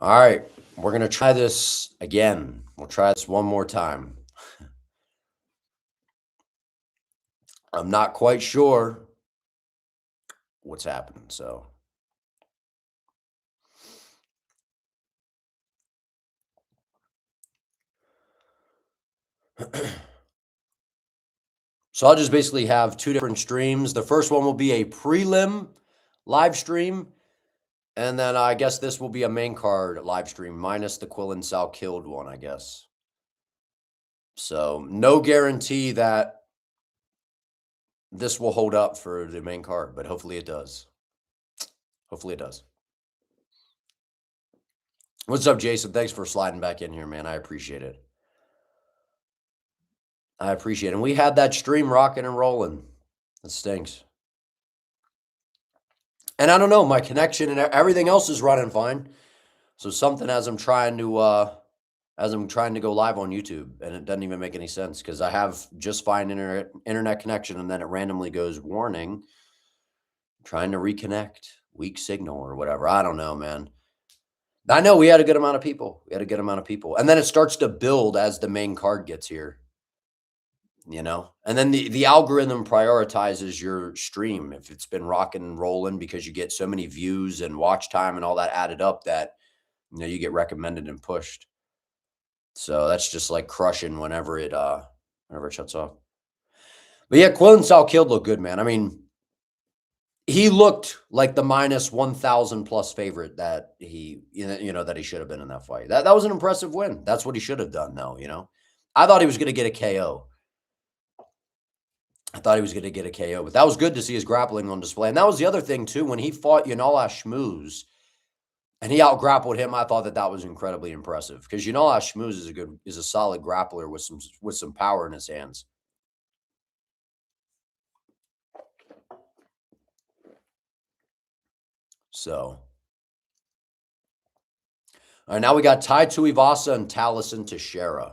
All right, we're going to try this again. We'll try this one more time. I'm not quite sure what's happening, so. So I'll just basically have two different streams. The first one will be a prelim live stream, and then I guess this will be a main card live stream minus the Quillan Salkilld one, I guess. So no guarantee that this will hold up for the main card, but hopefully it does. Hopefully it does. What's up, Jason? Thanks for sliding back in here, man. I appreciate it. I appreciate it. And we had that stream rocking and rolling. It stinks. And I don't know, my connection and everything else is running fine. So something as I'm trying to go live on YouTube, and it doesn't even make any sense because I have just fine internet connection, and then it randomly goes warning, trying to reconnect, weak signal or whatever. I don't know, man. I know we had a good amount of people. And then it starts to build as the main card gets here. And then the algorithm prioritizes your stream if it's been rocking and rolling because you get so many views and watch time and all that added up that you get recommended and pushed. So that's just like crushing whenever it shuts off. But yeah, Quillan Salkilld looked good, man. I mean, he looked like the minus 1,000 plus favorite that he should have been in that fight. That was an impressive win. That's what he should have done, though. I thought he was going to get a KO. But that was good to see his grappling on display. And that was the other thing, too. When he fought Yanal Ashmouz and he out-grappled him, I thought that was incredibly impressive because Yanal Ashmouz is a solid grappler with some power in his hands. So, all right, now we got Tai Tuivasa and Tallison Teixeira.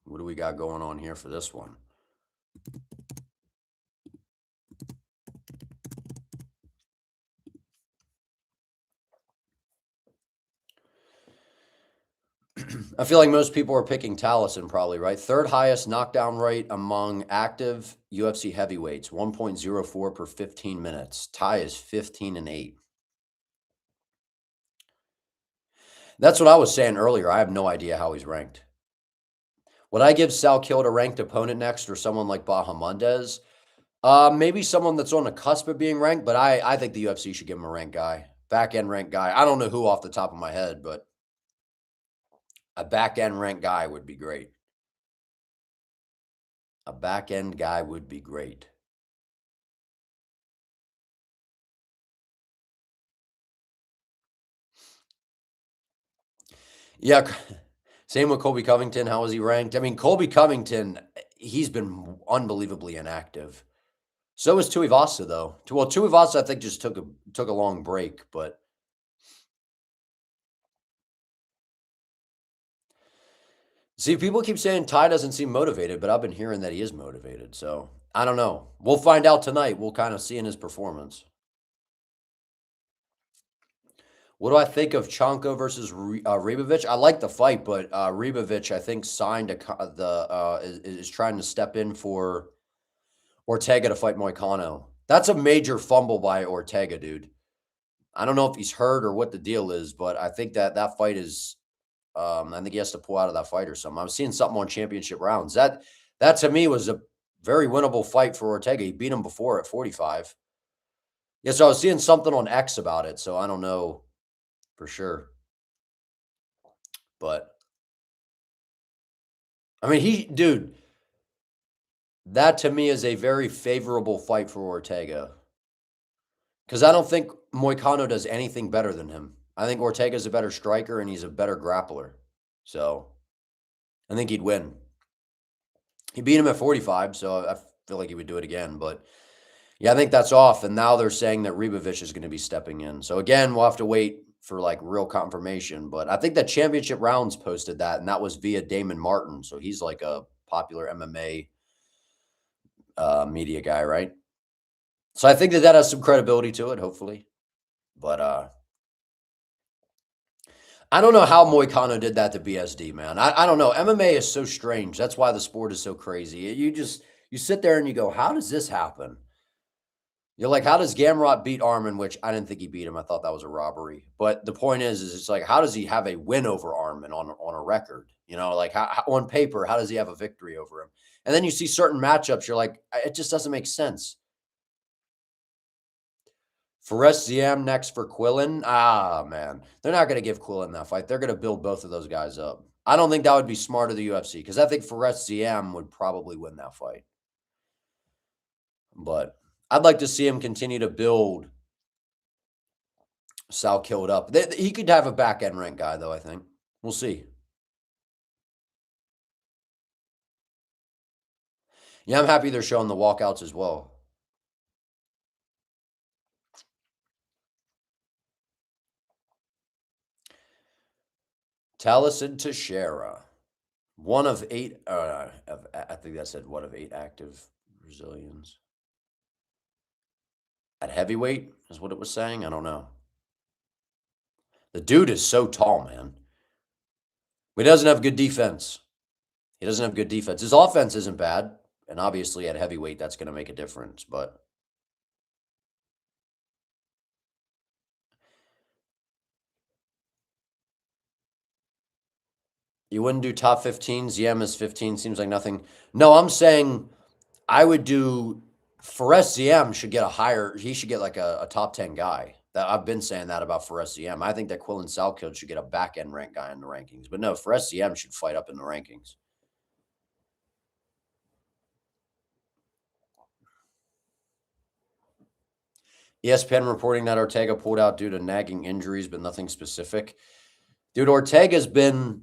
What do we got going on here for this one? I feel like most people are picking Tallison probably, right? Third highest knockdown rate among active UFC heavyweights, 1.04 per 15 minutes. Tai is 15-8. That's what I was saying earlier. I have no idea how he's ranked. Would I give Salkilld a ranked opponent next or someone like Bahamondes? Maybe someone that's on the cusp of being ranked, but I think the UFC should give him a ranked guy. Back-end ranked guy. I don't know who off the top of my head, but a back-end ranked guy would be great. A back-end guy would be great. Yeah, same with Colby Covington. How is he ranked? I mean, Colby Covington, he's been unbelievably inactive. So is Tuivasa, though. Well, Tuivasa, I think, just took a long break, but see, people keep saying Tai doesn't seem motivated, but I've been hearing that he is motivated. So I don't know. We'll find out tonight. We'll kind of see in his performance. What do I think of Chanko versus Ribovic? I like the fight, but Ribovic, I think, signed is trying to step in for Ortega to fight Moicano. That's a major fumble by Ortega, dude. I don't know if he's hurt or what the deal is, but I think that fight is. I think he has to pull out of that fight or something. I was seeing something on championship rounds. That to me was a very winnable fight for Ortega. He beat him before at 45. Yeah, so I was seeing something on X about it, so I don't know for sure. But I mean, dude, that to me is a very favorable fight for Ortega. Because I don't think Moicano does anything better than him. I think Ortega's a better striker and he's a better grappler. So I think he'd win. He beat him at 45, so I feel like he would do it again. But yeah, I think that's off. And now they're saying that Ribovic is going to be stepping in. So again, we'll have to wait for like real confirmation. But I think that Championship Rounds posted that, and that was via Damon Martin. So he's like a popular MMA media guy, right? So I think that has some credibility to it, hopefully. But I don't know how Moicano did that to BSD, man. I don't know. MMA is so strange. That's why the sport is so crazy. You sit there and you go, how does this happen? You're like, how does Gamrot beat Arman? Which I didn't think he beat him. I thought that was a robbery. But the point is it's like, how does he have a win over Arman on a record? You know, like how on paper, how does he have a victory over him? And then you see certain matchups, you're like, it just doesn't make sense. Fiziev next for Quillan. Ah, man. They're not going to give Quillan that fight. They're going to build both of those guys up. I don't think that would be smart of the UFC because I think Fiziev would probably win that fight. But I'd like to see him continue to build Salkilld up. He could have a back end rank guy, though, I think. We'll see. Yeah, I'm happy they're showing the walkouts as well. Tallison Teixeira. One of 8, I think that said one of 8 active Brazilians. At heavyweight is what it was saying? I don't know. The dude is so tall, man. But he doesn't have good defense. He doesn't have good defense. His offense isn't bad. And obviously at heavyweight, that's going to make a difference. But you wouldn't do top 15s. Ziem is 15. Seems like nothing. No, I'm saying I would do Fares Ziem should get a higher. He should get like a top 10 guy. That I've been saying that about Fares Ziem. I think that Quillan Salkilld should get a back end rank guy in the rankings. But no, Fares Ziem should fight up in the rankings. ESPN reporting that Ortega pulled out due to nagging injuries, but nothing specific. Dude, Ortega's been,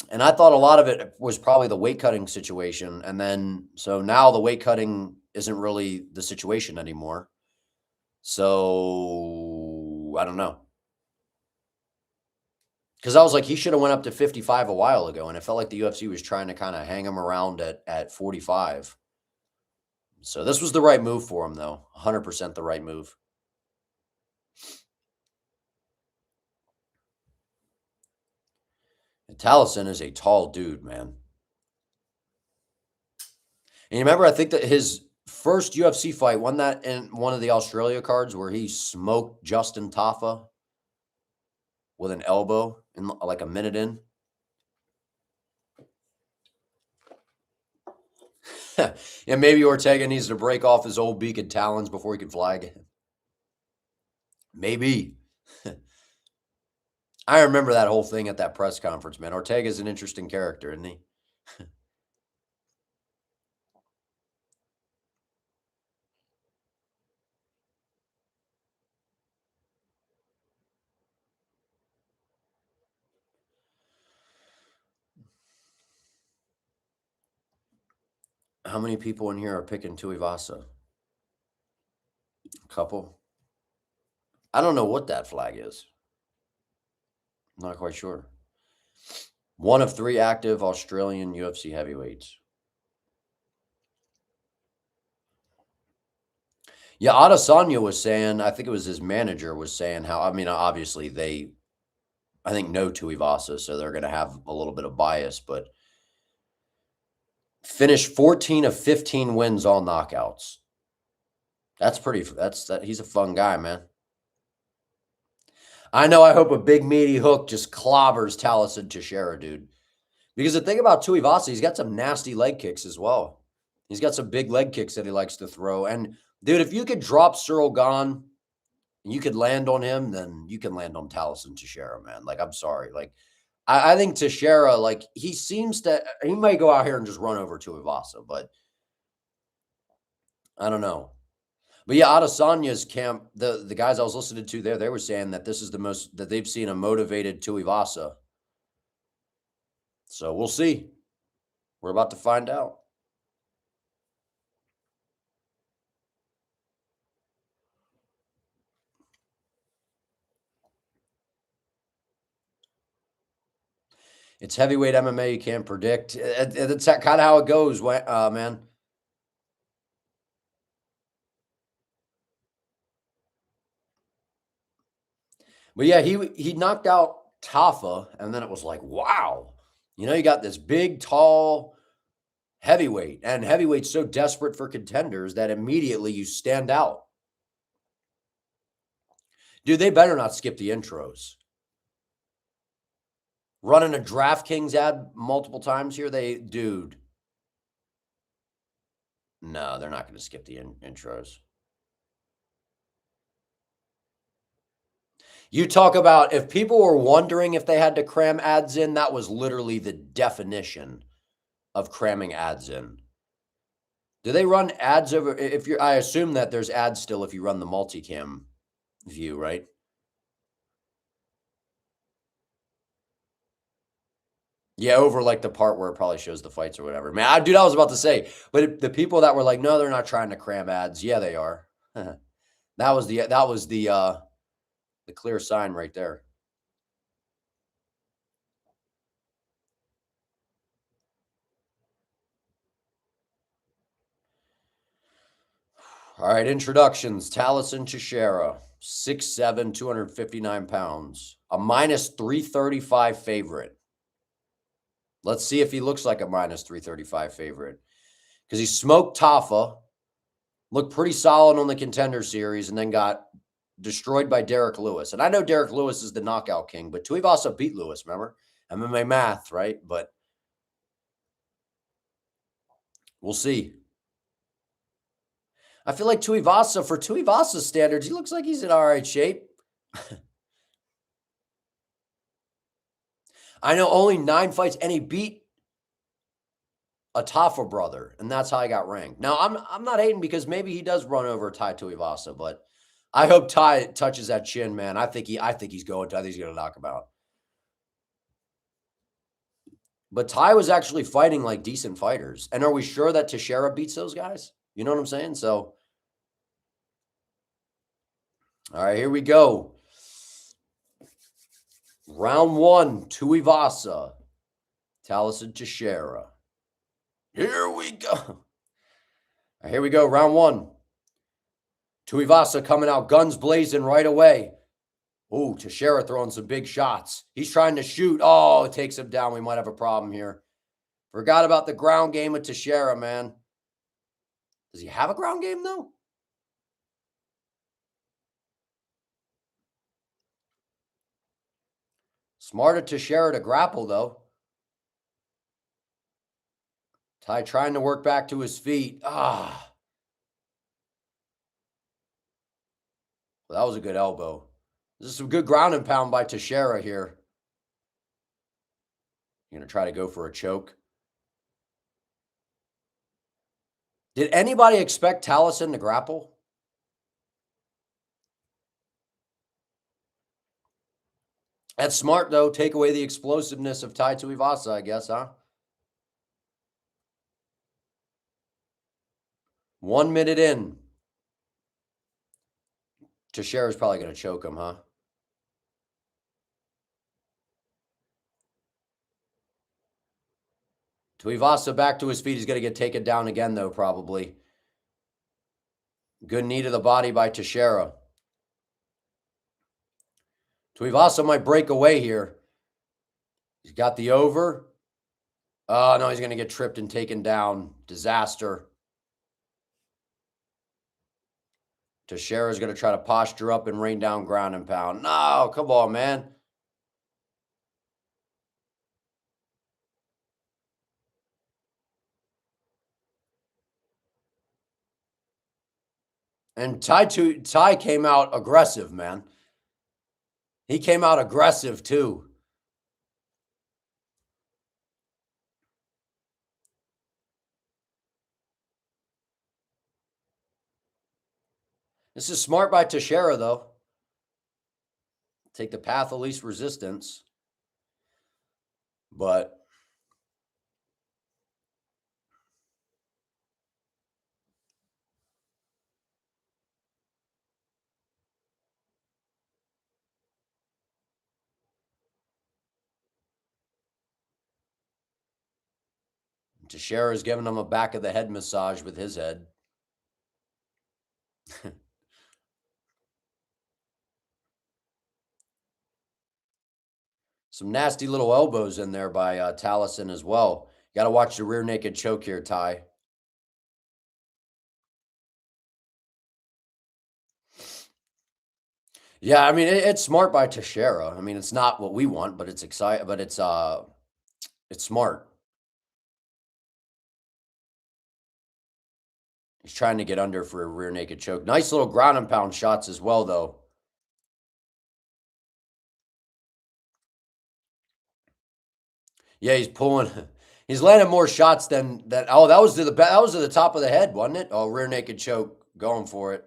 and I thought a lot of it was probably the weight cutting situation. And then, so now the weight cutting isn't really the situation anymore. So I don't know. Because I was like, he should have went up to 55 a while ago. And it felt like the UFC was trying to kind of hang him around at 45. So this was the right move for him, though. 100% the right move. And Tallison is a tall dude, man. And you remember, I think that his first UFC fight, won that in one of the Australia cards where he smoked Justin Tafa with an elbow in like a minute in. And maybe Ortega needs to break off his old beak and talons before he can fly again. Maybe. I remember that whole thing at that press conference, man. Ortega's an interesting character, isn't he? How many people in here are picking Tuivasa? A couple. I don't know what that flag is. I'm not quite sure. One of 3 active Australian UFC heavyweights. Yeah, Adesanya was saying, I think it was his manager was saying how, I mean, obviously they, I think, know Tuivasa, so they're going to have a little bit of bias, but finished 14 of 15 wins, all knockouts. That's pretty, he's a fun guy, man. I know, I hope a big meaty hook just clobbers Tallison Teixeira, dude. Because the thing about Tuivasa, he's got some nasty leg kicks as well. He's got some big leg kicks that he likes to throw. And, dude, if you could drop Cyril Gahn and you could land on him, then you can land on Tallison Teixeira, man. Like, I'm sorry. Like, I think Teixeira, like, he may go out here and just run over Tuivasa, but I don't know. But yeah, Adesanya's camp, the guys I was listening to there, they were saying that this is the most that they've seen a motivated Tuivasa. So we'll see. We're about to find out. It's heavyweight MMA. You can't predict. That's kind of how it goes, man. But yeah, he knocked out Tafa, and then it was like, wow. You know, you got this big, tall heavyweight, and heavyweight's so desperate for contenders that immediately you stand out. Dude, they better not skip the intros. Running a DraftKings ad multiple times here, dude. No, they're not going to skip the intros. You talk about if people were wondering if they had to cram ads in, that was literally the definition of cramming ads in. Do they run ads over if you're I assume that there's ads still if you run the multicam view, right? Yeah, over like the part where it probably shows the fights or whatever. Man, dude, I was about to say, but the people that were like, no, they're not trying to cram ads. Yeah, they are. that was the clear sign right there. All right, introductions. Tallison Teixeira, 6'7", 259 pounds, a minus 335 favorite. Let's see if he looks like a minus 335 favorite. Because he smoked Tafa, looked pretty solid on the Contender Series, and then got destroyed by Derek Lewis. And I know Derek Lewis is the knockout king, but Tuivasa beat Lewis, remember? MMA math, right? But we'll see. I feel like Tuivasa, for Tuivasa's standards, he looks like he's in all right shape. I know only 9 fights, and he beat a Tafa brother, and that's how he got ranked. Now, I'm not hating because maybe he does run over Tai Tuivasa, but I hope Tai touches that chin, man. I think he's going to. I think he's going to knock him out. But Tai was actually fighting like decent fighters. And are we sure that Teixeira beats those guys? You know what I'm saying? So, all right, here we go. Round 1, Tuivasa, Tallison Teixeira. Here we go. All right, here we go. Round 1. Tuivasa coming out, guns blazing right away. Oh, Teixeira throwing some big shots. He's trying to shoot. Oh, it takes him down. We might have a problem here. Forgot about the ground game with Teixeira, man. Does he have a ground game, though? Smart of Teixeira to grapple, though. Tai trying to work back to his feet. Well, that was a good elbow. This is some good ground and pound by Teixeira here. You're going to try to go for a choke. Did anybody expect Tallison to grapple? That's smart, though. Take away the explosiveness of Tai Tuivasa, I guess, huh? 1 minute in. Teixeira's probably going to choke him, huh? Tuivasa back to his feet. He's going to get taken down again, though, probably. Good knee to the body by Teixeira. Tuivasa might break away here. He's got the over. Oh, no, he's going to get tripped and taken down. Disaster. Teixeira's going to try to posture up and rain down ground and pound. No, come on, man. And Tai came out aggressive, man. He came out aggressive, too. This is smart by Teixeira, though. Take the path of least resistance. But Teixeira is giving him a back of the head massage with his head. Some nasty little elbows in there by Tallison as well. Got to watch the rear naked choke here, Tai. Yeah, I mean it's smart by Teixeira. I mean it's not what we want, but it's exciting. But it's smart. He's trying to get under for a rear naked choke. Nice little ground and pound shots as well, though. Yeah, he's pulling. He's landing more shots than that. Oh, that was to the top of the head, wasn't it? Oh, rear naked choke, going for it.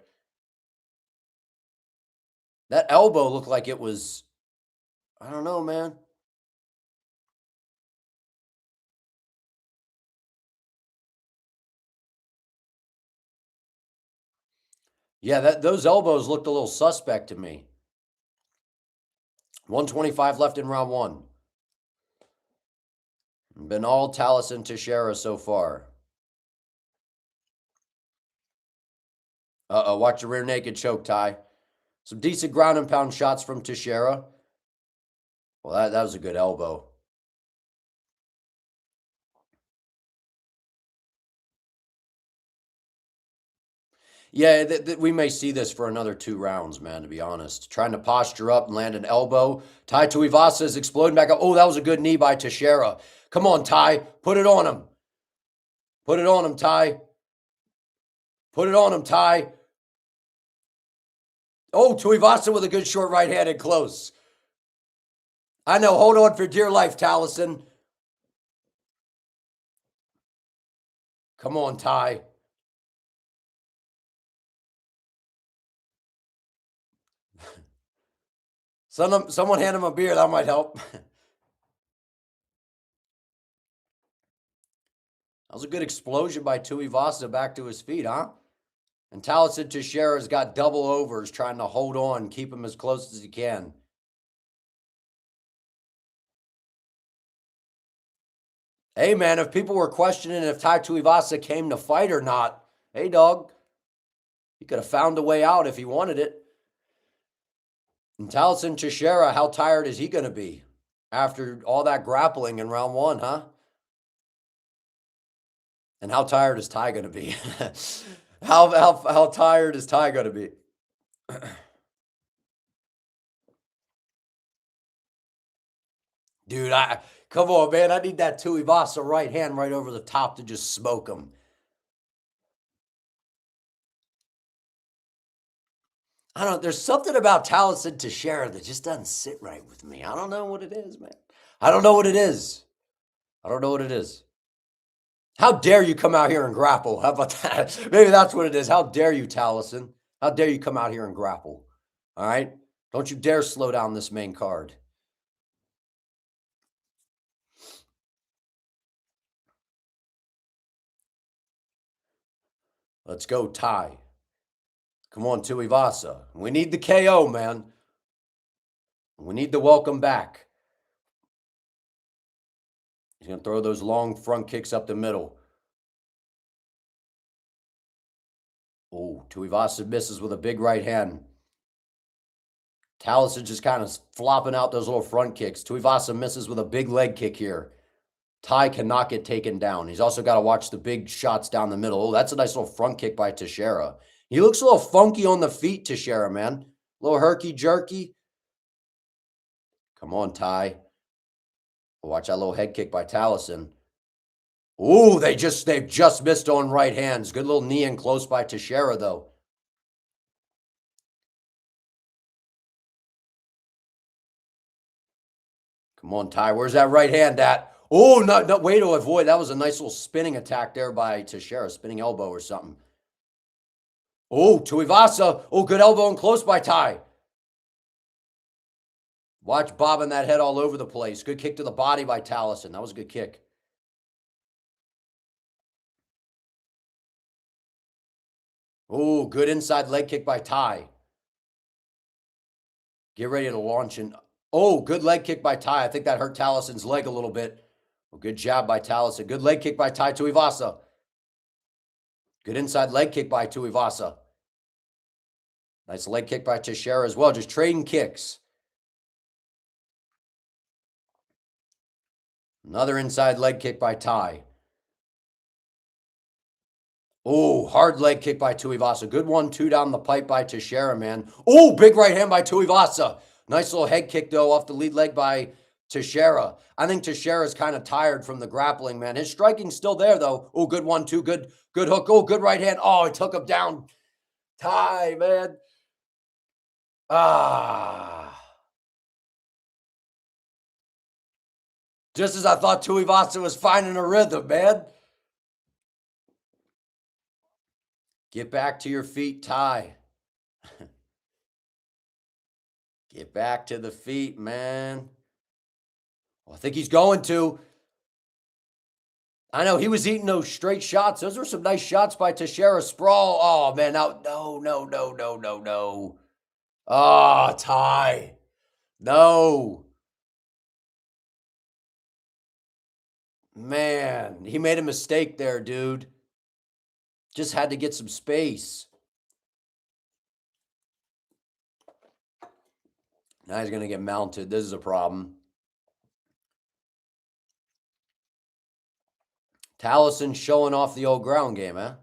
That elbow looked like it was. I don't know, man. Yeah, those elbows looked a little suspect to me. 125 left in round one. Been all Tallison Teixeira so far. Watch the rear naked choke, Tai. Some decent ground and pound shots from Teixeira. Well, that was a good elbow. Yeah, we may see this for another 2 rounds, man, to be honest. Trying to posture up and land an elbow. Tai Tuivasa is exploding back up. Oh, that was a good knee by Teixeira. Come on, Tai. Put it on him. Put it on him, Tai. Put it on him, Tai. Oh, Tuivasa with a good short right-handed close. I know. Hold on for dear life, Tallison. Come on, Tai. Someone hand him a beer. That might help. That was a good explosion by Tuivasa back to his feet, huh? And Tallison Teixeira's got double overs trying to hold on, keep him as close as he can. Hey, man, if people were questioning if Tai Tuivasa came to fight or not, hey, dog, he could have found a way out if he wanted it. And Tallison Teixeira, how tired is he going to be after all that grappling in round one, huh? And how tired is Tai going to be? how tired is Tai going to be? Dude, come on, man. I need that Tuivasa right hand right over the top to just smoke him. I don't. There's something about Tallison Teixeira that just doesn't sit right with me. I don't know what it is, man. I don't know what it is. I don't know what it is. How dare you come out here and grapple? How about that? Maybe that's what it is. How dare you, Tallison? How dare you come out here and grapple? All right? Don't you dare slow down this main card. Let's go, Tai. Come on, Tuivasa. We need the KO, man. We need the welcome back. He's going to throw those long front kicks up the middle. Oh, Tuivasa misses with a big right hand. Tallison just kind of flopping out those little front kicks. Tuivasa misses with a big leg kick here. Tai cannot get taken down. He's also got to watch the big shots down the middle. Oh, that's a nice little front kick by Teixeira. He looks a little funky on the feet, Teixeira, man. A little herky-jerky. Come on, Tai. Watch that little head kick by Tallison. Ooh, they've just missed on right hands. Good little knee in close by Teixeira, though. Come on, Tai. Where's that right hand at? Oh, no, way to avoid. That was a nice little spinning attack there by Teixeira, spinning elbow or something. Oh, Tuivasa. Oh, good elbow and close by Tai. Watch bobbing that head all over the place. Good kick to the body by Tallison. That was a good kick. Oh, good inside leg kick by Tai. Get ready to launch in. Oh, good leg kick by Tai. I think that hurt Tallison's leg a little bit. Well, good jab by Tallison. Good leg kick by Tai Tuivasa. Good inside leg kick by Tuivasa. Nice leg kick by Teixeira as well. Just trading kicks. Another inside leg kick by Tai. Oh, hard leg kick by Tuivasa. Good 1-2 down the pipe by Teixeira, man. Oh, big right hand by Tuivasa. Nice little head kick, though, off the lead leg by Teixeira. I think Teixeira's kind of tired from the grappling, man. His striking's still there, though. Oh, good 1-2. Good hook. Oh, good right hand. Oh, he took him down. Tai, man. Just as I thought Tuivasa was finding a rhythm, man. Get back to your feet, Tai. Get back to the feet, man. Well, I think he's going to. I know he was eating those straight shots. Those were some nice shots by Teixeira. Sprawl. Oh, man. No. Oh, Tai. No. Man, he made a mistake there, dude. Just had to get some space. Now he's going to get mounted. This is a problem. Tallison showing off the old ground game, huh?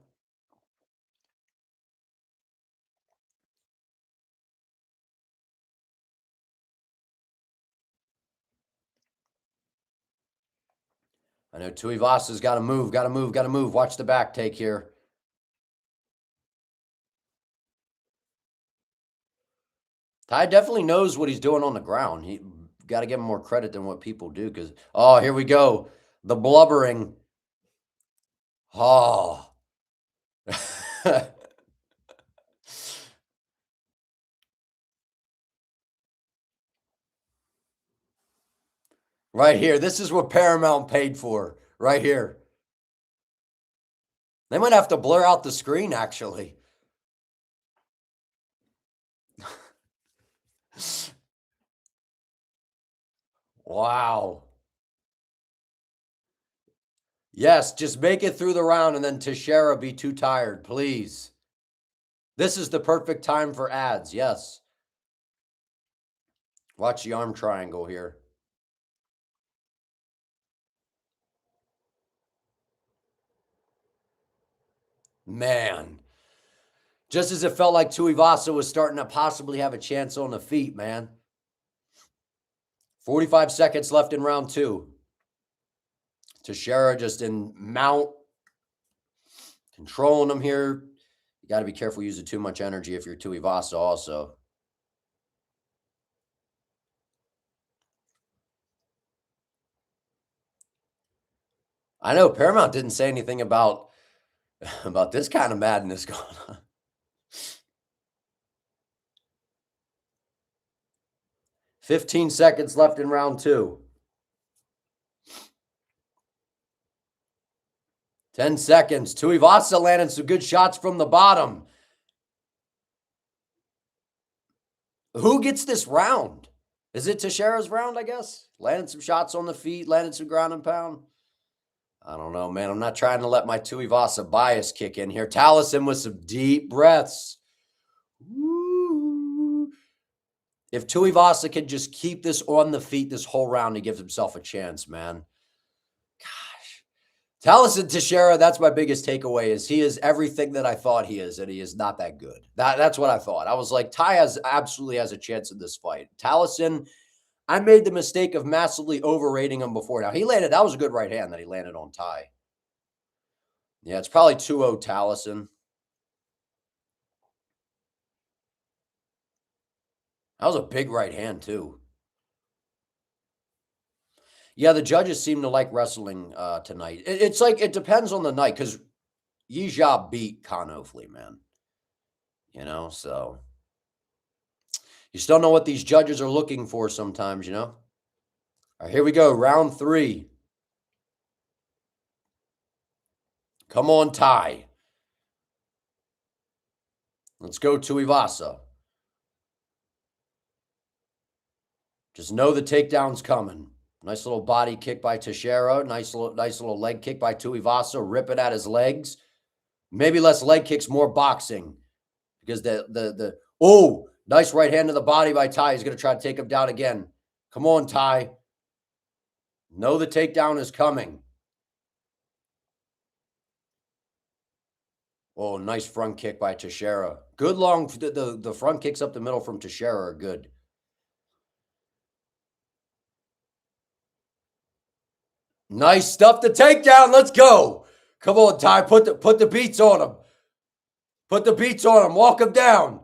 I know Tuivasa's got to move. Watch the back take here. Tai definitely knows what he's doing on the ground. He got to give him more credit than what people do because, oh, here we go. The blubbering. Oh. Right here. This is what Paramount paid for. Right here. They might have to blur out the screen, actually. Wow. Yes, just make it through the round and then Teixeira be too tired, please. This is the perfect time for ads, yes. Watch the arm triangle here. Man. Just as it felt like Tuivasa was starting to possibly have a chance on the feet, man. 45 seconds left in round 2. Teixeira just in mount. Controlling him here. You got to be careful using too much energy if you're Tuivasa also. I know Paramount didn't say anything about this kind of madness going on. 15 seconds left in round 2. 10 seconds. Tuivasa landing some good shots from the bottom. Who gets this round? Is it Teixeira's round, I guess? Landing some shots on the feet, landing some ground and pound. I don't know, man. I'm not trying to let my Tuivasa bias kick in here. Tallison with some deep breaths. Woo. If Tuivasa can just keep this on the feet this whole round, he gives himself a chance, man. Gosh. Tallison Teixeira, that's my biggest takeaway, is he is everything that I thought he is, and he is not that good. That's what I thought. I was like, Tai absolutely has a chance in this fight. Tallison, I made the mistake of massively overrating him before. Now, that was a good right hand that he landed on Tai. Yeah, it's probably 2-0 Tallison. That was a big right hand, too. Yeah, the judges seem to like wrestling tonight. It's like, it depends on the night, because Yijia beat Konofli, man. You know, so you still know what these judges are looking for sometimes, you know? All right, here we go. Round 3. Come on, Tai. Let's go, Tuivasa. Just know the takedown's coming. Nice little body kick by Teixeira. Nice little leg kick by Tuivasa. Rip it at his legs. Maybe less leg kicks, more boxing. Because oh, nice right hand to the body by Tai. He's going to try to take him down again. Come on, Tai. Know the takedown is coming. Oh, nice front kick by Teixeira. Good long, the front kicks up the middle from Teixeira are good. Nice stuff to takedown. Let's go. Come on, Tai. Put the beats on him. Put the beats on him. Walk him down.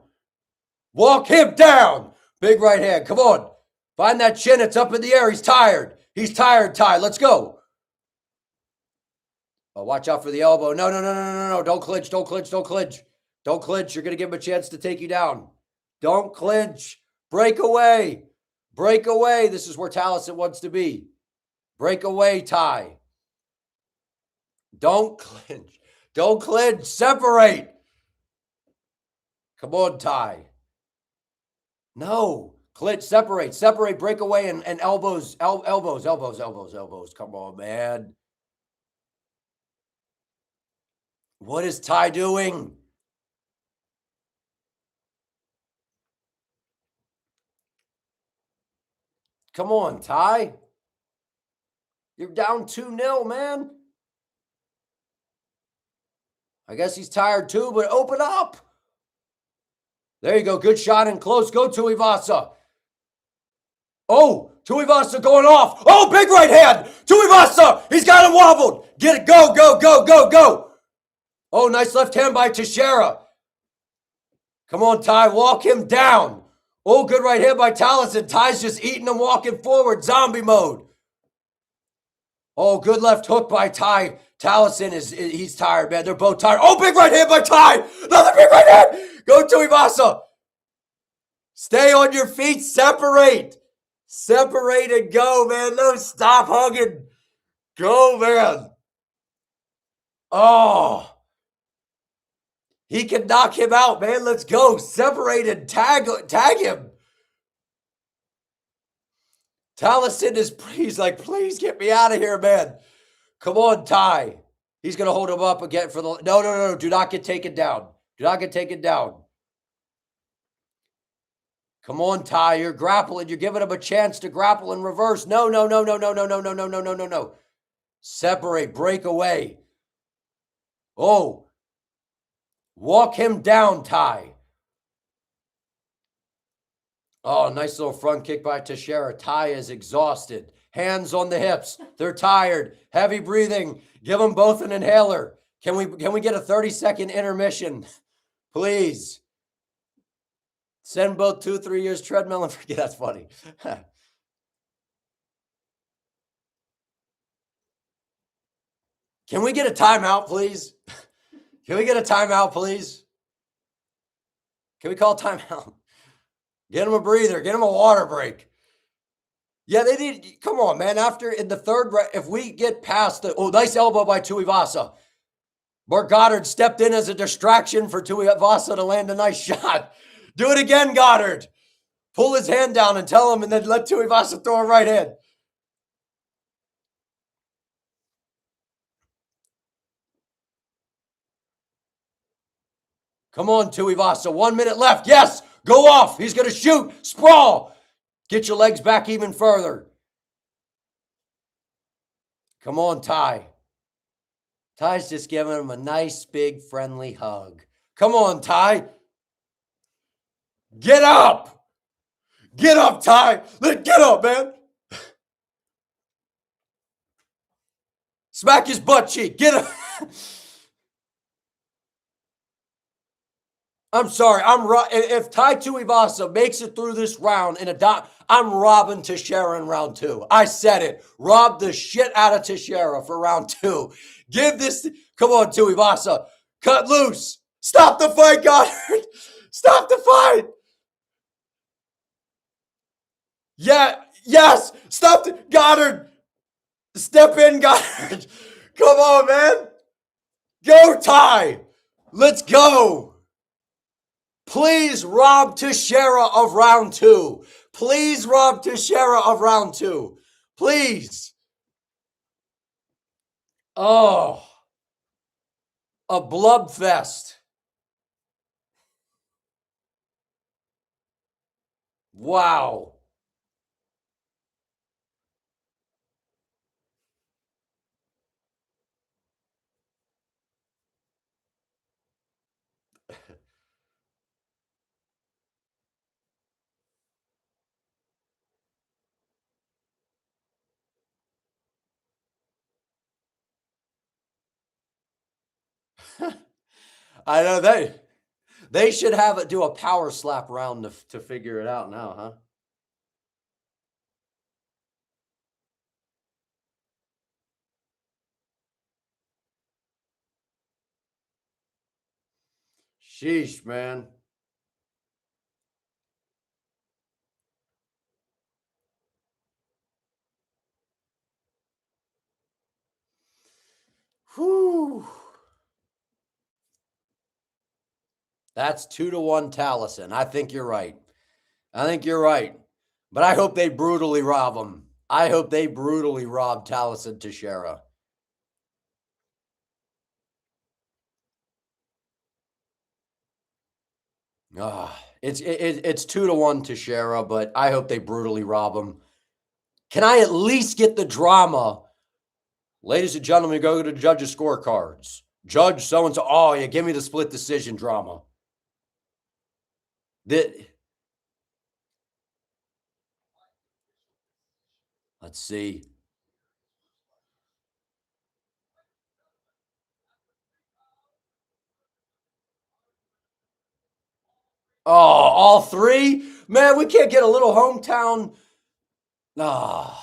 Walk him down. Big right hand. Come on. Find that chin. It's up in the air. He's tired. He's tired, Tai. Let's go. Oh, watch out for the elbow. No, no, no, no, no, no. Don't clinch. Don't clinch. Don't clinch. Don't clinch. You're going to give him a chance to take you down. Don't clinch. Break away. Break away. This is where Tallison wants to be. Break away, Tai. Don't clinch. Don't clinch. Separate. Come on, Tai. No. Clinch. Separate. Separate. Break away and elbows. Elbows. Elbows. Elbows. Elbows. Come on, man. What is Tai doing? Come on, Tai. You're down 2-0, man. I guess he's tired too, but open up. There you go. Good shot in close. Go, Tuivasa. Oh, Tuivasa going off. Oh, big right hand. Tuivasa. He's got him wobbled. Get it. Go, go, go, go, go. Oh, nice left hand by Teixeira. Come on, Tai. Walk him down. Oh, good right hand by Tallison. Tai's just eating him, walking forward. Zombie mode. Oh, good left hook by Tai. Tallison he's tired, man. They're both tired. Oh, big right hand by Tai. Another big right hand. Go, Tuivasa. Stay on your feet. Separate. Separate and go, man. No, stop hugging. Go, man. Oh. He can knock him out, man. Let's go. Separate and tag him. Tallison he's like, please get me out of here, man. Come on, Tai. He's going to hold him up again for the... No, no, no. Do not get taken down. Do not get taken down. Come on, Tai. You're grappling. You're giving him a chance to grapple in reverse. No, no, no, no, no, no, no, no, no, no, no, no, no. Separate. Break away. Oh. Walk him down, Tai. Oh, nice little front kick by Teixeira. Tai is exhausted. Hands on the hips. They're tired. Heavy breathing. Give them both an inhaler. Can we get a 30-second intermission? Please. Send both 2-3 years treadmill and forget. That's funny. Can we get a timeout, please? Can we get a timeout, please? Can we call a timeout? Get him a breather. Get him a water break. Yeah, they need... Come on, man. After, in the third... If we get past the... Oh, nice elbow by Tuivasa. Mark Goddard stepped in as a distraction for Tuivasa to land a nice shot. Do it again, Goddard. Pull his hand down and tell him, and then let Tuivasa throw a right hand. Come on, Tuivasa. 1 minute left. Yes. Go off. He's going to shoot. Sprawl. Get your legs back even further. Come on, Tai. Tai's just giving him a nice, big, friendly hug. Come on, Tai. Get up. Get up, Tai. Get up, man. Smack his butt cheek. Get up. I'm sorry. If Tai Tuivasa makes it through this round I'm robbing Teixeira in round 2. I said it. Rob the shit out of Teixeira for round 2. Give this. Come on, Tuivasa. Cut loose. Stop the fight, Goddard. Stop the fight. Yeah. Yes. Stop the Goddard. Step in, Goddard. Come on, man. Go, Tai. Let's go. Please rob Teixeira of round 2. Please rob Teixeira of round 2. Please. Oh. A bloodfest. Wow. I know they should have it do a power slap round to figure it out now, huh? Sheesh, man. Whew. That's 2-1 Tallison. I think you're right. I think you're right. But I hope they brutally rob him. I hope they brutally rob Tallison Teixeira. It's 2-1 Teixeira, but I hope they brutally rob him. Can I at least get the drama? Ladies and gentlemen, go to the judges' scorecards. Judge so-and-so. Oh, yeah, give me the split decision drama. Let's see. Oh, all three? Man, we can't get a little hometown. Ah.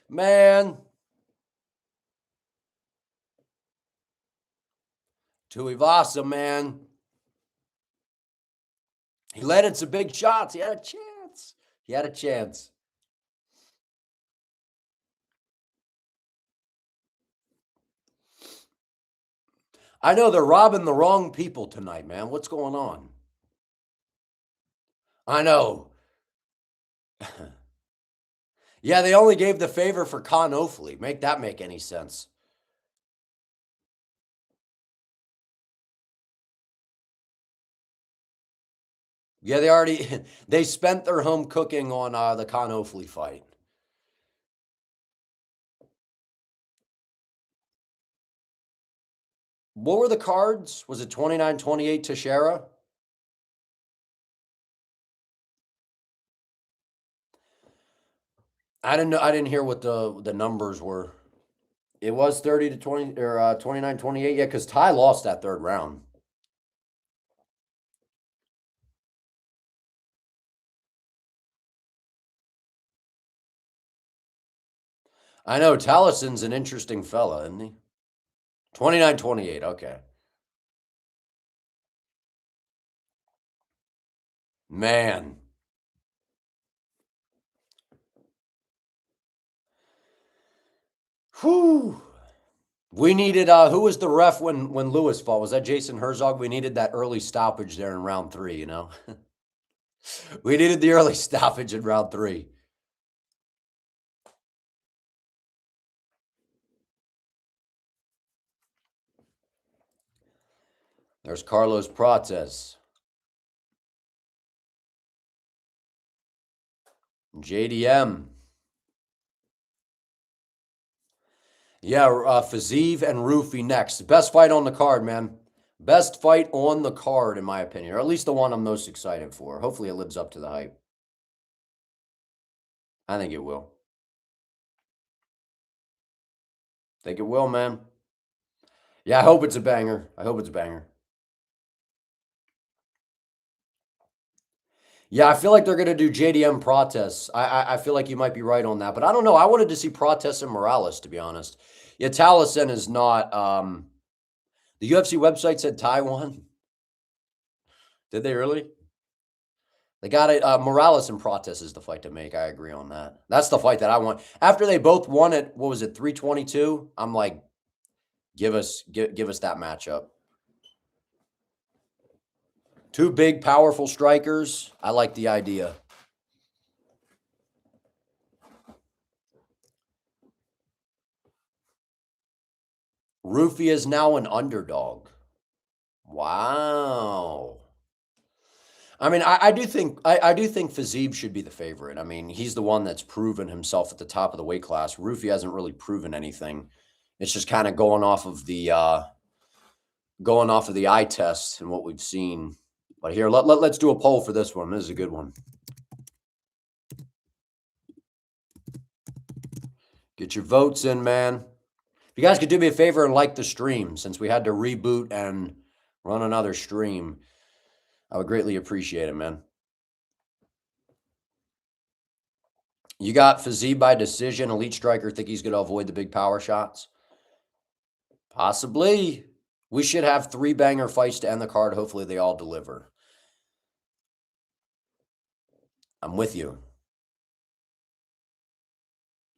Man. Tuivasa, man. He led in some big shots. He had a chance. He had a chance. I know they're robbing the wrong people tonight, man. What's going on? I know. Yeah, they only gave the favor for Con Ofley. Make that make any sense? Yeah, they already they spent their home cooking on the Con Ofley fight. What were the cards? Was it 29-28 Teixeira? I didn't know. I didn't hear what the numbers were. It was 30-20 or 29-28. Yeah, because Tai lost that third round. I know Tallison's an interesting fella, isn't he? 29-28. Okay. Man. Whew. We needed who was the ref when Lewis fought? Was that Jason Herzog? We needed that early stoppage there in round 3, you know? We needed the early stoppage in round 3. There's Carlos Prates. JDM. Yeah, Fiziev and Ruffy next. Best fight on the card, man. Best fight on the card, in my opinion, or at least the one I'm most excited for. Hopefully it lives up to the hype. I think it will. Think it will, man. Yeah, I hope it's a banger. I hope it's a banger. Yeah, I feel like they're going to do JDM Prates. I feel like you might be right on that, but I don't know. I wanted to see Prates and Morales, to be honest. Yeah, Tallison is not. The UFC website said Taiwan. Did they really? They got it. Morales and Prates is the fight to make. I agree on that. That's the fight that I want. After they both won it, what was it, 322? I'm like, give us that matchup. Two big, powerful strikers. I like the idea. Ruffy is now an underdog. Wow. I mean, I do think Fiziev should be the favorite. I mean, he's the one that's proven himself at the top of the weight class. Ruffy hasn't really proven anything. It's just kind of going off of the eye test and what we've seen. But here, let's do a poll for this one. This is a good one. Get your votes in, man. If you guys could do me a favor and like the stream, since we had to reboot and run another stream, I would greatly appreciate it, man. You got Fiziev by decision. Elite striker. Think he's going to avoid the big power shots? Possibly. We should have 3 banger fights to end the card. Hopefully they all deliver. I'm with you.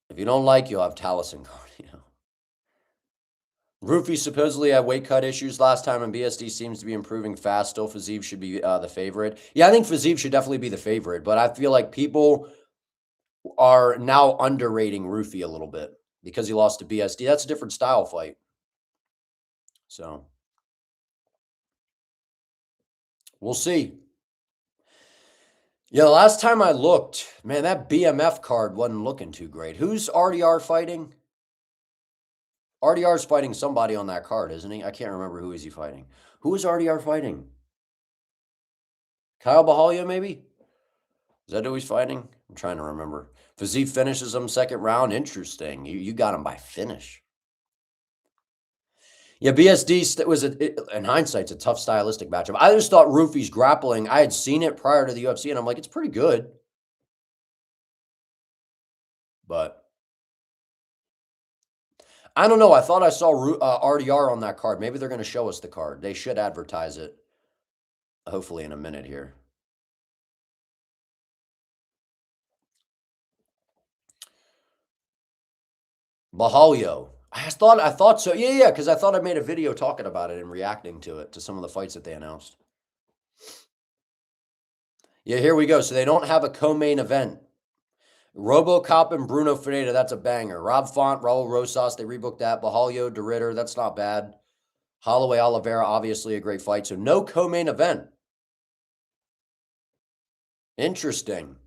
If you don't like, you'll have Tallison cardio. Ruffy supposedly had weight cut issues last time, and BSD seems to be improving fast. Still, Fiziev should be the favorite. Yeah, I think Fiziev should definitely be the favorite, but I feel like people are now underrating Ruffy a little bit because he lost to BSD. That's a different style fight. So, we'll see. Yeah, the last time I looked, man, that BMF card wasn't looking too great. Who's RDR fighting? RDR's fighting somebody on that card, isn't he? I can't remember who is he fighting. Who is RDR fighting? Kyle Bahalia, maybe? Is that who he's fighting? I'm trying to remember. Fiziev finishes him second round. Interesting. You got him by finish. Yeah, BSD was, in hindsight, it's a tough stylistic matchup. I just thought Ruffy's grappling, I had seen it prior to the UFC, and I'm like, it's pretty good. But I don't know. I thought I saw RDR on that card. Maybe they're going to show us the card. They should advertise it, hopefully, in a minute here. Bahalio. I thought so. Yeah, because I thought I made a video talking about it and reacting to it, to some of the fights that they announced. Yeah, here we go. So they don't have a co-main event. RoboCop and Bruno Ferreira, that's a banger. Rob Font, Raul Rosas, they rebooked that. Bahalio, De Ritter, that's not bad. Holloway Oliveira, obviously a great fight. So no co-main event. Interesting.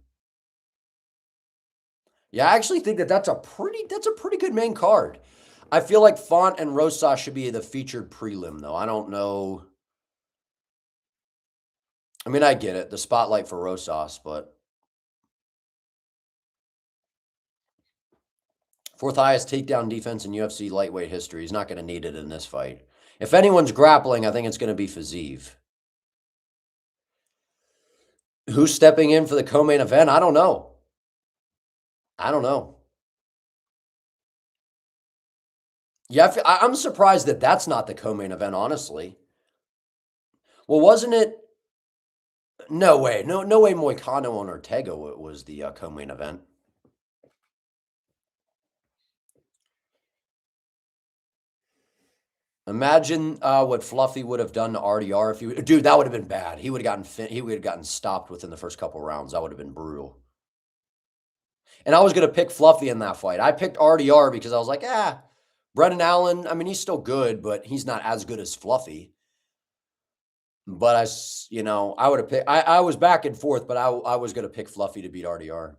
Yeah, I actually think that's a pretty good main card. I feel like Font and Rosas should be the featured prelim, though. I don't know. I mean, I get it. The spotlight for Rosas, but fourth highest takedown defense in UFC lightweight history. He's not going to need it in this fight. If anyone's grappling, I think it's going to be Fiziev. Who's stepping in for the co-main event? I don't know. Yeah, I'm surprised that that's not the co-main event, honestly. Well, wasn't it? No way. No way Moicano and Ortega was the co-main event. Imagine what Fluffy would have done to RDR if he would. Dude, that would have been bad. He would have gotten stopped within the first couple rounds. That would have been brutal. And I was going to pick Fluffy in that fight. I picked RDR because I was like, Brendan Allen, I mean, he's still good, but he's not as good as Fluffy. But I would have picked, I was back and forth, but I was going to pick Fluffy to beat RDR.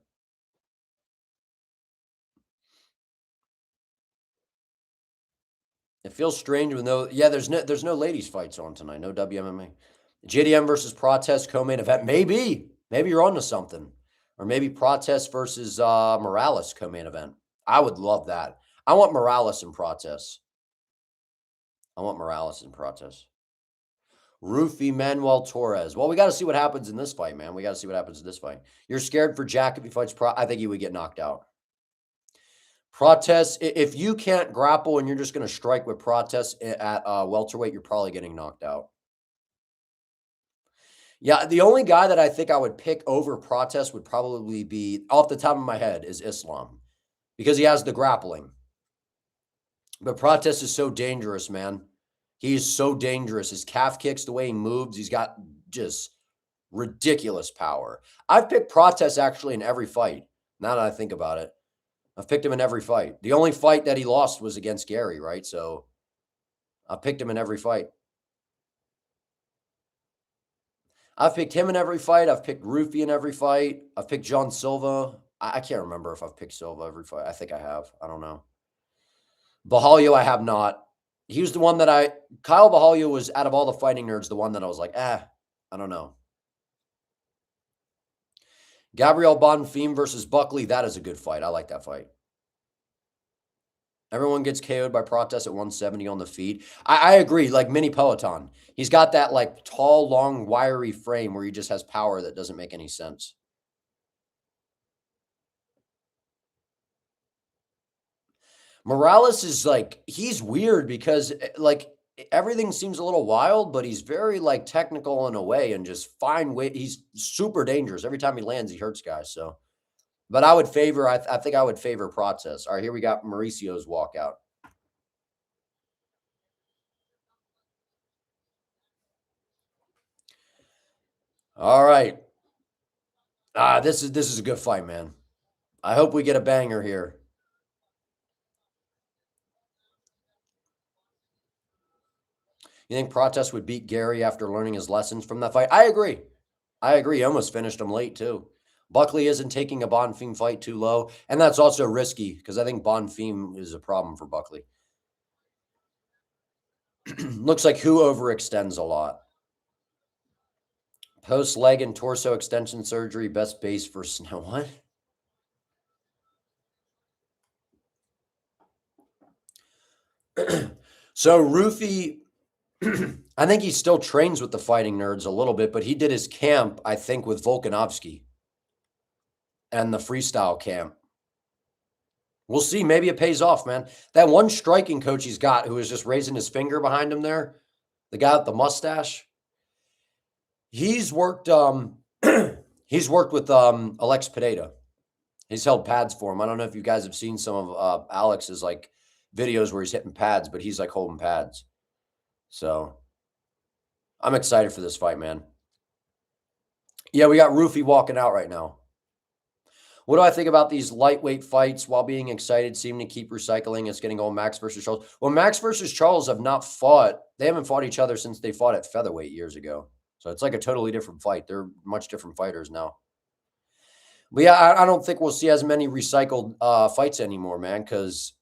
It feels strange with there's no ladies fights on tonight. No WMMA. JDM versus Protest co-main event. Maybe you're on to something. Or maybe Protest versus Morales co-main event. I would love that. I want Morales and Protest. Ruffy Manuel Torres. Well, we got to see what happens in this fight, man. You're scared for Jack if he fights I think he would get knocked out. Protest, if you can't grapple and you're just going to strike with Protest at welterweight, you're probably getting knocked out. Yeah, the only guy that I think I would pick over Protest would probably be, off the top of my head, is Islam. Because he has the grappling. But Protest is so dangerous, man. He is so dangerous. His calf kicks, the way he moves, he's got just ridiculous power. I've picked Protest actually in every fight, now that I think about it. I've picked him in every fight. The only fight that he lost was against Gary, right? So I picked him in every fight. I've picked him in every fight. I've picked Ruffy in every fight. I've picked John Silva. I can't remember if I've picked Silva every fight. I think I have. I don't know. Bahalio, I have not. He was the one that Kyle Bahalio was, out of all the fighting nerds, the one that I was like, I don't know. Gabriel Bonfim versus Buckley. That is a good fight. I like that fight. Everyone gets KO'd by Protest at 170 on the feet. I agree, like mini Peloton. He's got that like tall, long, wiry frame where he just has power that doesn't make any sense. Morales is like, he's weird because like everything seems a little wild, but he's very like technical in a way and just fine way. He's super dangerous. Every time he lands, he hurts guys. So, but I would favor, I think I would favor Protest. All right, here we got Mauricio's walkout. All right. This is a good fight, man. I hope we get a banger here. You think Protest would beat Gary after learning his lessons from that fight? I agree. I agree. He almost finished him late, too. Buckley isn't taking a Bonfim fight too low, and that's also risky because I think Bonfim is a problem for Buckley. Looks like who overextends a lot. Post leg and torso extension surgery, best base for Snow. What? So Ruffy, I think he still trains with the Fighting Nerds a little bit, but he did his camp, I think, with Volkanovski and the freestyle camp. We'll see. Maybe it pays off, man. That one striking coach he's got who is just raising his finger behind him there, the guy with the mustache, he's worked he's worked with Alex Pineda. He's held pads for him. I don't know if you guys have seen some of Alex's like videos where he's hitting pads, but he's like holding pads. So I'm excited for this fight, man. Yeah, we got Ruffy walking out right now. What do I think about these lightweight fights while being excited, seem to keep recycling? It's getting old. Max versus Charles. Well, Max versus Charles have not fought. They haven't fought each other since they fought at featherweight years ago. So it's like a totally different fight. They're much different fighters now. But yeah, I don't think we'll see as many recycled fights anymore, man, because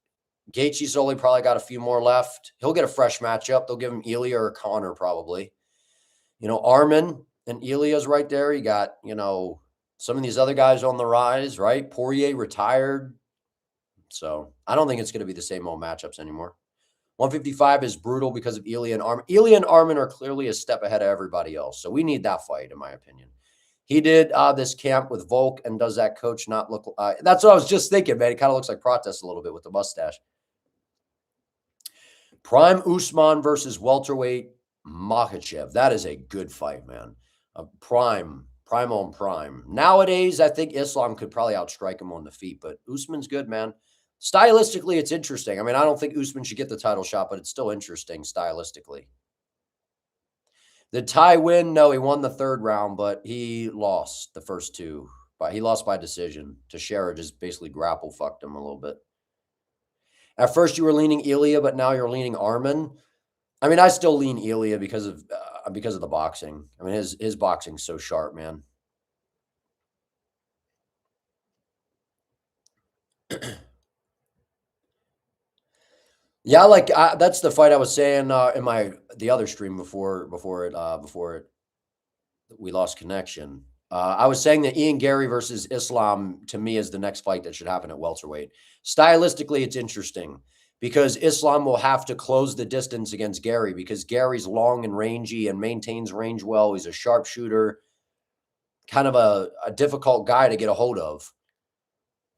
Gaethje's only probably got a few more left. He'll get a fresh matchup. They'll give him Ilya or Connor probably. You know, Arman and Ilya's right there. You got, you know, some of these other guys on the rise, right? Poirier retired. So I don't think it's going to be the same old matchups anymore. 155 is brutal because of Ilya and Arman. Ilya and Arman are clearly a step ahead of everybody else. So we need that fight, in my opinion. He did this camp with Volk, and does that coach not look? That's what I was just thinking, man. He kind of looks like Protest a little bit with the mustache. Prime Usman versus welterweight Makhachev. That is a good fight, man. Prime on prime. Nowadays, I think Islam could probably outstrike him on the feet, but Usman's good, man. Stylistically, it's interesting. I mean, I don't think Usman should get the title shot, but it's still interesting stylistically. Did Tai win? No, he won the third round, but he lost the first two. But he lost by decision. Teixeira just basically grapple fucked him a little bit. At first, you were leaning Ilya, but now you're leaning Arman. I mean, I still lean Ilya because of the boxing. I mean, his boxing's so sharp, man. Yeah, like that's the fight I was saying in the other stream before we lost connection. I was saying that Ian Gary versus Islam to me is the next fight that should happen at welterweight. Stylistically, it's interesting because Islam will have to close the distance against Gary because Gary's long and rangy and maintains range well. He's a sharpshooter, kind of a difficult guy to get a hold of.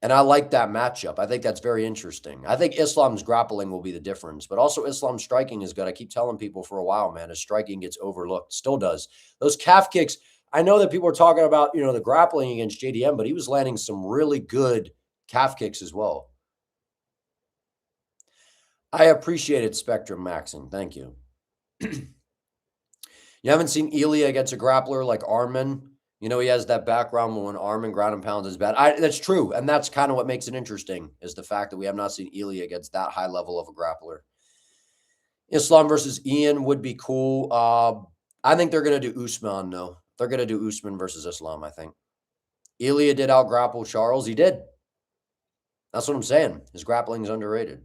And I like that matchup. I think that's very interesting. I think Islam's grappling will be the difference, but also Islam's striking is good. I keep telling people for a while, man, his striking gets overlooked, still does. Those calf kicks, I know that people are talking about, you know, the grappling against JDM, but he was landing some really good calf kicks as well. I appreciated Spectrum Maxing. Thank you. You haven't seen Ilya against a grappler like Arman. You know, he has that background when Arman ground and pounds is bad. That's true. And that's kind of what makes it interesting is the fact that we have not seen Ilya against that high level of a grappler. Islam versus Ian would be cool. I think they're going to do Usman, though. They're going to do Usman versus Islam, I think. Ilya did out-grapple Charles. He did. That's what I'm saying. His grappling is underrated.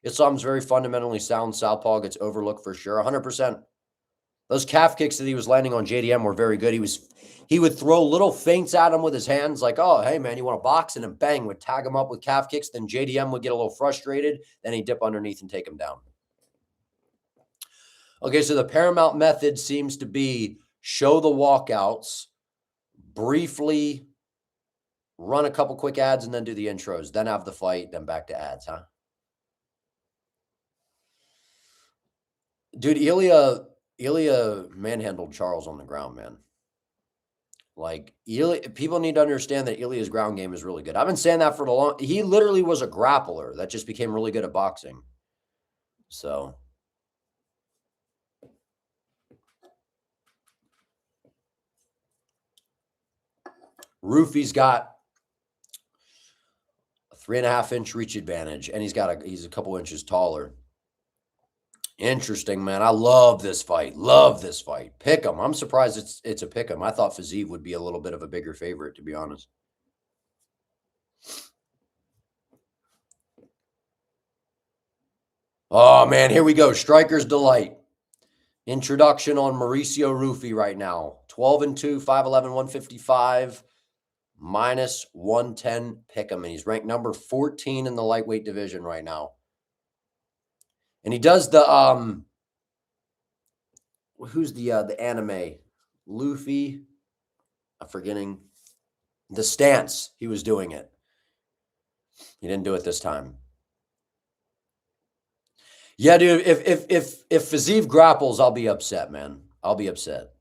Islam's very fundamentally sound. Southpaw gets overlooked for sure. 100%. Those calf kicks that he was landing on JDM were very good. He would throw little feints at him with his hands like, oh, hey, man, you want to box? And then bang, would tag him up with calf kicks. Then JDM would get a little frustrated. Then he'd dip underneath and take him down. Okay, so the paramount method seems to be show the walkouts, briefly run a couple quick ads, and then do the intros. Then have the fight, then back to ads, huh? Dude, Ilya manhandled Charles on the ground, man. Like, people need to understand that Ilya's ground game is really good. I've been saying that for a long. He literally was a grappler that just became really good at boxing. So, Ruffy's got a 3.5-inch reach advantage, and he's a couple inches taller. Interesting, man. I love this fight. Love this fight. Pick 'em. I'm surprised it's a pick 'em. I thought Fiziev would be a little bit of a bigger favorite, to be honest. Oh, man, here we go. Striker's Delight. Introduction on Mauricio Ruffy right now. 12-2, 5'11", 155, minus 110 pick 'em. And he's ranked number 14 in the lightweight division right now. And he does the who's the anime? Luffy. I'm forgetting the stance. He was doing it. He didn't do it this time. Yeah, dude, if Fiziev grapples, I'll be upset, man. I'll be upset.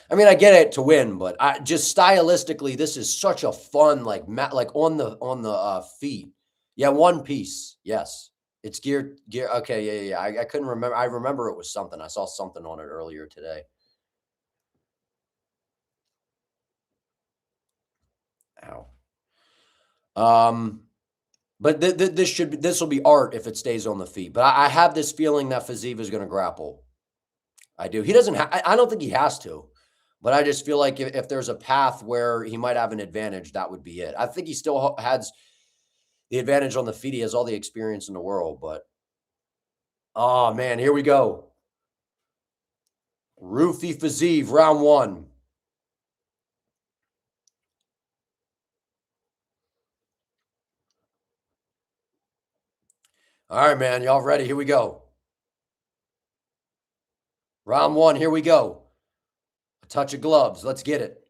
I mean, I get it to win, but I just stylistically, this is such a fun, like on the feet. Yeah, one piece. Yes. It's gear. Okay, yeah. I couldn't remember. I remember it was something. I saw something on it earlier today. Ow. But this will be art if it stays on the feet. But I have this feeling that Fiziev is going to grapple. I do. He doesn't. I don't think he has to. But I just feel like if there's a path where he might have an advantage, that would be it. I think he still has the advantage on the feet. He has all the experience in the world, but oh man, here we go. Ruffy Fiziev, round 1. All right, man, y'all ready? Here we go. Round 1, here we go. A touch of gloves. Let's get it.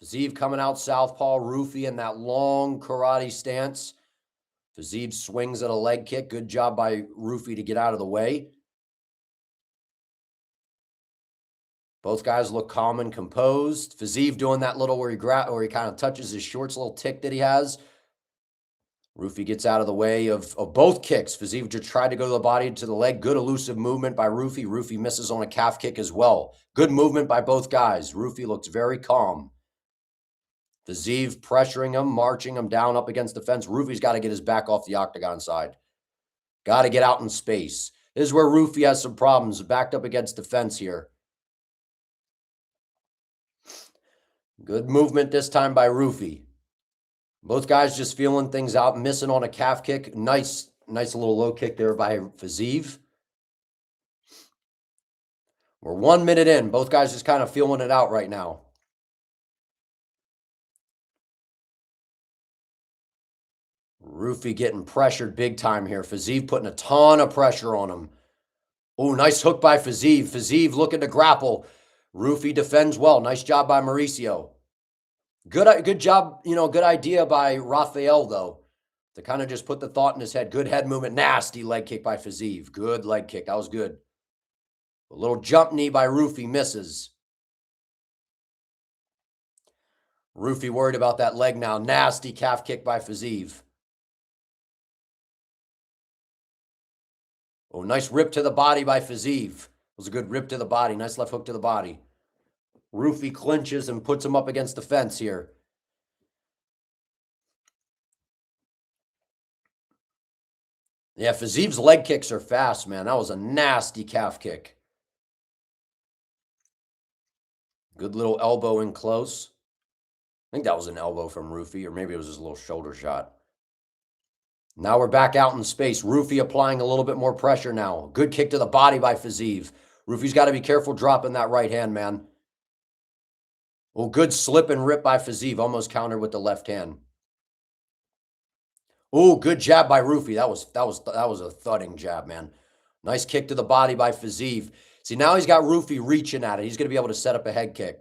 Fiziev coming out southpaw, Ruffy in that long karate stance. Fiziev swings at a leg kick. Good job by Ruffy to get out of the way. Both guys look calm and composed. Fiziev doing that little where he kind of touches his shorts, little tick that he has. Ruffy gets out of the way of both kicks. Fiziev just tried to go to the body, to the leg. Good elusive movement by Ruffy. Ruffy misses on a calf kick as well. Good movement by both guys. Ruffy looks very calm. Fiziev pressuring him, marching him down up against the fence. Ruffy's got to get his back off the octagon side. Got to get out in space. This is where Ruffy has some problems. Backed up against the fence here. Good movement this time by Ruffy. Both guys just feeling things out, missing on a calf kick. Nice little low kick there by Fiziev. We're 1 minute in. Both guys just kind of feeling it out right now. Ruffy getting pressured big time here. Fiziev putting a ton of pressure on him. Oh, nice hook by Fiziev. Fiziev looking to grapple. Ruffy defends well. Nice job by Mauricio. Good job, good idea by Rafael, though, to kind of just put the thought in his head. Good head movement. Nasty leg kick by Fiziev. Good leg kick. That was good. A little jump knee by Ruffy misses. Ruffy worried about that leg now. Nasty calf kick by Fiziev. Oh, nice rip to the body by Fiziev. It was a good rip to the body. Nice left hook to the body. Ruffy clinches and puts him up against the fence here. Yeah, Fiziev's leg kicks are fast, man. That was a nasty calf kick. Good little elbow in close. I think that was an elbow from Ruffy, or maybe it was his little shoulder shot. Now we're back out in space. Ruffy applying a little bit more pressure now. Good kick to the body by Fiziev. Ruffy's got to be careful dropping that right hand, man. Well, good slip and rip by Fiziev. Almost countered with the left hand. Oh, good jab by Ruffy. That was a thudding jab, man. Nice kick to the body by Fiziev. See, now he's got Ruffy reaching at it. He's going to be able to set up a head kick.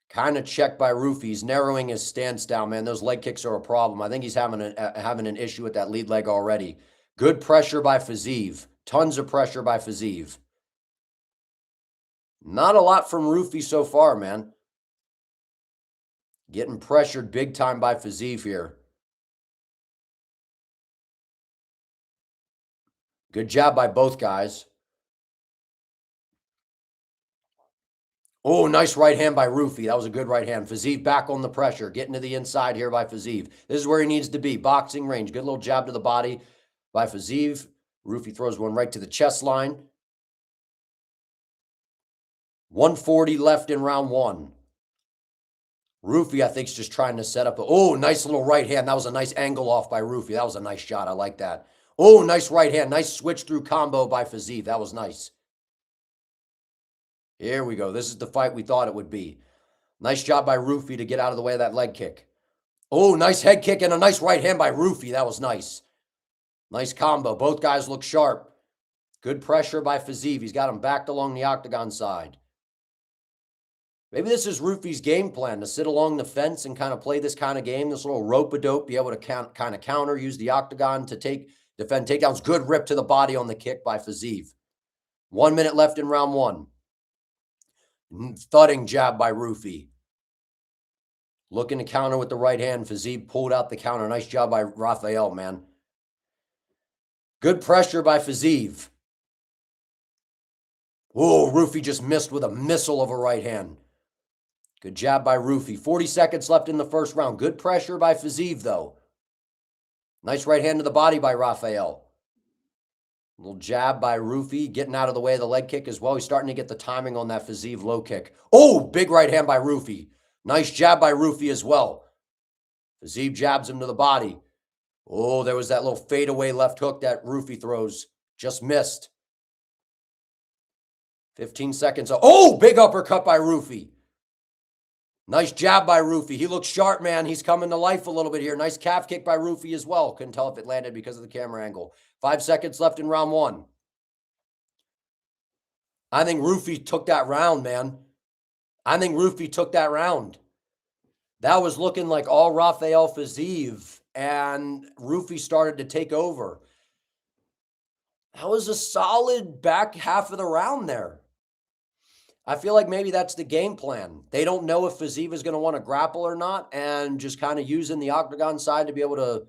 Kind of checked by Ruffy. He's narrowing his stance down, man. Those leg kicks are a problem. I think he's having an issue with that lead leg already. Good pressure by Fiziev. Tons of pressure by Fiziev. Not a lot from Ruffy so far, man. Getting pressured big time by Fiziev here. Good job by both guys. Oh, nice right hand by Ruffy. That was a good right hand. Fiziev back on the pressure. Getting to the inside here by Fiziev. This is where he needs to be. Boxing range. Good little jab to the body by Fiziev. Ruffy throws one right to the chest line. 140 left in round one. Ruffy, I think, is just trying to set up a... nice little right hand. That was a nice angle off by Ruffy. That was a nice shot. I like that. Oh, nice right hand. Nice switch through combo by Fiziev. That was nice. Here we go. This is the fight we thought it would be. Nice job by Ruffy to get out of the way of that leg kick. Oh, nice head kick and a nice right hand by Ruffy. That was nice. Nice combo. Both guys look sharp. Good pressure by Fiziev. He's got him backed along the octagon side. Maybe this is Ruffy's game plan, to sit along the fence and kind of play this kind of game, this little rope-a-dope, be able to kind of counter, use the octagon to defend takedowns. Good rip to the body on the kick by Fiziev. 1 minute left in round one. Thudding jab by Ruffy. Looking to counter with the right hand. Fiziev pulled out the counter. Nice job by Rafael, man. Good pressure by Fiziev. Oh, Ruffy just missed with a missile of a right hand. Good jab by Ruffy. 40 seconds left in the first round. Good pressure by Fiziev, though. Nice right hand to the body by Rafael. Little jab by Ruffy, getting out of the way of the leg kick as well. He's starting to get the timing on that Fiziev low kick. Oh, big right hand by Ruffy. Nice jab by Ruffy as well. Fiziev jabs him to the body. Oh, there was that little fadeaway left hook that Ruffy throws. Just missed. 15 seconds. Oh, big uppercut by Ruffy. Nice jab by Ruffy. He looks sharp, man. He's coming to life a little bit here. Nice calf kick by Ruffy as well. Couldn't tell if it landed because of the camera angle. 5 seconds left in round one. I think Ruffy took that round, man. I think Ruffy took that round. That was looking like all Rafael Fiziev, and Ruffy started to take over. That was a solid back half of the round there. I feel like maybe that's the game plan. They don't know if Fiziev is going to want to grapple or not, and just kind of using the octagon side to be able to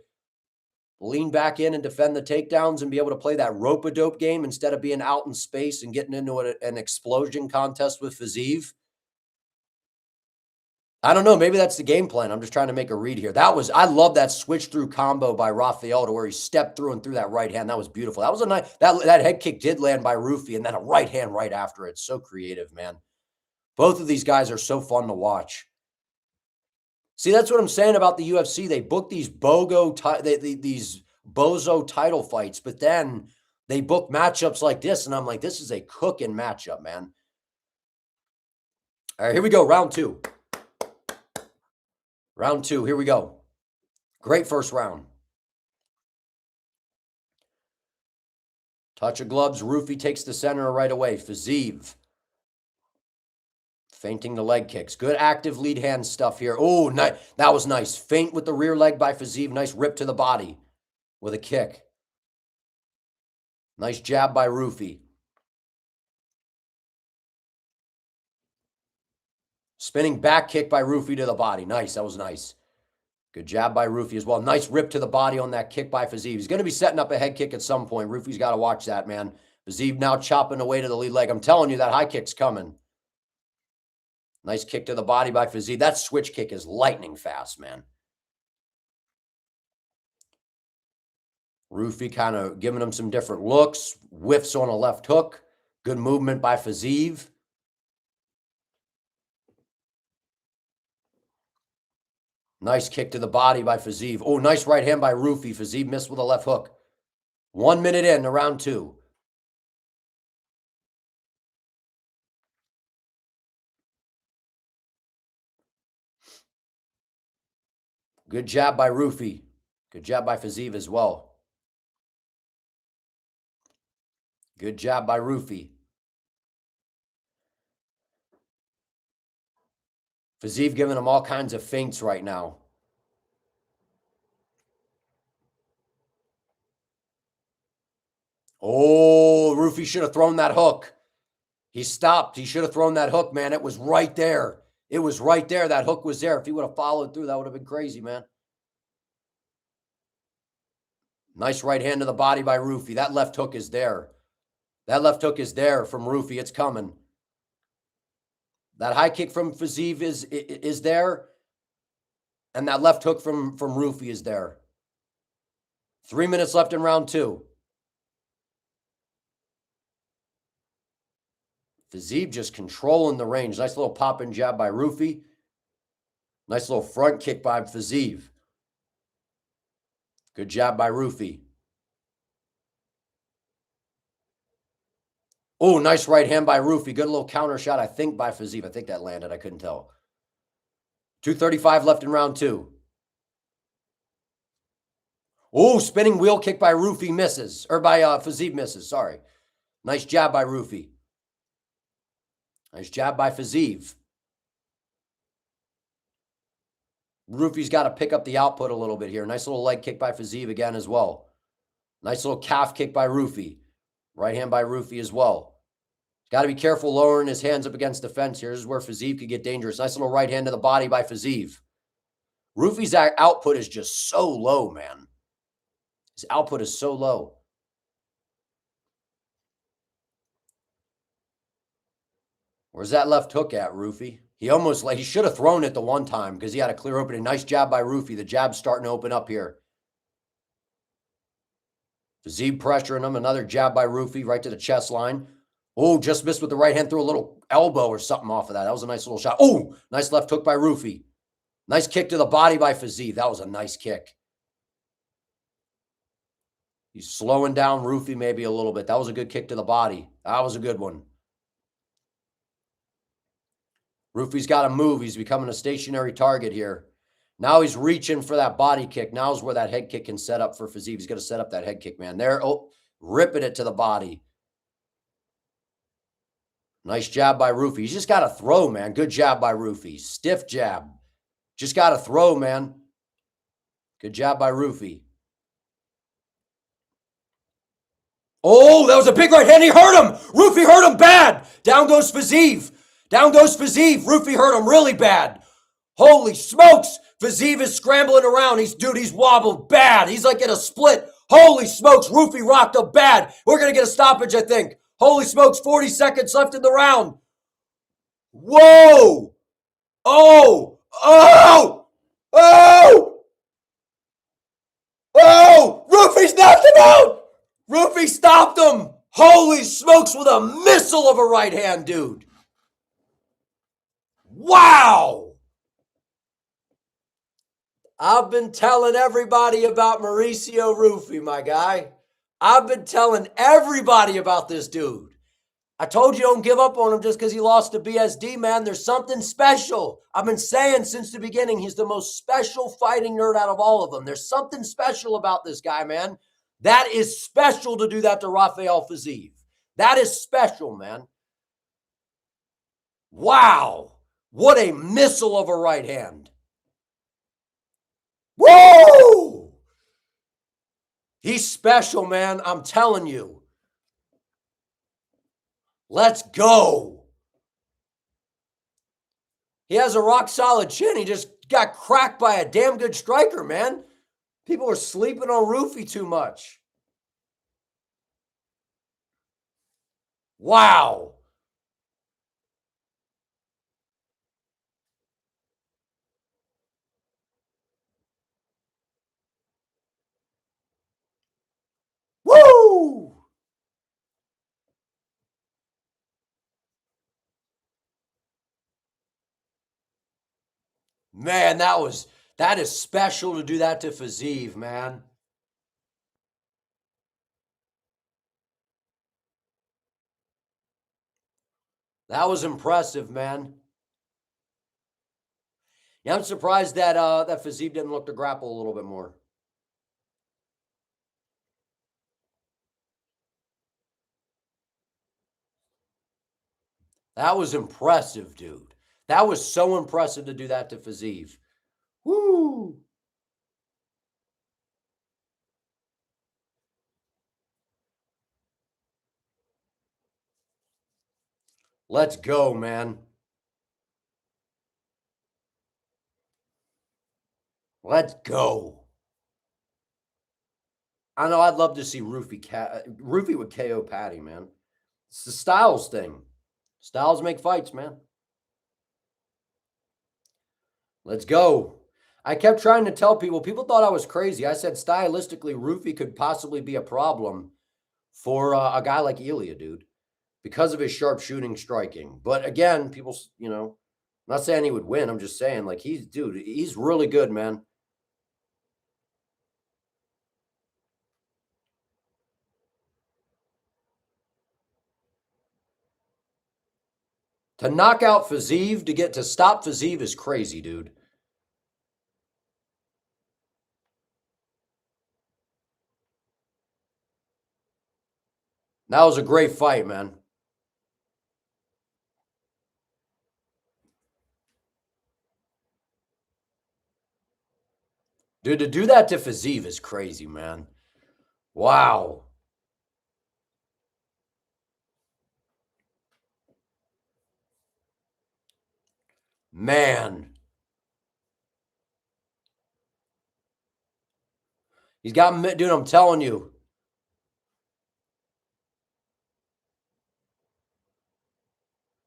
lean back in and defend the takedowns and be able to play that rope-a-dope game instead of being out in space and getting into an explosion contest with Fiziev. I don't know. Maybe that's the game plan. I'm just trying to make a read here. I love that switch through combo by Rafael to where he stepped through and threw that right hand. That was beautiful. That was a nice, that head kick did land by Ruffy, and then a right hand right after it. So creative, man. Both of these guys are so fun to watch. See, that's what I'm saying about the UFC. They book these these bozo title fights, but then they book matchups like this, and I'm like, this is a cooking matchup, man. All right, here we go. Round two. Round two, here we go. Great first round. Touch of gloves. Ruffy takes the center right away. Fiziev feinting the leg kicks. Good active lead hand stuff here. Oh, nice. That was nice. Feint with the rear leg by Fiziev. Nice rip to the body with a kick. Nice jab by Ruffy. Spinning back kick by Ruffy to the body. Nice. That was nice. Good jab by Ruffy as well. Nice rip to the body on that kick by Fiziev. He's going to be setting up a head kick at some point. Ruffy's got to watch that, man. Fiziev now chopping away to the lead leg. I'm telling you, that high kick's coming. Nice kick to the body by Fiziev. That switch kick is lightning fast, man. Ruffy kind of giving him some different looks. Whiffs on a left hook. Good movement by Fiziev. Nice kick to the body by Fiziev. Oh, nice right hand by Ruffy. Fiziev missed with a left hook. 1 minute in to round 2. Good jab by Ruffy. Good jab by Fiziev as well. Good jab by Ruffy. Fiziev giving him all kinds of feints right now. Oh, Ruffy should have thrown that hook. He stopped. He should have thrown that hook, man. It was right there. It was right there. That hook was there. If he would have followed through, that would have been crazy, man. Nice right hand to the body by Ruffy. That left hook is there. That left hook is there from Ruffy. It's coming. That high kick from Fiziev is there. And that left hook from Ruffy is there. 3 minutes left in round 2. Fiziev just controlling the range. Nice little pop-in jab by Ruffy. Nice little front kick by Fiziev. Good jab by Ruffy. Oh, nice right hand by Ruffy. Good little counter shot, I think, by Fiziev. I think that landed. I couldn't tell. 2:35 left in round 2. Oh, spinning wheel kick by Ruffy misses. Or by Fiziev misses, sorry. Nice jab by Ruffy. Nice jab by Fiziev. Ruffy's got to pick up the output a little bit here. Nice little leg kick by Fiziev again as well. Nice little calf kick by Ruffy. Right hand by Ruffy as well. Got to be careful lowering his hands up against the fence here. This is where Fiziev could get dangerous. Nice little right hand to the body by Fiziev. Ruffy's output is just so low, man. His output is so low. Where's that left hook at, Ruffy? He should have thrown it the one time because he had a clear opening. Nice jab by Ruffy. The jab's starting to open up here. Fiziev pressuring him. Another jab by Ruffy right to the chest line. Oh, just missed with the right hand. Threw a little elbow or something off of that. That was a nice little shot. Oh, nice left hook by Ruffy. Nice kick to the body by Fiziev. That was a nice kick. He's slowing down Ruffy maybe a little bit. That was a good kick to the body. That was a good one. Ruffy's got to move. He's becoming a stationary target here. Now he's reaching for that body kick. Now's where that head kick can set up for Fiziev. He's going to set up that head kick, man. There. Oh, ripping it to the body. Nice jab by Ruffy. He's just got to throw, man. Good jab by Ruffy. Stiff jab. Just got to throw, man. Good jab by Ruffy. Oh, that was a big right hand. He hurt him. Ruffy hurt him bad. Down goes Fiziev. Down goes Fiziev. Ruffy hurt him really bad. Holy smokes. Fiziev is scrambling around. He's wobbled bad. He's like in a split. Holy smokes. Ruffy rocked him bad. We're going to get a stoppage, I think. Holy smokes. 40 seconds left in the round. Whoa. Oh. Oh. Oh. Oh. Ruffy's knocked him out. Ruffy stopped him. Holy smokes with a missile of a right hand, dude. Wow. I've been telling everybody about Mauricio Ruffy, my guy. I've been telling everybody about this dude. I told you don't give up on him just because he lost to BSD, man. There's something special. I've been saying since the beginning, he's the most special fighting nerd out of all of them. There's something special about this guy, man. That is special to do that to Rafael Fiziev. That is special, man. Wow. What a missile of a right hand. Woo! He's special, man. I'm telling you. Let's go. He has a rock solid chin. He just got cracked by a damn good striker, man. People are sleeping on Ruffy too much. Wow. Woo! Man, that is special to do that to Fiziev, man. That was impressive, man. Yeah, I'm surprised that that Fiziev didn't look to grapple a little bit more. That was impressive, dude. That was so impressive to do that to Fiziev. Woo! Let's go, man. Let's go. I know I'd love to see Ruffy would KO Patty, man. It's the Styles thing. Styles make fights, man. Let's go. I kept trying to tell people thought I was crazy. I said stylistically, Ruffy could possibly be a problem for a guy like Ilya, dude, because of his sharp shooting, striking. But again, people, I'm not saying he would win. I'm just saying, like, he's really good, man. To knock out Fiziev, to stop Fiziev is crazy, dude. That was a great fight, man. Dude, to do that to Fiziev is crazy, man. Wow. Man. He's got, dude, I'm telling you.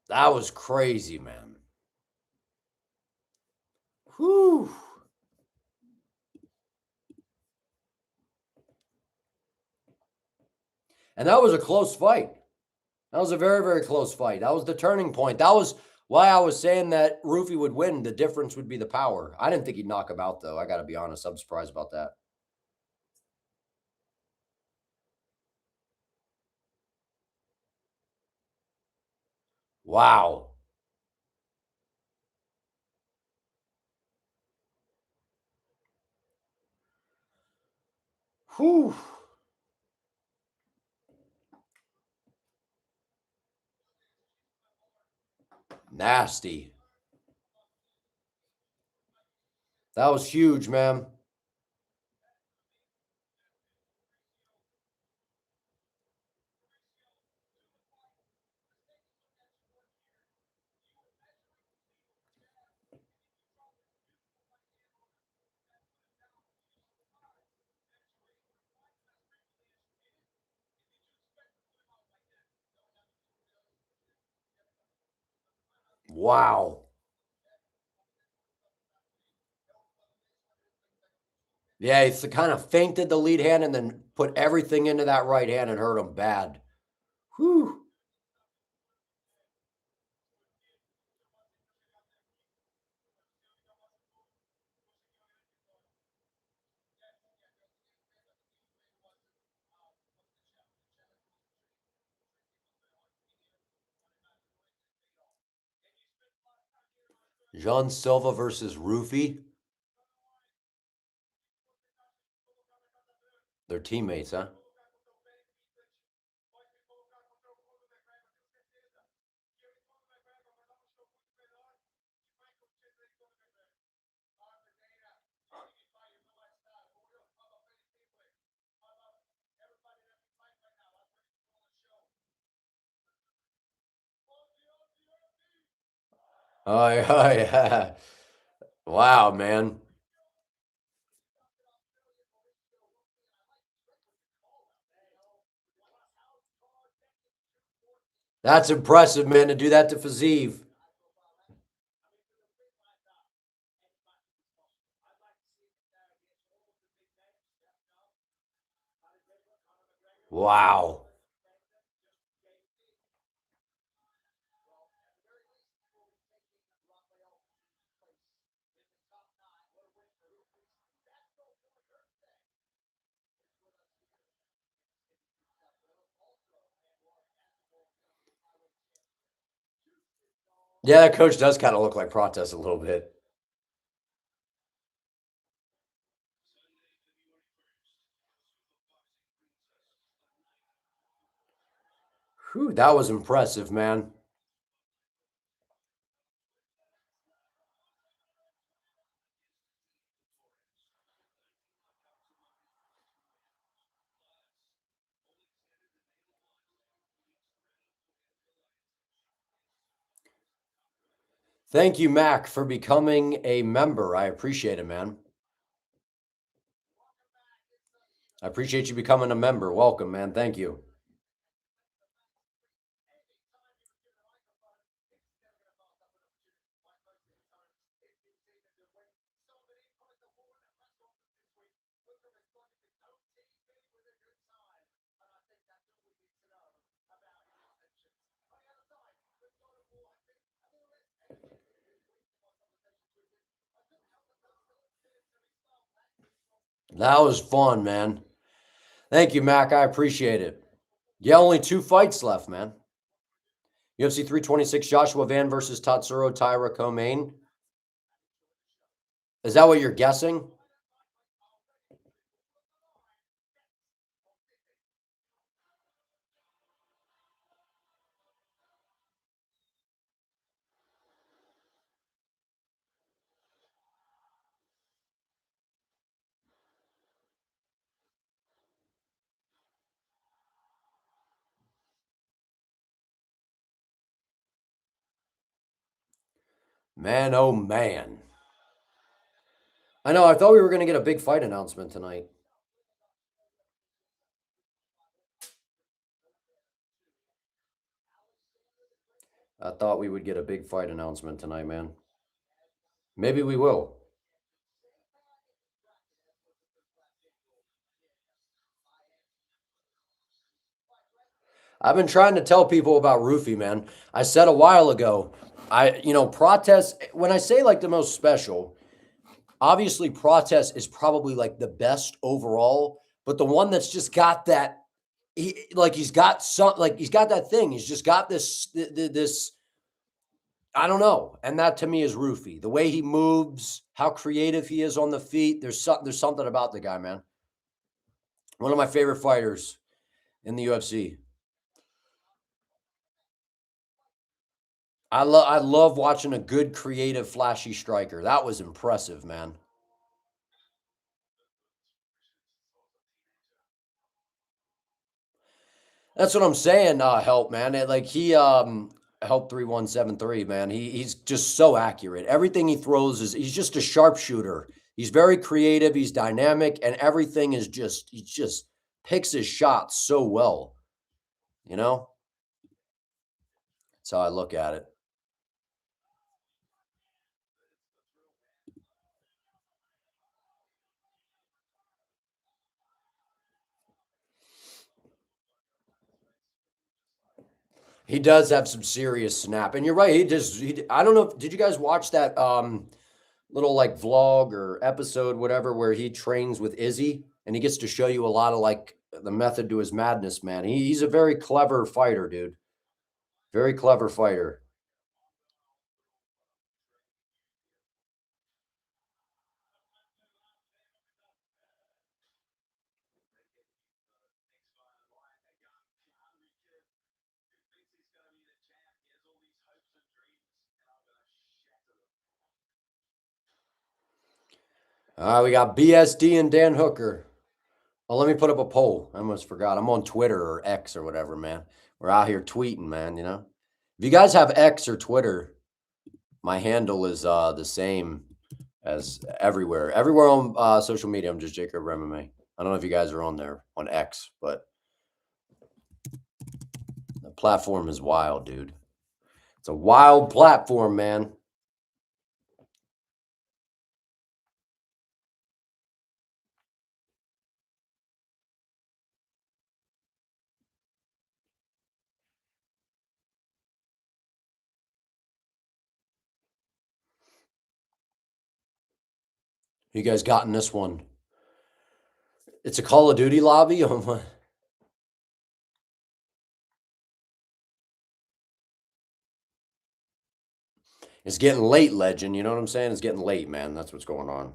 That was crazy, man. Whew. And that was a close fight. That was a very, very close fight. That was the turning point. That was why I was saying that Ruffy would win. The difference would be the power. I didn't think he'd knock him out, though. I got to be honest. I'm surprised about that. Wow. Whew. Nasty. That was huge, man. Wow. Yeah, it's the kind of feinted the lead hand and then put everything into that right hand and hurt him bad. Whew. Jean Silva versus Ruffy. They're teammates, huh? Oh, yeah. Wow, man. That's impressive, man, to do that to Fiziev. Wow. Yeah, that coach does kind of look like Protest a little bit. Whew, that was impressive, man. Thank you, Mac, for becoming a member. I appreciate it, man. I appreciate you becoming a member. Welcome, man. Thank you. That was fun, man. Thank you, Mac. I appreciate it. Yeah, only 2 fights left, man. UFC 326, Joshua Van versus Tatsuro Taira Co-Main. Is that what you're guessing? Man, oh man. I know. I thought we were going to get a big fight announcement tonight. I thought we would get a big fight announcement tonight, man. Maybe we will. I've been trying to tell people about Ruffy, man. I said a while ago, Protest, when I say like the most special, obviously Protest is probably like the best overall, but the one that's just got that he's got that thing. He's just got this I don't know. And that to me is Ruffy. The way he moves, how creative he is on the feet. There's something about the guy, man. One of my favorite fighters in the UFC. I love watching a good, creative, flashy striker. That was impressive, man. That's what I'm saying. Help, man. He help 3173, man. He's just so accurate. Everything he throws he's just a sharpshooter. He's very creative. He's dynamic, and everything is just he just picks his shots so well. You know, that's how I look at it. He does have some serious snap, and you're right. I don't know. Did you guys watch that little like vlog or episode, whatever, where he trains with Izzy and he gets to show you a lot of like the method to his madness, man. He's a very clever fighter, dude. Very clever fighter. We got BSD and Dan Hooker. Oh, let me put up a poll. I almost forgot. I'm on Twitter or X or whatever, man. We're out here tweeting, man. If you guys have X or Twitter, my handle is the same as everywhere. Everywhere on social media, I'm just Jacob MMA. I don't know if you guys are on there on X, but the platform is wild, dude. It's a wild platform, man. You guys gotten this one? It's a Call of Duty lobby. It's getting late, legend. You know what I'm saying? It's getting late, man. That's what's going on.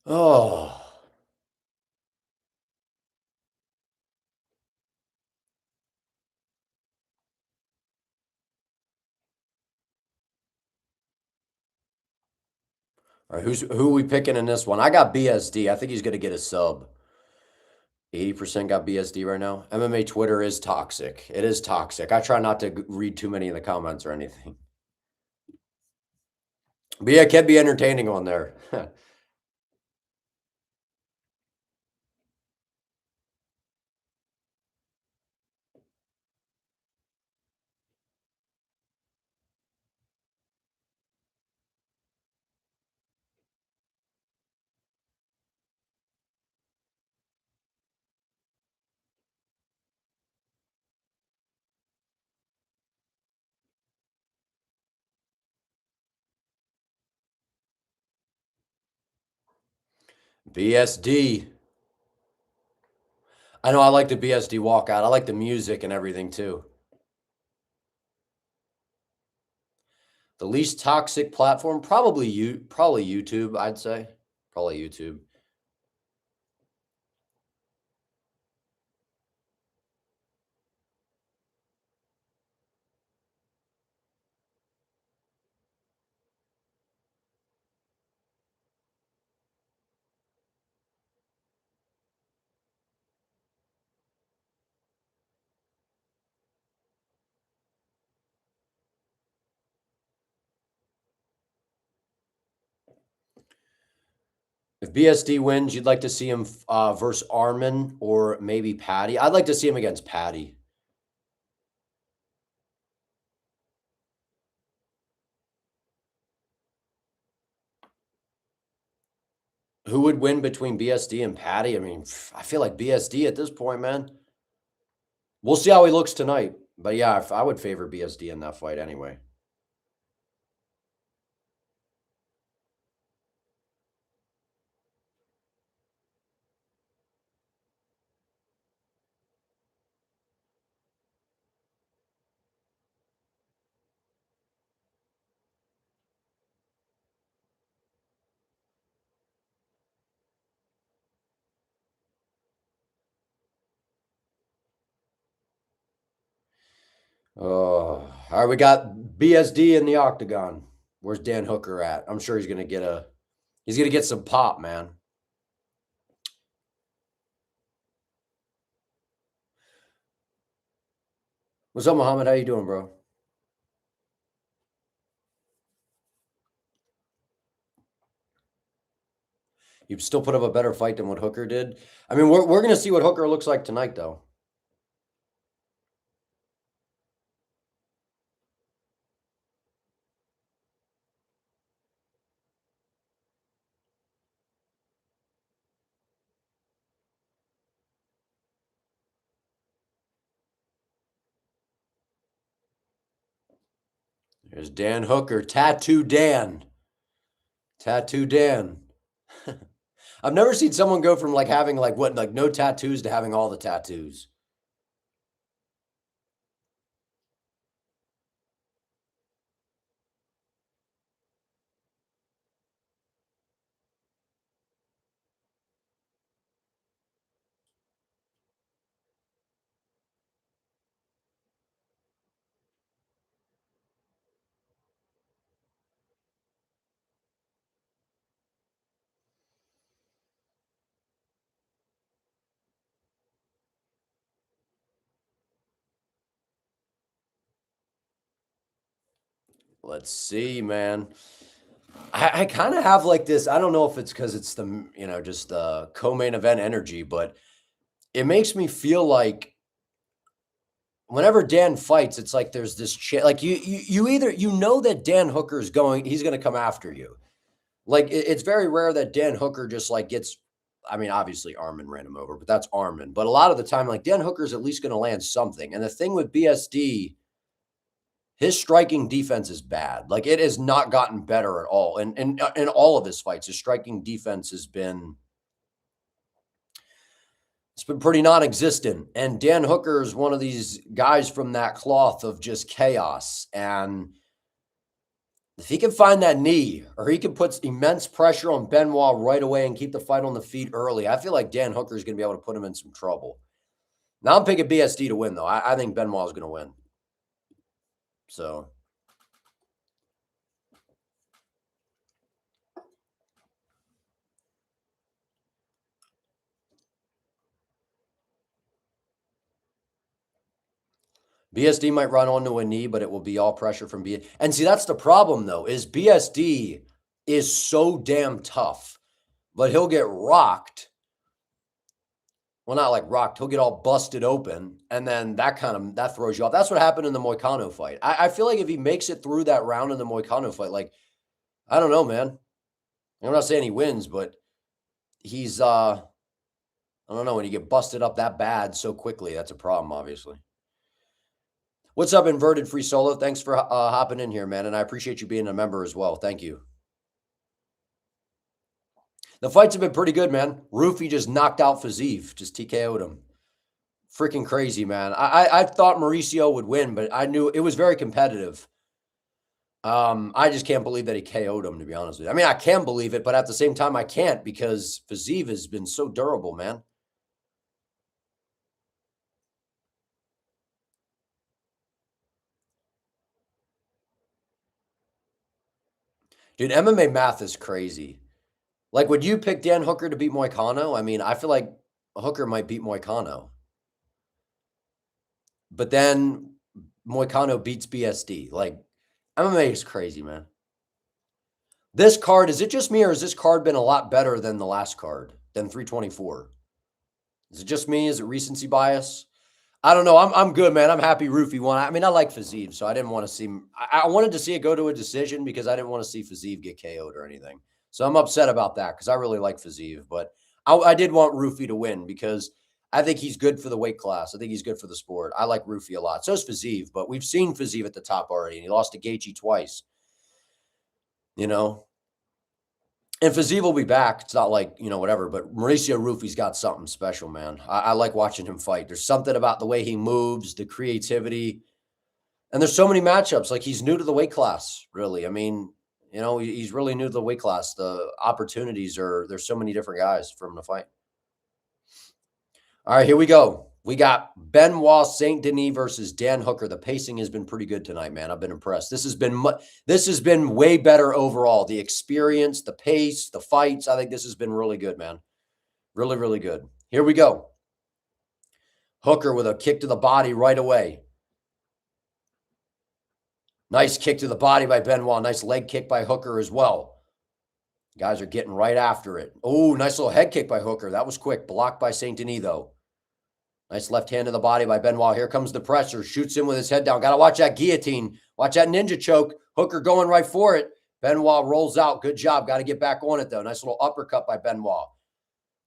Oh. All right, who are we picking in this one? I got BSD. I think he's going to get a sub. 80% got BSD right now. MMA Twitter is toxic. It is toxic. I try not to read too many of the comments or anything. But yeah, it can be entertaining on there. BSD. I know I like the BSD walkout. I like the music and everything too. The least toxic platform, probably YouTube, I'd say. Probably YouTube. If BSD wins, you'd like to see him versus Armin or maybe Patty. I'd like to see him against Patty. Who would win between BSD and Patty? I mean, I feel like BSD at this point, man. We'll see how he looks tonight. But yeah, I would favor BSD in that fight anyway. Oh, all right. We got BSD in the octagon. Where's Dan Hooker at? I'm sure he's gonna get some pop, man. What's up, Muhammad? How you doing, bro? You still put up a better fight than what Hooker did. I mean, we're gonna see what Hooker looks like tonight, though. There's Dan Hooker, Tattoo Dan. Tattoo Dan. I've never seen someone go from like having like no tattoos to having all the tattoos. Let's see, man. I kind of have like this. I don't know if it's because it's just the co-main event energy, but it makes me feel like whenever Dan fights, it's like there's this like you either that Dan Hooker is he's going to come after you. Like it's very rare that Dan Hooker just like gets. I mean, obviously Armin ran him over, but that's Armin. But a lot of the time, like Dan Hooker's at least going to land something. And the thing with BSD, his striking defense is bad. Like, it has not gotten better at all. And in all of his fights, his striking defense has been it's been pretty non-existent. And Dan Hooker is one of these guys from that cloth of just chaos. And if he can find that knee, or he can put immense pressure on Benoit right away and keep the fight on the feet early, I feel like Dan Hooker is going to be able to put him in some trouble. Now I'm picking BSD to win, though. I think Benoit is going to win. So BSD might run onto a knee, but it will be all pressure from BSD. And see, that's the problem, though, is BSD is so damn tough, but he'll get rocked. Well, not like rocked. He'll get all busted open, and then that throws you off. That's what happened in the Moicano fight. I feel like if he makes it through that round in the Moicano fight, like, I don't know, man. I'm not saying he wins, but he's I don't know, when you get busted up that bad so quickly, that's a problem, obviously. What's up, Inverted Free Solo? Thanks for hopping in here, man, and I appreciate you being a member as well. Thank you. The fights have been pretty good, man. Ruffy just knocked out Fiziev, just TKO'd him. Freaking crazy, man. I thought Mauricio would win, but I knew it was very competitive. I just can't believe that he KO'd him, to be honest with you. I mean, I can believe it, but at the same time, I can't, because Fiziev has been so durable, man. Dude, MMA math is crazy. Like, would you pick Dan Hooker to beat Moicano? I mean, I feel like Hooker might beat Moicano. But then Moicano beats BSD. Like, MMA is crazy, man. This card, is it just me, or has this card been a lot better than the last card, than 324? Is it just me? Is it recency bias? I don't know. I'm good, man. I'm happy Ruffy won. I mean, I like Fiziev, so I didn't want to see him. I wanted to see it go to a decision because I didn't want to see Fiziev get KO'd or anything. So I'm upset about that because I really like Fiziev, but I did want Ruffy to win because I think he's good for the weight class. I think he's good for the sport. I like Ruffy a lot. So is Fiziev, but we've seen Fiziev at the top already, and he lost to Gaethje twice. You know, and Fiziev will be back. It's not like, whatever, but Mauricio Ruffy's got something special, man. I like watching him fight. There's something about the way he moves, the creativity, and there's so many matchups. Like, he's new to the weight class, really. I mean, he's really new to the weight class. The opportunities there's so many different guys for him to fight. All right, here we go. We got Benoit Saint Denis versus Dan Hooker. The pacing has been pretty good tonight, man. I've been impressed. This has been way better overall. The experience, the pace, the fights. I think this has been really good, man. Really, really good. Here we go. Hooker with a kick to the body right away. Nice kick to the body by Benoit. Nice leg kick by Hooker as well. Guys are getting right after it. Oh, nice little head kick by Hooker. That was quick. Blocked by Saint Denis, though. Nice left hand to the body by Benoit. Here comes the pressure. Shoots him with his head down. Got to watch that guillotine. Watch that ninja choke. Hooker going right for it. Benoit rolls out. Good job. Got to get back on it, though. Nice little uppercut by Benoit.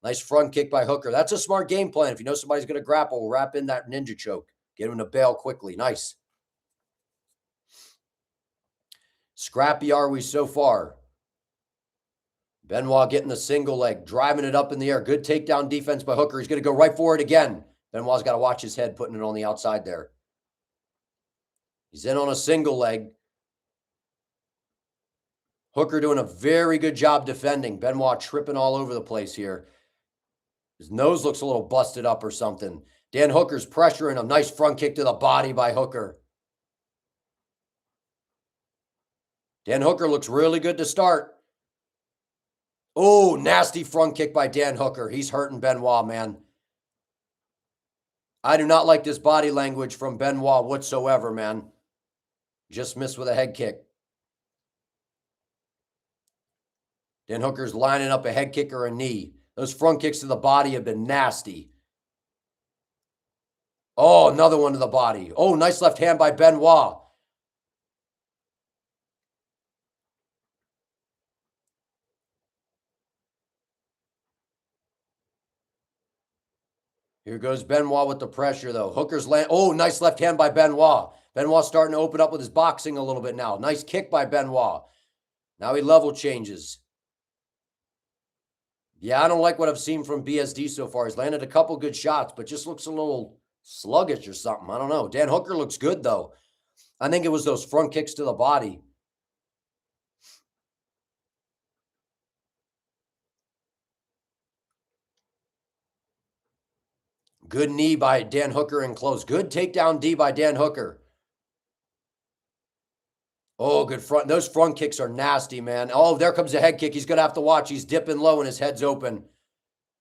Nice front kick by Hooker. That's a smart game plan. If you know somebody's going to grapple, wrap in that ninja choke. Get him to bail quickly. Nice. Scrappy are we so far. Benoit getting the single leg. Driving it up in the air. Good takedown defense by Hooker. He's going to go right for it again. Benoit's got to watch his head, putting it on the outside there. He's in on a single leg. Hooker doing a very good job defending. Benoit tripping all over the place here. His nose looks a little busted up or something. Dan Hooker's pressuring him. Nice front kick to the body by Hooker. Dan Hooker looks really good to start. Oh, nasty front kick by Dan Hooker. He's hurting Benoit, man. I do not like this body language from Benoit whatsoever, man. Just missed with a head kick. Dan Hooker's lining up a head kick or a knee. Those front kicks to the body have been nasty. Oh, another one to the body. Oh, nice left hand by Benoit. Here goes Benoit with the pressure, though. Hooker's land. Oh, nice left hand by Benoit. Benoit's starting to open up with his boxing a little bit now. Nice kick by Benoit. Now he level changes. Yeah, I don't like what I've seen from BSD so far. He's landed a couple good shots, but just looks a little sluggish or something. I don't know. Dan Hooker looks good, though. I think it was those front kicks to the body. Good knee by Dan Hooker in close. Good takedown D by Dan Hooker. Oh, good front. Those front kicks are nasty, man. Oh, there comes a head kick. He's going to have to watch. He's dipping low and his head's open.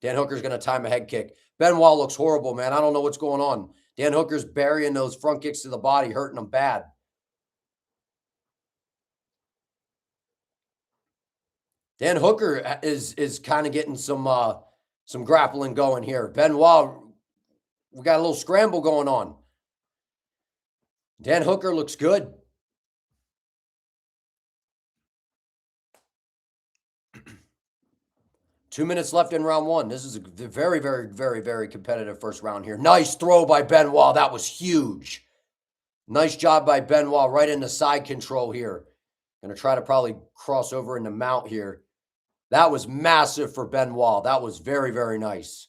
Dan Hooker's going to time a head kick. Benoit looks horrible, man. I don't know what's going on. Dan Hooker's burying those front kicks to the body, hurting him bad. Dan Hooker is kind of getting some grappling going here. Benoit, we got a little scramble going on. Dan Hooker looks good. Two minutes left in round one. This is a very, very, very, very competitive first round here. Nice throw by Benoit. That was huge. Nice job by Benoit right into side control here. Going to try to probably cross over into mount here. That was massive for Benoit. That was very, very nice.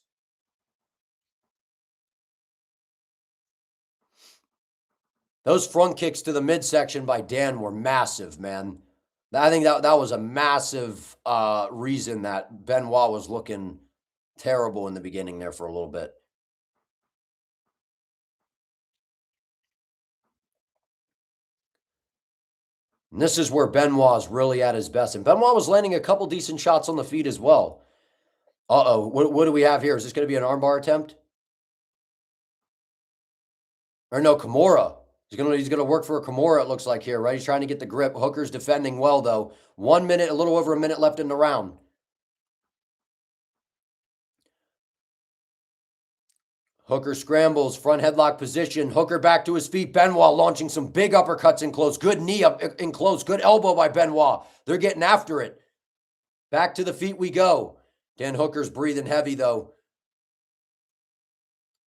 Those front kicks to the midsection by Dan were massive, man. I think that was a massive reason that Benoit was looking terrible in the beginning there for a little bit. And this is where Benoit's really at his best. And Benoit was landing a couple decent shots on the feet as well. Uh-oh. What do we have here? Is this going to be an armbar attempt? Or no, Kimura. He's gonna work for a Kimura, it looks like here, right? He's trying to get the grip. Hooker's defending well, though. 1 minute, a little over a minute left in the round. Hooker scrambles, front headlock position. Hooker back to his feet. Benoit launching some big uppercuts in close. Good knee up in close. Good elbow by Benoit. They're getting after it. Back to the feet we go. Dan Hooker's breathing heavy, though.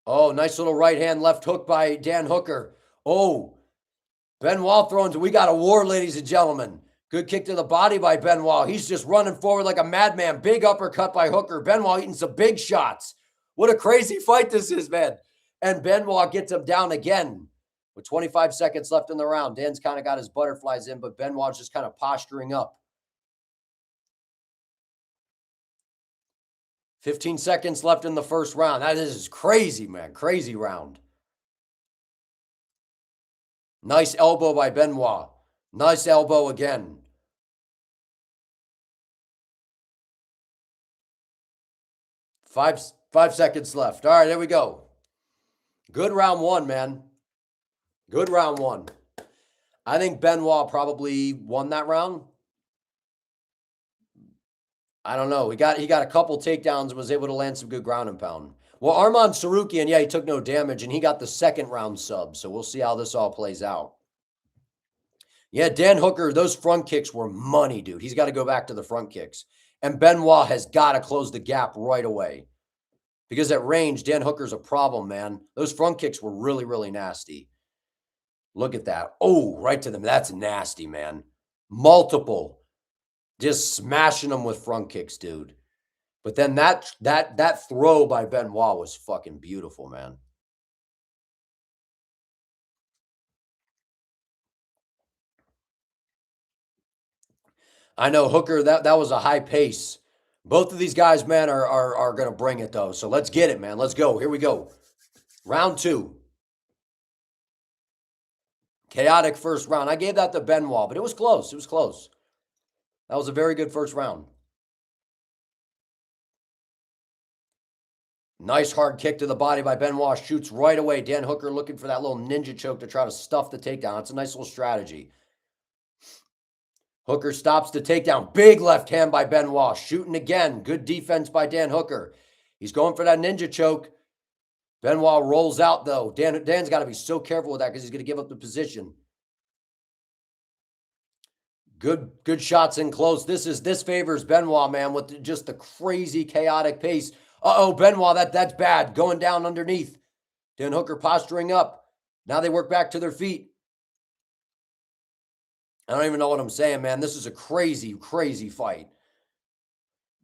Oh, nice little right hand left hook by Dan Hooker. Oh, Benoit throwing. We got a war, ladies and gentlemen. Good kick to the body by Benoit. He's just running forward like a madman. Big uppercut by Hooker. Benoit eating some big shots. What a crazy fight this is, man. And Benoit gets him down again with 25 seconds left in the round. Dan's kind of got his butterflies in, but Benoit's just kind of posturing up. 15 seconds left in the first round. That is crazy, man. Crazy round. Nice elbow by Benoit. Nice elbow again. Five seconds left. All right, there we go. Good round one, man. Good round one. I think Benoit probably won that round. I don't know. He got a couple takedowns and was able to land some good ground and pound. Well, Arman Tsarukyan, yeah, he took no damage, and he got the second round sub. So we'll see how this all plays out. Yeah, Dan Hooker, those front kicks were money, dude. He's got to go back to the front kicks. And Benoit has got to close the gap right away. Because at range, Dan Hooker's a problem, man. Those front kicks were really, really nasty. Look at that. Oh, right to them. That's nasty, man. Multiple. Just smashing them with front kicks, dude. But then that throw by Benoit was fucking beautiful, man. I know Hooker, that was a high pace. Both of these guys, man, are going to bring it, though. So let's get it, man. Let's go. Here we go. Round two. Chaotic first round. I gave that to Benoit, but it was close. It was close. That was a very good first round. Nice hard kick to the body by Benoit. Shoots right away. Dan Hooker looking for that little ninja choke to try to stuff the takedown. It's a nice little strategy. Hooker stops the takedown. Big left hand by Benoit. Shooting again. Good defense by Dan Hooker. He's going for that ninja choke. Benoit rolls out, though. Dan's got to be so careful with that because he's going to give up the position. Good shots in close. This favors Benoit, man, with just the crazy chaotic pace Uh-oh, Benoit, that's bad. Going down underneath. Dan Hooker posturing up. Now they work back to their feet. I don't even know what I'm saying, man. This is a crazy, crazy fight.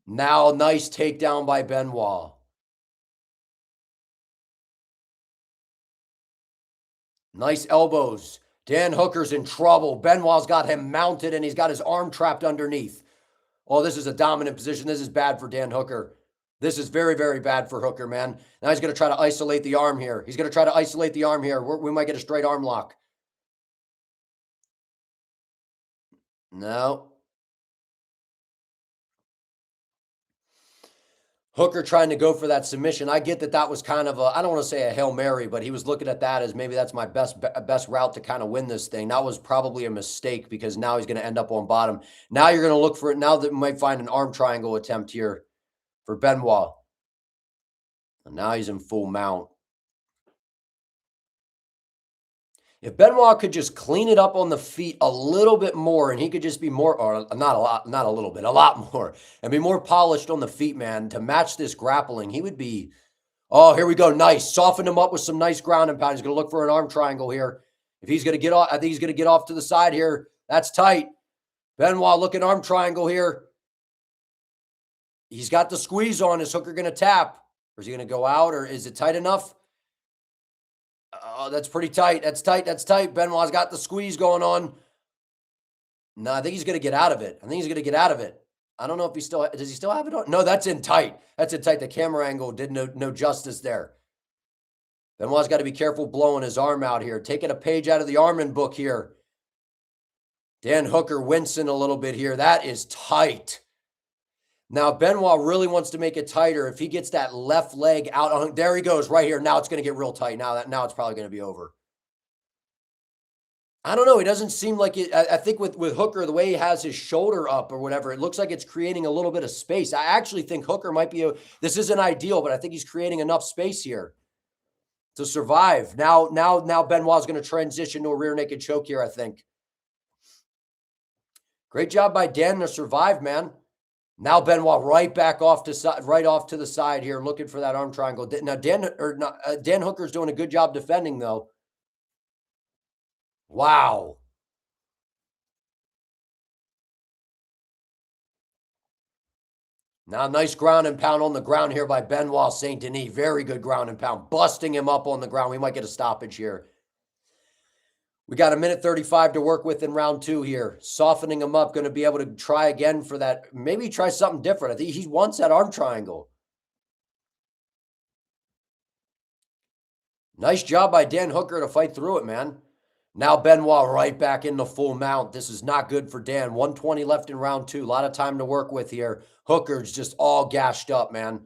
Now, nice takedown by Benoit. Nice elbows. Dan Hooker's in trouble. Benoit's got him mounted, and he's got his arm trapped underneath. Oh, this is a dominant position. This is bad for Dan Hooker. This is very, very bad for Hooker, man. Now he's going to try to isolate the arm here. He's going to try to isolate the arm here. We might get a straight arm lock. No. Hooker trying to go for that submission. I get that was kind of I don't want to say a Hail Mary, but he was looking at that as maybe that's my best route to kind of win this thing. That was probably a mistake because now he's going to end up on bottom. Now you're going to look for it. Now that we might find an arm triangle attempt here for Benoit. And now he's in full mount. If Benoit could just clean it up on the feet a little bit more and he could just be more, or not a lot, not a little bit, a lot more, and be more polished on the feet, man, to match this grappling, he would be, oh, here we go, nice. Soften him up with some nice ground and pound. He's going to look for an arm triangle here. If he's going to get off, I think he's going to get off to the side here. That's tight. Benoit looking arm triangle here. He's got the squeeze on. Is Hooker going to tap? Or is he going to go out? Or is it tight enough? Oh, that's pretty tight. That's tight. That's tight. Benoit's got the squeeze going on. No, I think he's going to get out of it. I think he's going to get out of it. I don't know if he still, does he still have it on? No, that's in tight. That's in tight. The camera angle did no justice there. Benoit's got to be careful blowing his arm out here. Taking a page out of the Armin book here. Dan Hooker wincing a little bit here. That is tight. Now, Benoit really wants to make it tighter. If he gets that left leg out, on, there he goes right here. Now it's going to get real tight. Now it's probably going to be over. I don't know. He doesn't seem like it. I think with Hooker, the way he has his shoulder up or whatever, it looks like it's creating a little bit of space. I actually think Hooker might be this isn't ideal, but I think he's creating enough space here to survive. Now Benoit's going to transition to a rear naked choke here, I think. Great job by Dan to survive, man. Now Benoit right back off to the side here, looking for that arm triangle. Now Dan Hooker's doing a good job defending, though. Wow. Now nice ground and pound on the ground here by Benoit Saint Denis. Very good ground and pound, busting him up on the ground. We might get a stoppage here. We got 1:35 to work with in round 2 here. Softening him up, going to be able to try again for that. Maybe try something different. I think he wants that arm triangle. Nice job by Dan Hooker to fight through it, man. Now Benoit right back in the full mount. This is not good for Dan. 1:20 left in round 2. A lot of time to work with here. Hooker's just all gashed up, man.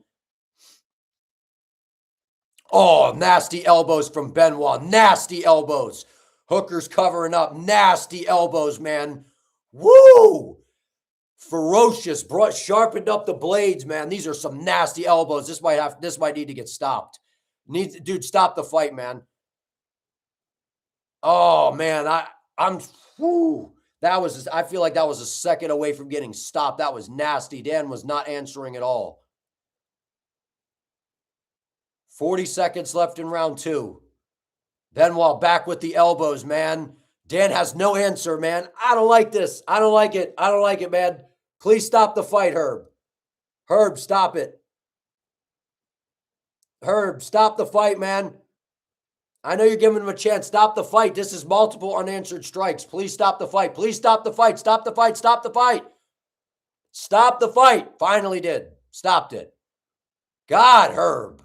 Oh, nasty elbows from Benoit. Nasty elbows. Hooker's covering up. Nasty elbows, man. Woo! Ferocious. Sharpened up the blades, man. These are some nasty elbows. This might need to get stopped. Dude, stop the fight, man. Oh, man. I feel like that was a second away from getting stopped. That was nasty. Dan was not answering at all. 40 seconds left in round 2. Benoit back with the elbows, man. Dan has no answer, man. I don't like this. I don't like it. I don't like it, man. Please stop the fight, Herb. Herb, stop it. Herb, stop the fight, man. I know you're giving him a chance. Stop the fight. This is multiple unanswered strikes. Please stop the fight. Please stop the fight. Stop the fight. Stop the fight. Stop the fight. Finally did. Stopped it. God, Herb.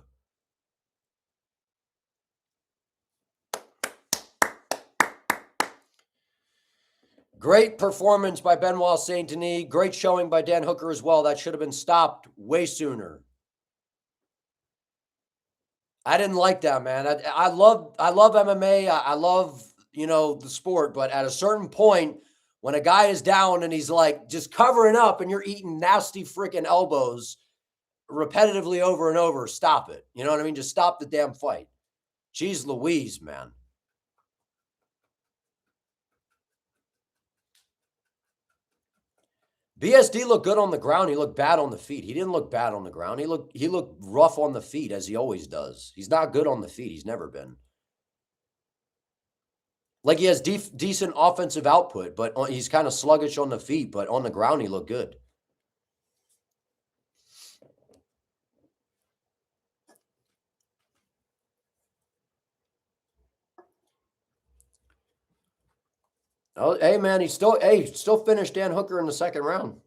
Great performance by Benoit Saint Denis. Great showing by Dan Hooker as well. That should have been stopped way sooner. I didn't like that, man. I love MMA. I love, the sport. But at a certain point, when a guy is down and he's like just covering up and you're eating nasty freaking elbows repetitively over and over, stop it. You know what I mean? Just stop the damn fight. Jeez Louise, man. BSD looked good on the ground. He looked bad on the feet. He didn't look bad on the ground. He looked rough on the feet, as he always does. He's not good on the feet. He's never been. Like, he has decent offensive output, but he's kind of sluggish on the feet, but on the ground, he looked good. Oh, hey, man, he still finished Dan Hooker in the second round.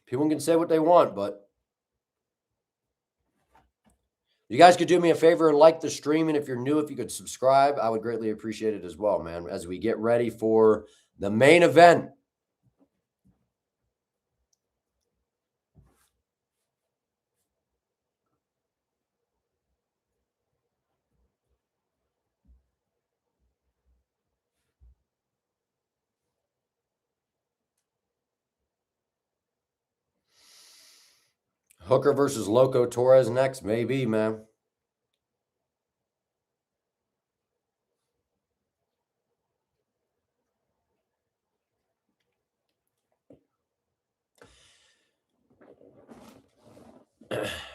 People can say what they want, but you guys could do me a favor and like the stream, and if you're new, if you could subscribe, I would greatly appreciate it as well, man, as we get ready for the main event. Hooker versus Loco Torres next, maybe, man.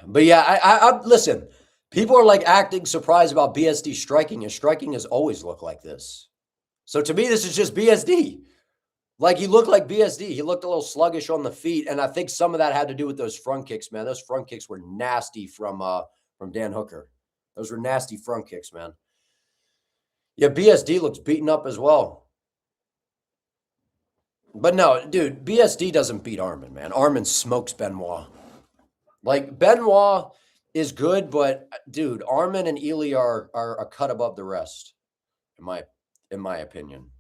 But yeah, I listen. People are like acting surprised about BSD striking. His striking has always looked like this. So to me, this is just BSD. Like, he looked like BSD. He looked a little sluggish on the feet, and I think some of that had to do with those front kicks, man. Those front kicks were nasty from Dan Hooker. Those were nasty front kicks, man. Yeah, BSD looks beaten up as well. But no, dude, BSD doesn't beat Arman, man. Arman smokes Benoit. Like, Benoit is good, but dude, Arman and Ely are a cut above the rest, in my opinion.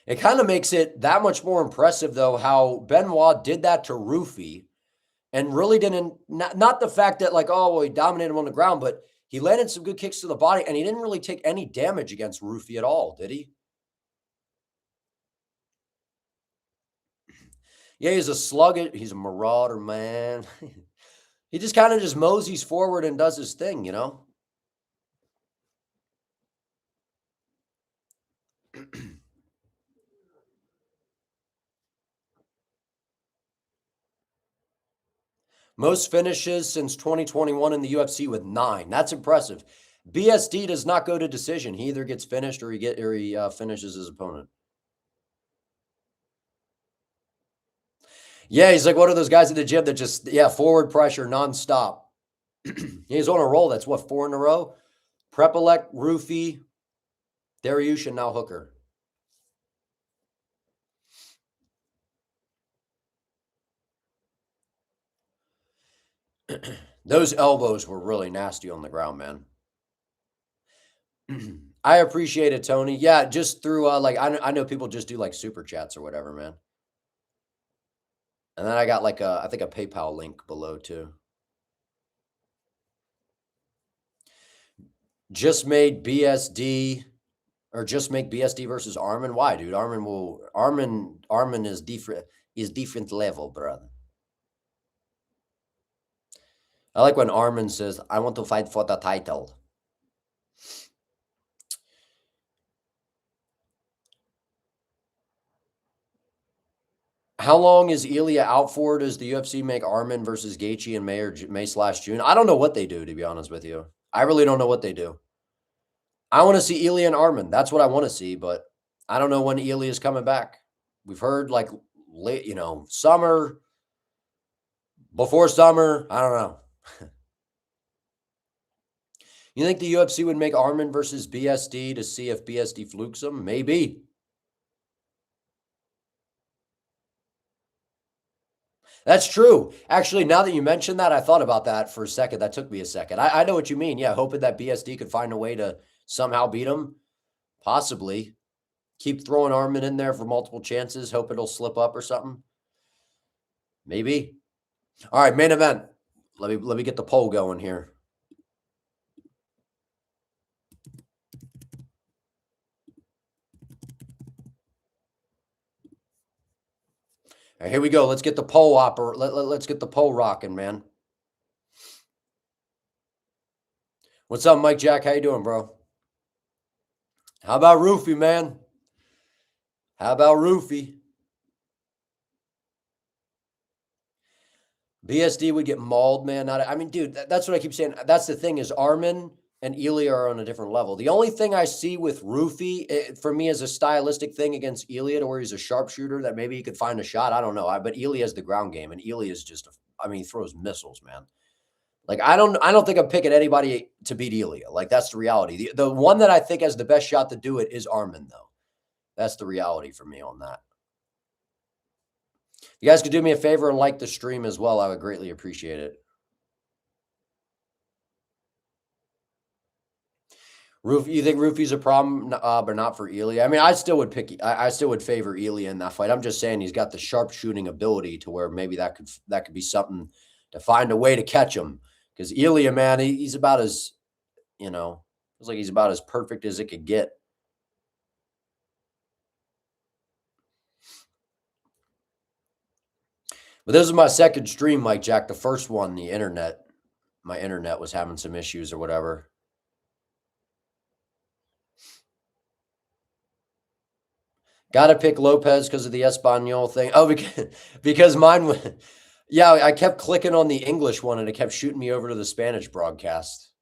It kind of makes it that much more impressive, though, how Benoit did that to Ruffy and really didn't, not the fact that, like, oh, well, he dominated him on the ground, but he landed some good kicks to the body, and he didn't really take any damage against Ruffy at all, did he? Yeah, he's a slugger. He's a marauder, man. He just kind of just moseys forward and does his thing, you know? Most finishes since 2021 in the UFC with 9. That's impressive. BSD does not go to decision. He either gets finished or he finishes his opponent. Yeah, he's like one of those guys at the gym that just, forward pressure nonstop. He's on a roll. That's what, 4 in a row? Prepelec, Ruffy, Dariush, and now Hooker. Those elbows were really nasty on the ground, man. I appreciate it, Tony. Yeah, just through I know people just do like super chats or whatever, man. And then I got like I think a PayPal link below too. Just made BSD or just make BSD versus Arman. Why, dude? Arman is different level, brother. I like when Arman says, I want to fight for the title. How long is Ilya out for? Does the UFC make Arman versus Gaethje in May/June? I don't know what they do, to be honest with you. I really don't know what they do. I want to see Ilya and Arman. That's what I want to see, but I don't know when Ilya is coming back. We've heard like late, summer, before summer. I don't know. You think the UFC would make Arman versus BSD to see if BSD flukes him? Maybe. That's true. Actually, now that you mentioned that, I thought about that for a second. That took me a second. I know what you mean. Yeah, hoping that BSD could find a way to somehow beat him. Possibly. Keep throwing Arman in there for multiple chances. Hope it'll slip up or something. Maybe. All right, main event. Let me get the poll going here. All right, here we go. Let's get the poll let's get the poll rocking, man. What's up, Mike Jack? How you doing, bro? How about Ruffy, man? How about Ruffy? BSD would get mauled, man. I mean, dude, that's what I keep saying. That's the thing is Armin and Ilya are on a different level. The only thing I see with Ruffy, for me, is a stylistic thing against Ilya, where he's a sharpshooter that maybe he could find a shot. I don't know. But Ilya has the ground game, and Ilya is just, I mean, he throws missiles, man. Like I don't think I'm picking anybody to beat Ilya. Like that's the reality. The one that I think has the best shot to do it is Armin, though. That's the reality for me on that. If you guys could do me a favor and like the stream as well, I would greatly appreciate it. You think Ruffy's a problem, but not for Ilya? I mean, I still would I still would favor Ilya in that fight. I'm just saying he's got the sharpshooting ability to where maybe that could be something to find a way to catch him. Because Ilya, man, he's about as, it's like he's about as perfect as it could get. But this is my second stream, Mike Jack. The first one, my internet was having some issues or whatever. Got to pick Lopes because of the Espanol thing. Oh, because mine was, yeah, I kept clicking on the English one and it kept shooting me over to the Spanish broadcast.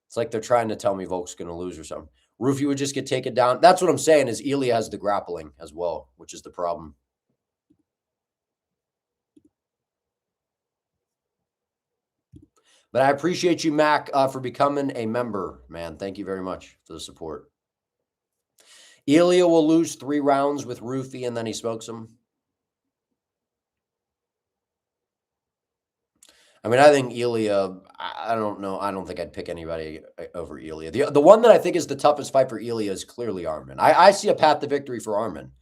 It's like they're trying to tell me Volk's going to lose or something. Ruffy would just get taken down. That's what I'm saying is Ilya has the grappling as well, which is the problem. But I appreciate you, Mac, for becoming a member, man. Thank you very much for the support. Ilya will lose 3 rounds with Ruffy, and then he smokes him. I mean, I think Ilya, I don't know. I don't think I'd pick anybody over Ilya. The one that I think is the toughest fight for Ilya is clearly Armin. I see a path to victory for Armin.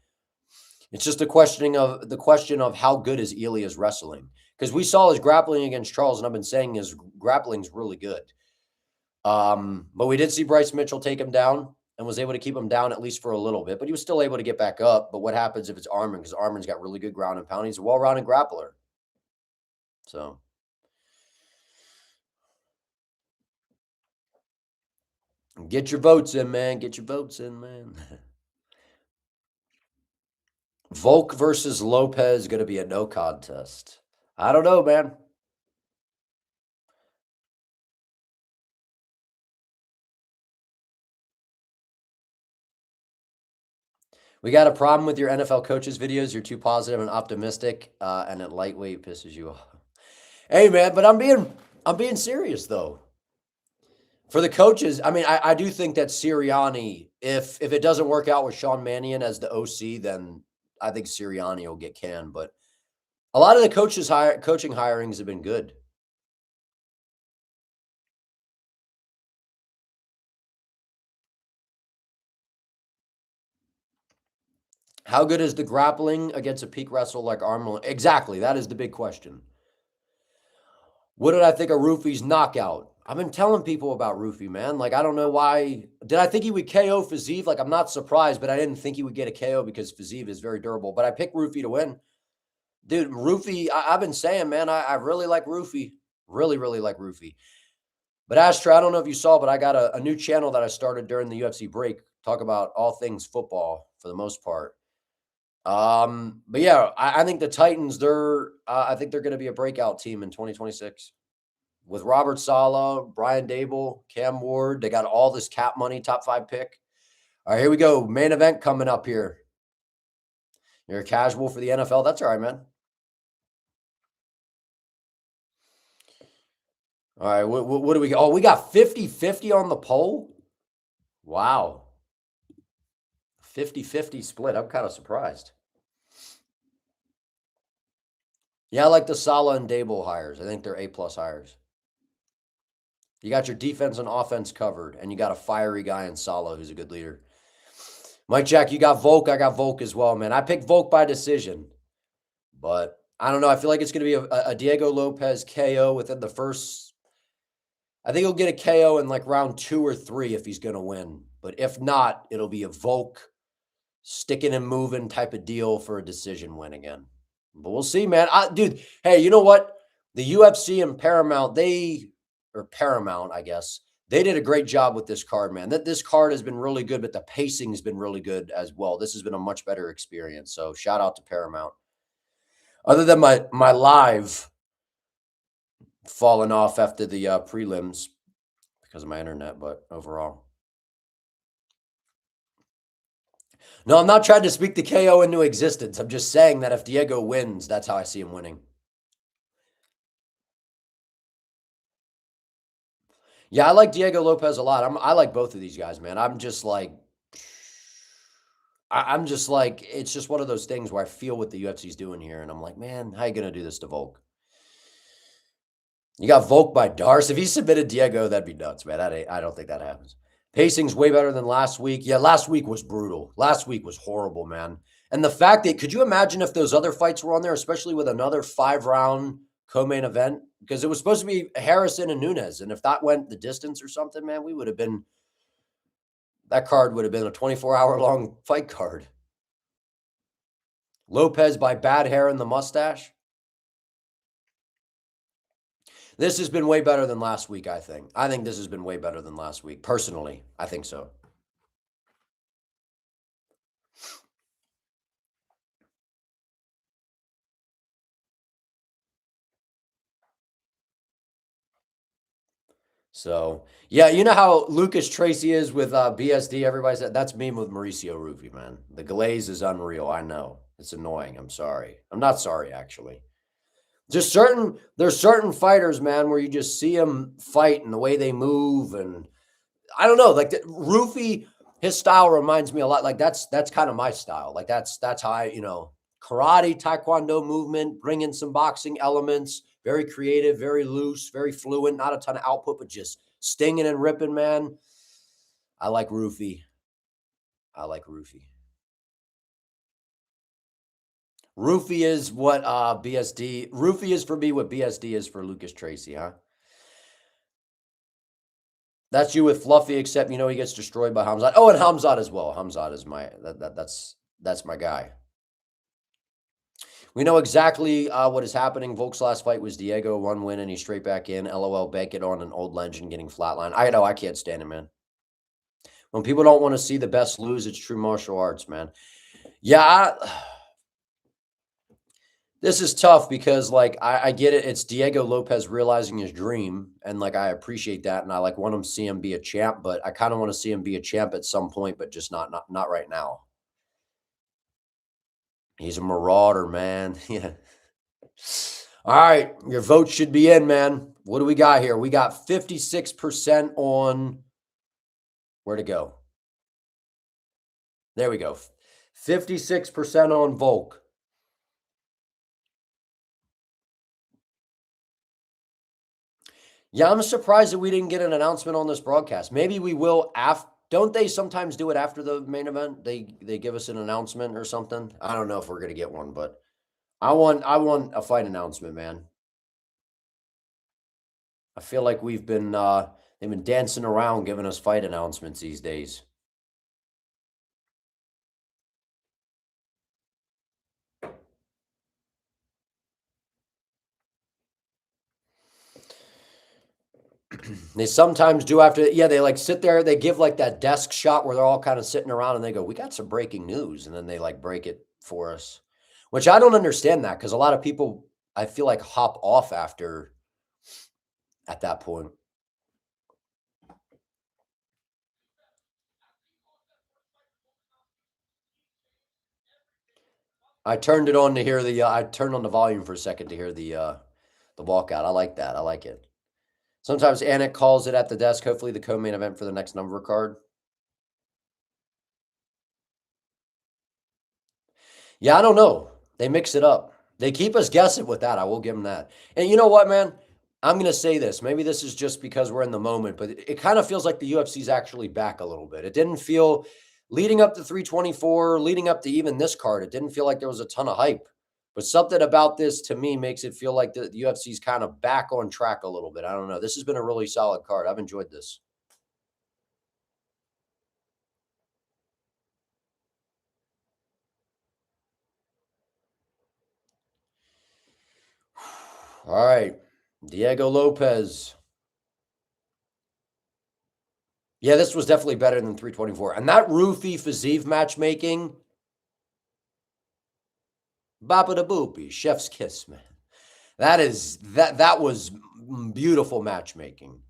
It's just the question of how good is Ilya's wrestling. Because we saw his grappling against Charles, and I've been saying his grappling's really good. But we did see Bryce Mitchell take him down and was able to keep him down at least for a little bit. But he was still able to get back up. But what happens if it's Armin? Because Armin's got really good ground and pound. He's a well-rounded grappler. So get your votes in, man. Get your votes in, man. Volk versus Lopes going to be a no contest. I don't know, man. We got a problem with your NFL coaches videos. You're too positive and optimistic, and at lightweight pisses you off. Hey, man, but I'm being serious though. For the coaches, I mean, I do think that Sirianni, if it doesn't work out with Sean Mannion as the OC, then I think Sirianni will get canned. But a lot of the coaching hirings have been good. How good is the grappling against a peak wrestler like Armin? Exactly. That is the big question. What did I think of Ruffy's knockout? I've been telling people about Ruffy, man. Like, I don't know why. Did I think he would KO Fiziev? Like, I'm not surprised, but I didn't think he would get a KO because Fiziev is very durable. But I picked Ruffy to win. Dude, Ruffy, I've been saying, man, I really like Ruffy. Really, really like Ruffy. But Astra, I don't know if you saw, but I got a new channel that I started during the UFC break. Talk about all things football for the most part. But yeah, I think the Titans, I think they're going to be a breakout team in 2026 with Robert Saleh, Brian Dable, Cam Ward. They got all this cap money, top 5 pick. All right, here we go. Main event coming up here. You're a casual for the NFL. That's all right, man. All right, what do we got? Oh, we got 50-50 on the poll. Wow. 50-50 split. I'm kind of surprised. Yeah, I like the Saleh and Dable hires. I think they're A+ hires. You got your defense and offense covered, and you got a fiery guy in Saleh who's a good leader. Mike Jack, you got Volk. I got Volk as well, man. I picked Volk by decision, but I don't know. I feel like it's going to be a Diego Lopes KO within the first. I think he'll get a KO in like round 2 or 3 if he's going to win. But if not, it'll be a Volk sticking and moving type of deal for a decision win again. But we'll see, man. Dude, hey, you know what? The UFC and Paramount, I guess, They did a great job with this card, man. This card has been really good, but the pacing has been really good as well. This has been a much better experience. So shout out to Paramount. Other than my live falling off after the prelims because of my internet, but overall. No, I'm not trying to speak the KO into existence. I'm just saying that if Diego wins, that's how I see him winning. Yeah, I like Diego Lopes a lot. I like both of these guys, man. I'm just like, it's just one of those things where I feel what the UFC's doing here, and I'm like, man, how you gonna do this to Volk? You got Volk by Darce. If he submitted Diego, that'd be nuts, man. I don't think that happens. Pacing's way better than last week. Yeah, last week was brutal. Last week was horrible, man. And the fact that, could you imagine if those other fights were on there, especially with another 5-round co-main event? Because it was supposed to be Harrison and Nunes. And if that went the distance or something, man, that card would have been a 24-hour long fight card. Lopes by bad hair and the mustache. This has been way better than last week, I think. I think this has been way better than last week. Personally, I think so. So, yeah, you know how Lucas Tracy is with BSD? Everybody said that's me with Mauricio Ruffy, man. The glaze is unreal. I know. It's annoying. I'm sorry. I'm not sorry, actually. There's certain fighters, man, where you just see them fight and the way they move, and I don't know, like Ruffy, his style reminds me a lot. Like that's kind of my style. Like that's how karate, taekwondo movement, bring in some boxing elements, very creative, very loose, very fluent, not a ton of output, but just stinging and ripping, man. I like Ruffy. I like Ruffy. Ruffy is what BSD. Ruffy is for me what BSD is for Lucas Tracy, huh? That's you with Fluffy, except he gets destroyed by Hamzat. Oh, and Hamzat as well. Hamzat is that's my guy. We know exactly what is happening. Volk's last fight was Diego, 1 win, and he's straight back in. LOL, bank it on an old legend getting flatlined. I know, I can't stand it, man. When people don't want to see the best lose, it's true martial arts, man. Yeah, this is tough because, like, I get it. It's Diego Lopes realizing his dream, and, like, I appreciate that, and I, like, want him to see him be a champ, but I kind of want to see him be a champ at some point, but just not right now. He's a marauder, man. Yeah. All right, your vote should be in, man. What do we got here? We got 56% on where to go. There we go. 56% on Volk. Yeah, I'm surprised that we didn't get an announcement on this broadcast. Maybe we will after. Don't they sometimes do it after the main event? They give us an announcement or something. I don't know if we're gonna get one, but I want a fight announcement, man. I feel like they've been dancing around giving us fight announcements these days. They sometimes do after, yeah, they like sit there, they give like that desk shot where they're all kind of sitting around and they go, we got some breaking news. And then they like break it for us, which I don't understand that because a lot of people, I feel like, hop off after at that point. I turned it on to hear I turned on the volume for a second to hear the walkout. I like that. I like it. Sometimes Anik calls it at the desk, hopefully the co-main event for the next number card. Yeah, I don't know. They mix it up. They keep us guessing with that. I will give them that. And you know what, man? I'm going to say this. Maybe this is just because we're in the moment, but it kind of feels like the UFC's actually back a little bit. It didn't feel, leading up to 324, leading up to even this card, it didn't feel like there was a ton of hype. But something about this to me makes it feel like the UFC's kind of back on track a little bit. I don't know. This has been a really solid card. I've enjoyed this. All right. Diego Lopes. Yeah, this was definitely better than 324. And that Ruffy Fiziev matchmaking, bapa da boopy, chef's kiss, man. That was beautiful matchmaking.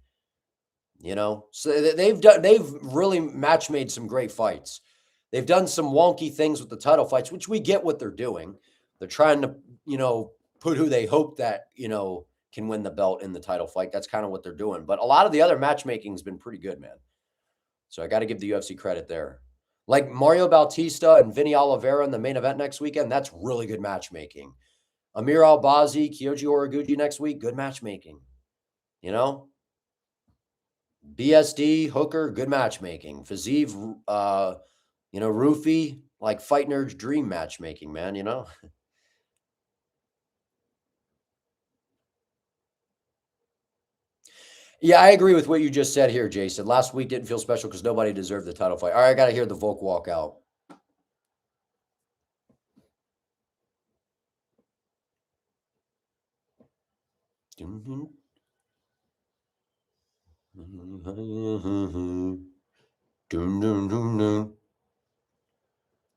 You know, so they've really match made some great fights. They've done some wonky things with the title fights, which we get what they're doing. They're trying to, put who they hope that, can win the belt in the title fight. That's kind of what they're doing. But a lot of the other matchmaking has been pretty good, man. So I got to give the UFC credit there. Like Mario Bautista and Vinny Oliveira in the main event next weekend, that's really good matchmaking. Amir Albazi, Kyoji Horiguchi next week, good matchmaking. You know, BSD, Hooker, good matchmaking. Fiziev, Ruffy, like Fight Nerd's dream matchmaking, man. Yeah, I agree with what you just said here, Jason. Last week didn't feel special because nobody deserved the title fight. All right, I got to hear the Volk walk out.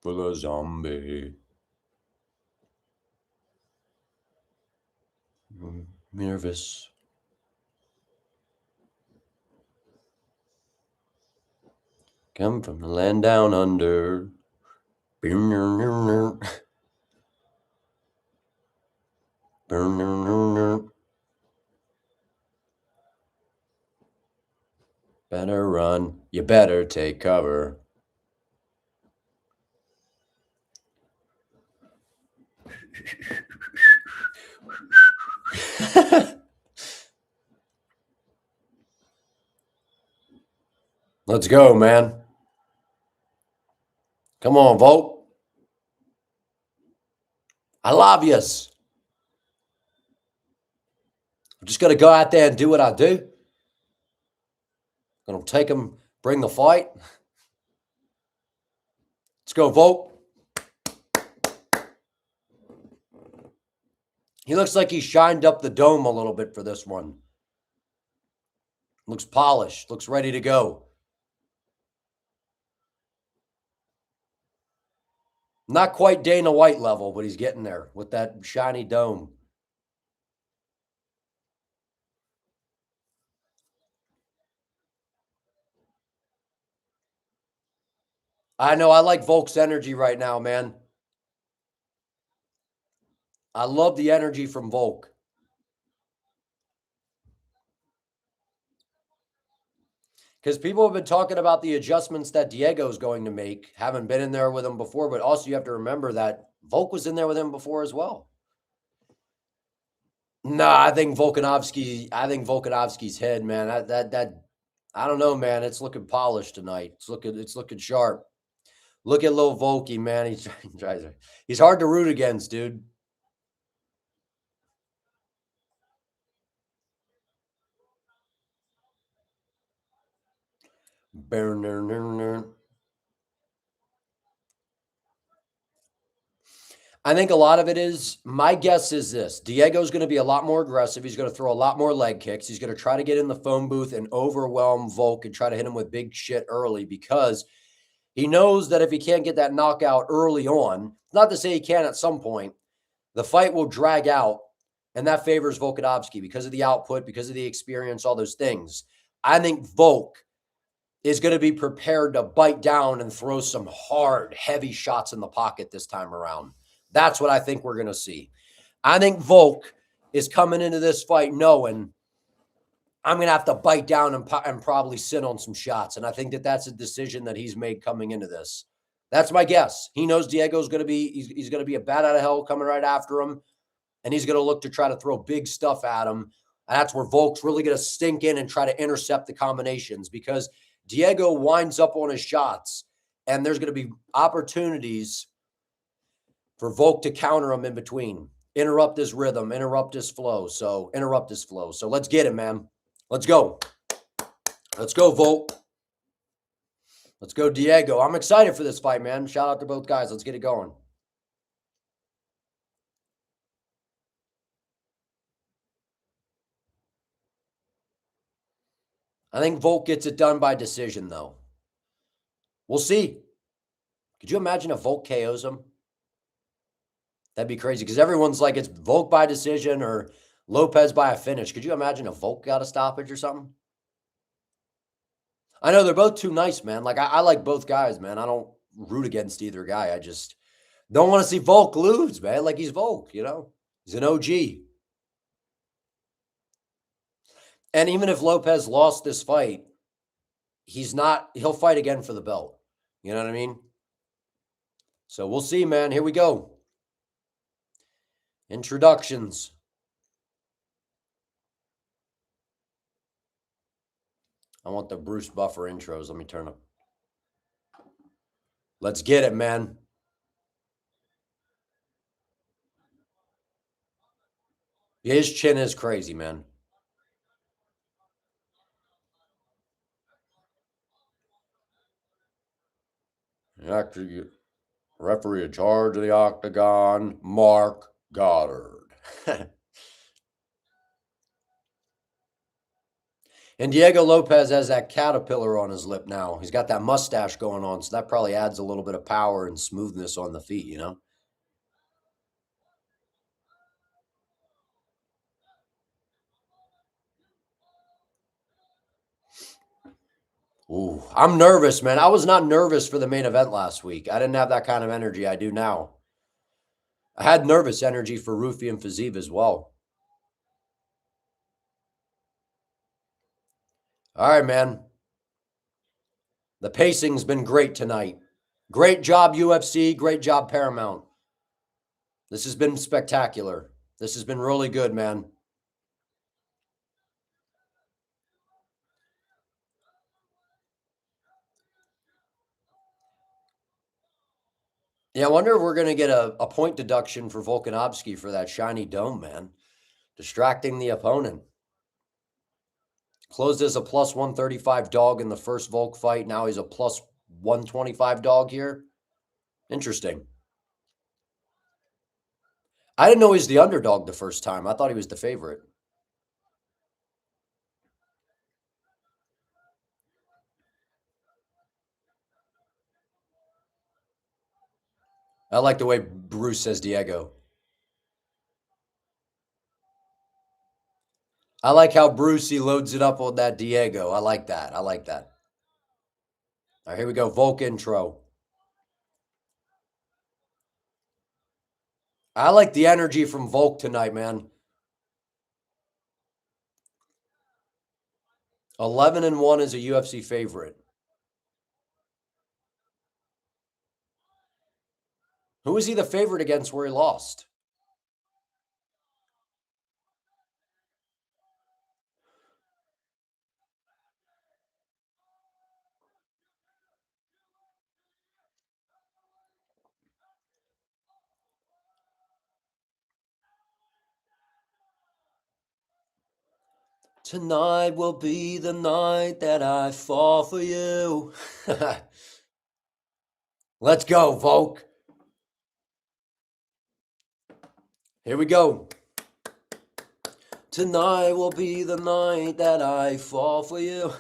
For the zombie. Nervous. Come from the land down under. Better run. You better take cover. Let's go, man. Come on, Volk. I love yous. I'm just going to go out there and do what I do. Going to take him, bring the fight. Let's go, Volk. He looks like he shined up the dome a little bit for this one. Looks polished. Looks ready to go. Not quite Dana White level, but he's getting there with that shiny dome. I know. I like Volk's energy right now, man. I love the energy from Volk. Because people have been talking about the adjustments that Diego's going to make. Haven't been in there with him before, but also you have to remember that Volk was in there with him before as well. No, I think Volkanovski's head, man. I don't know, man. It's looking polished tonight. It's looking sharp. Look at little Volky, man. He's hard to root against, dude. I think a lot of it is, my guess is this. Diego's going to be a lot more aggressive. He's going to throw a lot more leg kicks. He's going to try to get in the phone booth and overwhelm Volk and try to hit him with big shit early because he knows that if he can't get that knockout early on, not to say he can at some point, the fight will drag out, and that favors Volkanovski because of the output, because of the experience, all those things. I think Volk is going to be prepared to bite down and throw some hard, heavy shots in the pocket this time around. That's what I think we're going to see. I think Volk is coming into this fight knowing I'm going to have to bite down and probably sit on some shots. And I think that that's a decision that he's made coming into this. That's my guess. He knows Diego's going to be, he's going to be a bat out of hell coming right after him. And he's going to look to try to throw big stuff at him. And that's where Volk's really going to sink in and try to intercept the combinations because Diego winds up on his shots. And there's going to be opportunities for Volk to counter him in between, interrupt his rhythm, interrupt his flow. So let's get him, man. Let's go. Let's go, Volk. Let's go, Diego. I'm excited for this fight, man. Shout out to both guys. Let's get it going. I think Volk gets it done by decision, though. We'll see. Could you imagine if Volk KOs him? That'd be crazy because everyone's like, it's Volk by decision or Lopes by a finish. Could you imagine if Volk got a stoppage or something? I know they're both too nice, man. Like, I like both guys, man. I don't root against either guy. I just don't want to see Volk lose, man. Like, he's Volk, you know? He's an OG. And even if Lopes lost this fight, he'll fight again for the belt. You know what I mean? So we'll see, man. Here we go. Introductions. I want the Bruce Buffer intros. Let me turn up. Let's get it, man. His chin is crazy, man. Referee in charge of the octagon, Mark Goddard. And Diego Lopes has that caterpillar on his lip now. He's got that mustache going on, so that probably adds a little bit of power and smoothness on the feet, you know? Ooh, I'm nervous, man. I was not nervous for the main event last week. I didn't have that kind of energy. I do now. I had nervous energy for Ruffy and Fiziev as well. All right, man. The pacing's been great tonight. Great job, UFC. Great job, Paramount. This has been spectacular. This has been really good, man. Yeah, I wonder if we're going to get a point deduction for Volkanovski for that shiny dome, man. Distracting the opponent. Closed as a plus 135 dog in the first Volk fight. Now he's a plus 125 dog here. Interesting. I didn't know he was the underdog the first time. I thought he was the favorite. I like the way Bruce says Diego. I like how Brucey loads it up on that Diego. I like that. I like that. All right, here we go. Volk intro. I like the energy from Volk tonight, man. 11-1 is a UFC favorite. Who was he the favorite against where he lost? Tonight will be the night that I fall for you. Let's go, Volk. Here we go. Tonight will be the night that I fall for you.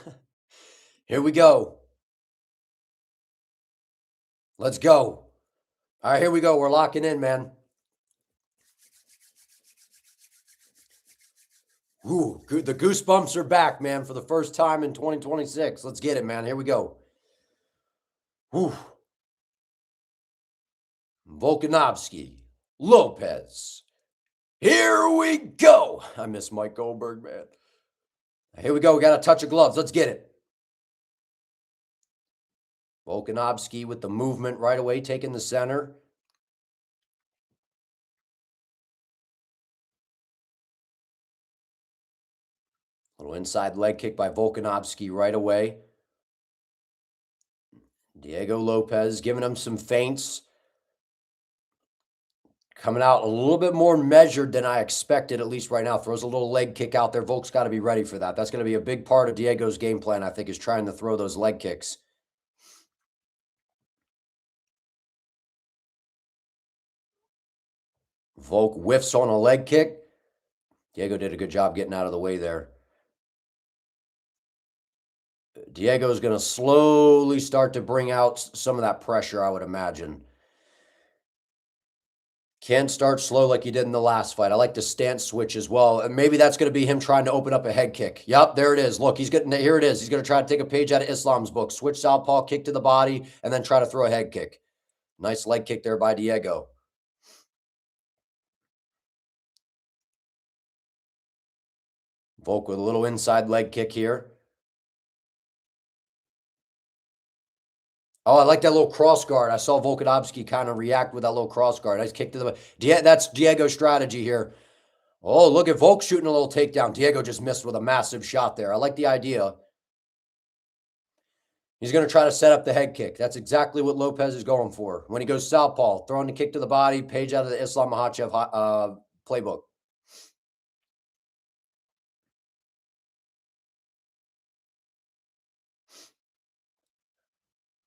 Here we go. Let's go. All right, here we go. We're locking in, man. Ooh, the goosebumps are back, man, for the first time in 2026. Let's get it, man. Here we go. Ooh. Volkanovski, Lopes. Here we go. I miss Mike Goldberg, man. Here we go. We got a touch of gloves. Let's get it. Volkanovski with the movement right away, taking the center. Little inside leg kick by Volkanovski right away. Diego Lopes giving him some feints. Coming out a little bit more measured than I expected, at least right now. Throws a little leg kick out there. Volk's got to be ready for that. That's going to be a big part of Diego's game plan, I think, is trying to throw those leg kicks. Volk whiffs on a leg kick. Diego did a good job getting out of the way there. Diego's going to slowly start to bring out some of that pressure, I would imagine. Can't start slow like he did in the last fight. I like the stance switch as well. And maybe that's going to be him trying to open up a head kick. Yep, there it is. Look, he's getting here it is. He's going to try to take a page out of Islam's book. Switch southpaw, kick to the body, and then try to throw a head kick. Nice leg kick there by Diego. Volk with a little inside leg kick here. Oh, I like that little cross guard. I saw Volkanovski kind of react with that little cross guard. Nice kick to the... That's Diego's strategy here. Oh, look at Volk shooting a little takedown. Diego just missed with a massive shot there. I like the idea. He's going to try to set up the head kick. That's exactly what Lopes is going for. When he goes southpaw, throwing the kick to the body, page out of the Islam Makhachev playbook.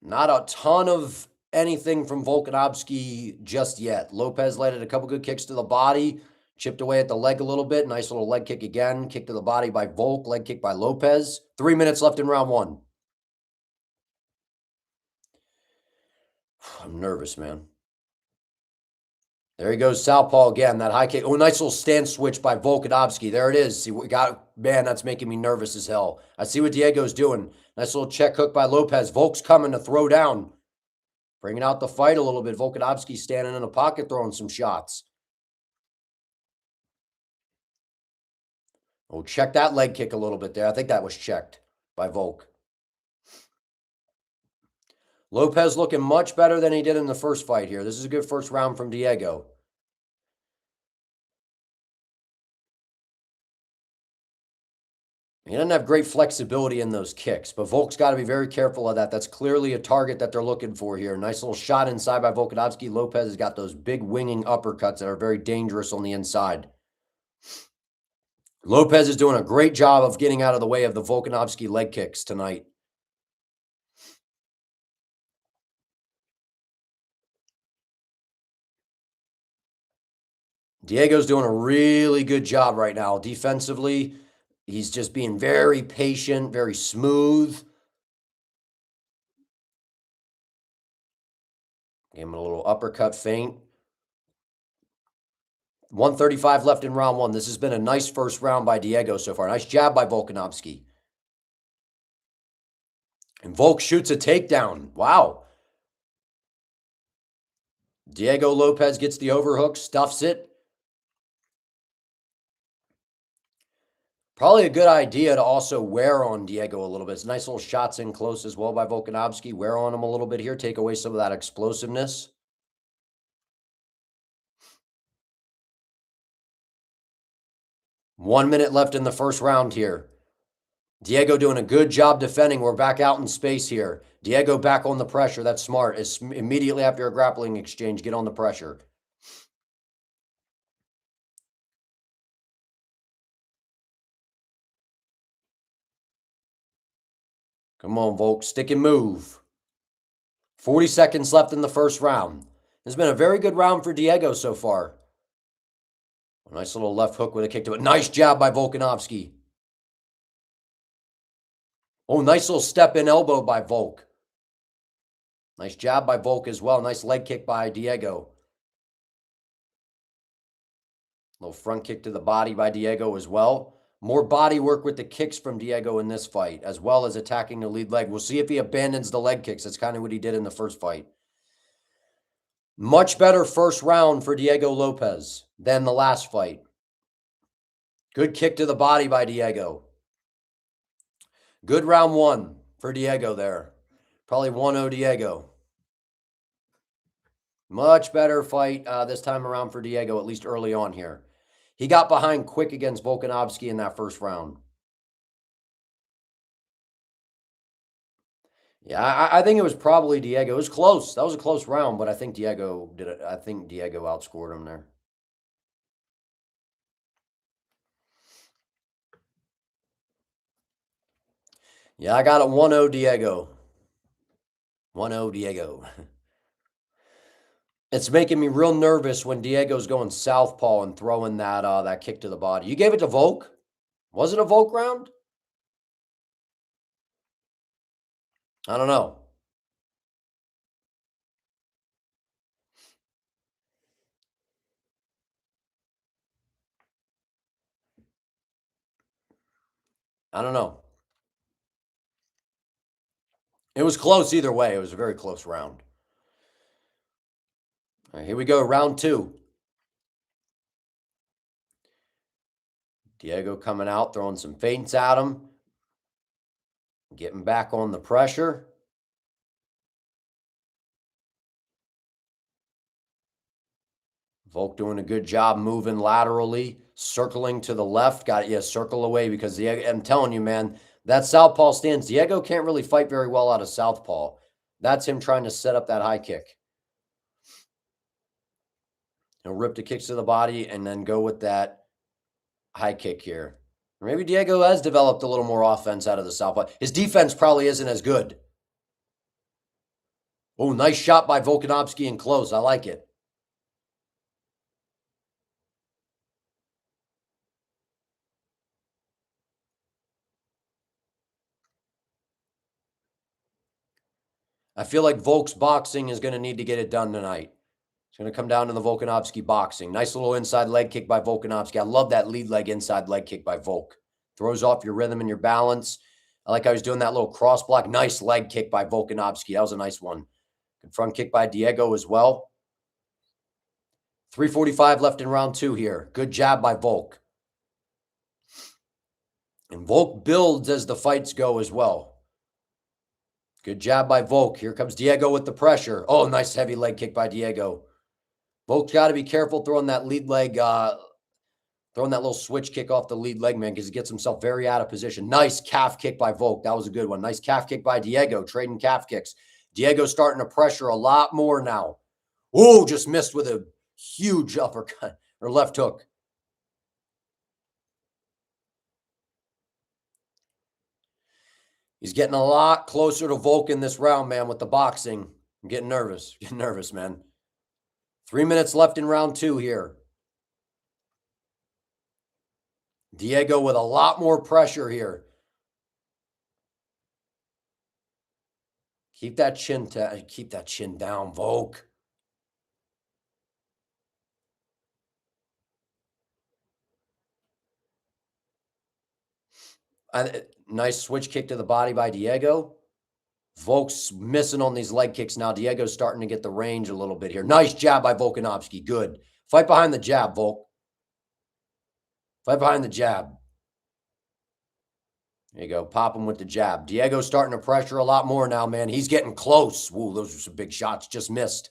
Not a ton of anything from Volkanovski just yet. Lopes landed a couple good kicks to the body, chipped away at the leg a little bit. Nice little leg kick again. Kick to the body by Volk, leg kick by Lopes. 3 minutes left in round one. I'm nervous, man. There he goes, southpaw again. That high kick. Oh, nice little stance switch by Volkanovski. There it is. See what we got? Man, that's making me nervous as hell. I see what Diego's doing. Nice little check hook by Lopes. Volk's coming to throw down. Bringing out the fight a little bit. Volkanovski standing in the pocket, throwing some shots. Oh, check that leg kick a little bit there. I think that was checked by Volk. Lopes looking much better than he did in the first fight here. This is a good first round from Diego. He doesn't have great flexibility in those kicks, but Volk's got to be very careful of that. That's clearly a target that they're looking for here. Nice little shot inside by Volkanovski. Lopes has got those big winging uppercuts that are very dangerous on the inside. Lopes is doing a great job of getting out of the way of the Volkanovski leg kicks tonight. Diego's doing a really good job right now. Defensively, he's just being very patient, very smooth. Give him a little uppercut feint. 135 left in round one. This has been a nice first round by Diego so far. Nice jab by Volkanovski. And Volk shoots a takedown. Wow. Diego Lopes gets the overhook, stuffs it. Probably a good idea to also wear on Diego a little bit. It's nice little shots in close as well by Volkanovski. Wear on him a little bit here. Take away some of that explosiveness. One minute left in the first round here. Diego doing a good job defending. We're back out in space here. Diego back on the pressure. That's smart. It's immediately after a grappling exchange, get on the pressure. Come on, Volk. Stick and move. 40 seconds left in the first round. It's been a very good round for Diego so far. A nice little left hook with a kick to it. Nice jab by Volkanovski. Oh, nice little step-in elbow by Volk. Nice jab by Volk as well. Nice leg kick by Diego. Little front kick to the body by Diego as well. More body work with the kicks from Diego in this fight, as well as attacking the lead leg. We'll see if he abandons the leg kicks. That's kind of what he did in the first fight. Much better first round for Diego Lopes than the last fight. Good kick to the body by Diego. Good round one for Diego there. Probably 1-0 Diego. Much better fight this time around for Diego, at least early on here. He got behind quick against Volkanovski in that first round. Yeah, I think it was probably Diego. It was close. That was a close round, but I think Diego did it. I think Diego outscored him there. Yeah, I got it 1-0 Diego. 1-0 Diego. It's making me real nervous when Diego's going southpaw and throwing that kick to the body. You gave it to Volk? Was it a Volk round? I don't know. I don't know. It was close either way. It was a very close round. All right, here we go. Round 2. Diego coming out, throwing some feints at him. Getting back on the pressure. Volk doing a good job moving laterally, circling to the left. Got it. Yeah, circle away because Diego, I'm telling you, man, that southpaw stance, Diego can't really fight very well out of southpaw. That's him trying to set up that high kick. He'll rip the kicks to the body and then go with that high kick here. Maybe Diego has developed a little more offense out of the southpaw. His defense probably isn't as good. Oh, nice shot by Volkanovski in close. I like it. I feel like Volk's boxing is going to need to get it done tonight. It's going to come down to the Volkanovski boxing. Nice little inside leg kick by Volkanovski. I love that lead leg inside leg kick by Volk. Throws off your rhythm and your balance. I like how he's doing that little cross block. Nice leg kick by Volkanovski. That was a nice one. Good front kick by Diego as well. 3:45 left in round 2 here. Good jab by Volk. And Volk builds as the fights go as well. Good jab by Volk. Here comes Diego with the pressure. Oh, nice heavy leg kick by Diego. Volk's got to be careful throwing that lead leg, throwing that little switch kick off the lead leg, man, because he gets himself very out of position. Nice calf kick by Volk. That was a good one. Nice calf kick by Diego, trading calf kicks. Diego's starting to pressure a lot more now. Oh, just missed with a huge uppercut or left hook. He's getting a lot closer to Volk in this round, man, with the boxing. I'm getting nervous. Getting nervous, man. 3 minutes left in round 2 here. Diego with a lot more pressure here. Keep that chin down, Volk. Nice switch kick to the body by Diego. Volk's missing on these leg kicks now. Diego's starting to get the range a little bit here. Nice jab by Volkanovski. Good. Fight behind the jab, Volk. Fight behind the jab. There you go. Pop him with the jab. Diego's starting to pressure a lot more now, man. He's getting close. Woo, those are some big shots. Just missed.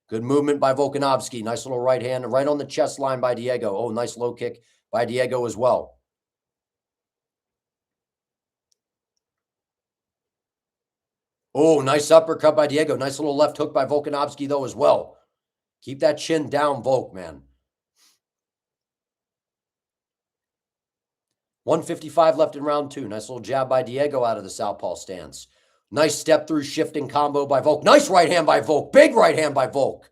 Good movement by Volkanovski. Nice little right hand right on the chest line by Diego. Oh, nice low kick by Diego as well. Oh, nice uppercut by Diego. Nice little left hook by Volkanovski, though, as well. Keep that chin down, Volk, man. 1:55 left in round 2. Nice little jab by Diego out of the southpaw stance. Nice step through shifting combo by Volk. Nice right hand by Volk. Big right hand by Volk.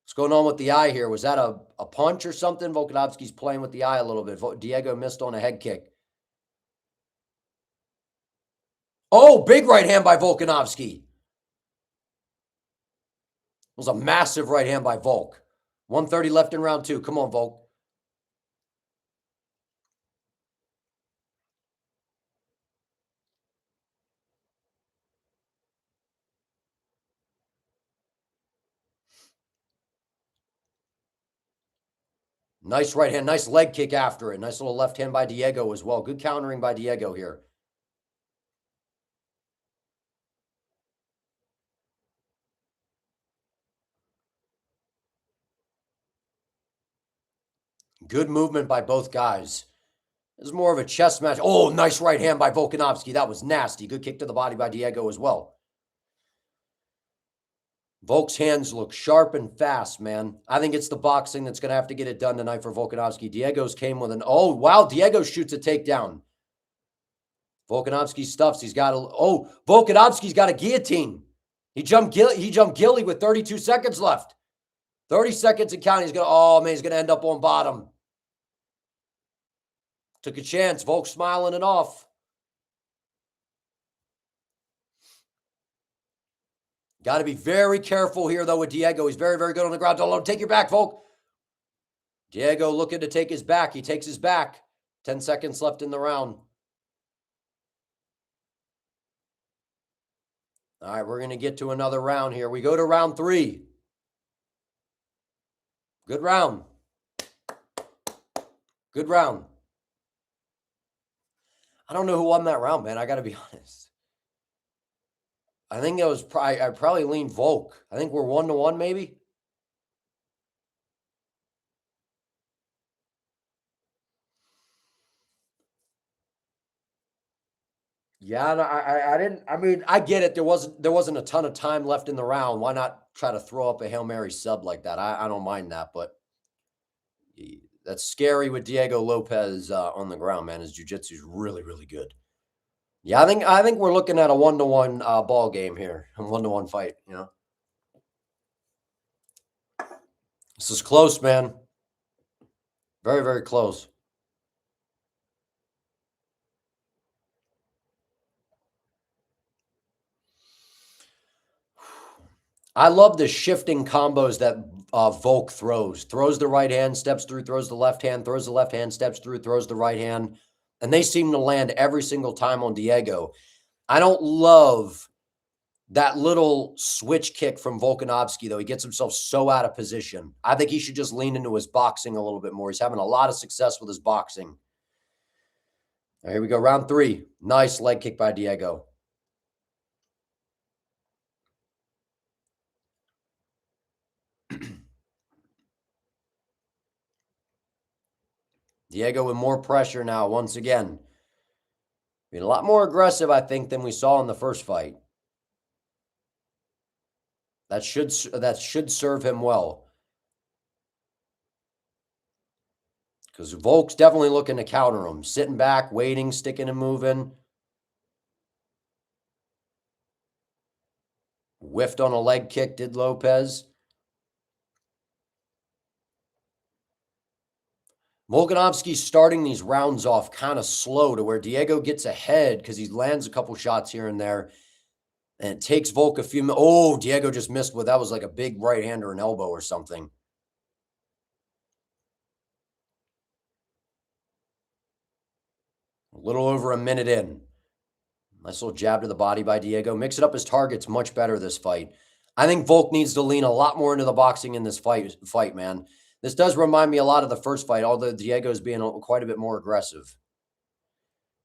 What's going on with the eye here? Was that a punch or something? Volkanovski's playing with the eye a little bit. Diego missed on a head kick. Oh, big right hand by Volkanovski. It was a massive right hand by Volk. 1:30 left in round 2. Come on, Volk. Nice right hand. Nice leg kick after it. Nice little left hand by Diego as well. Good countering by Diego here. Good movement by both guys. This is more of a chess match. Oh, nice right hand by Volkanovski. That was nasty. Good kick to the body by Diego as well. Volk's hands look sharp and fast, man. I think it's the boxing that's going to have to get it done tonight for Volkanovski. Diego's came with an, oh, wow. Diego shoots a takedown. Volkanovski stuffs. He's got a, oh, Volkanovski's got a guillotine. He jumped Gilly with 32 seconds left. 30 seconds and counting. He's going to, oh, man, he's going to end up on bottom. Took a chance. Volk smiling it off. Got to be very careful here, though, with Diego. He's very, very good on the ground. Don't take your back, Volk. Diego looking to take his back. He takes his back. 10 seconds left in the round. All right, we're going to get to another round here. We go to round 3. Good round. Good round. I don't know who won that round, man. I got to be honest. I think it was I probably leaned Volk. I think we're 1-1 maybe. Yeah, I didn't. I mean, I get it. There wasn't a ton of time left in the round. Why not try to throw up a Hail Mary sub like that? I don't mind that, but that's scary with Diego Lopes on the ground, man. His jiu-jitsu is really, really good. Yeah, I think we're looking at a 1-1 ball game here, a 1-1 fight. You know, this is close, man. Very, very close. I love the shifting combos that Volk throws. Throws the right hand, steps through, throws the left hand, throws the left hand, steps through, throws the right hand. And they seem to land every single time on Diego. I don't love that little switch kick from Volkanovski, though. He gets himself so out of position. I think he should just lean into his boxing a little bit more. He's having a lot of success with his boxing. Right, here we go, round 3. Nice leg kick by Diego. Diego with more pressure now, once again. Being a lot more aggressive, I think, than we saw in the first fight. That should serve him well. Because Volk's definitely looking to counter him. Sitting back, waiting, sticking and moving. Whiffed on a leg kick, did Lopes. Volkanovski's starting these rounds off kind of slow to where Diego gets ahead because he lands a couple shots here and there. And it takes Volk a few minutes. Oh, Diego just missed with that was like a big right hand or an elbow or something. A little over a minute in. Nice little jab to the body by Diego. Mix it up his targets much better this fight. I think Volk needs to lean a lot more into the boxing in this fight, man. This does remind me a lot of the first fight, although Diego's being quite a bit more aggressive.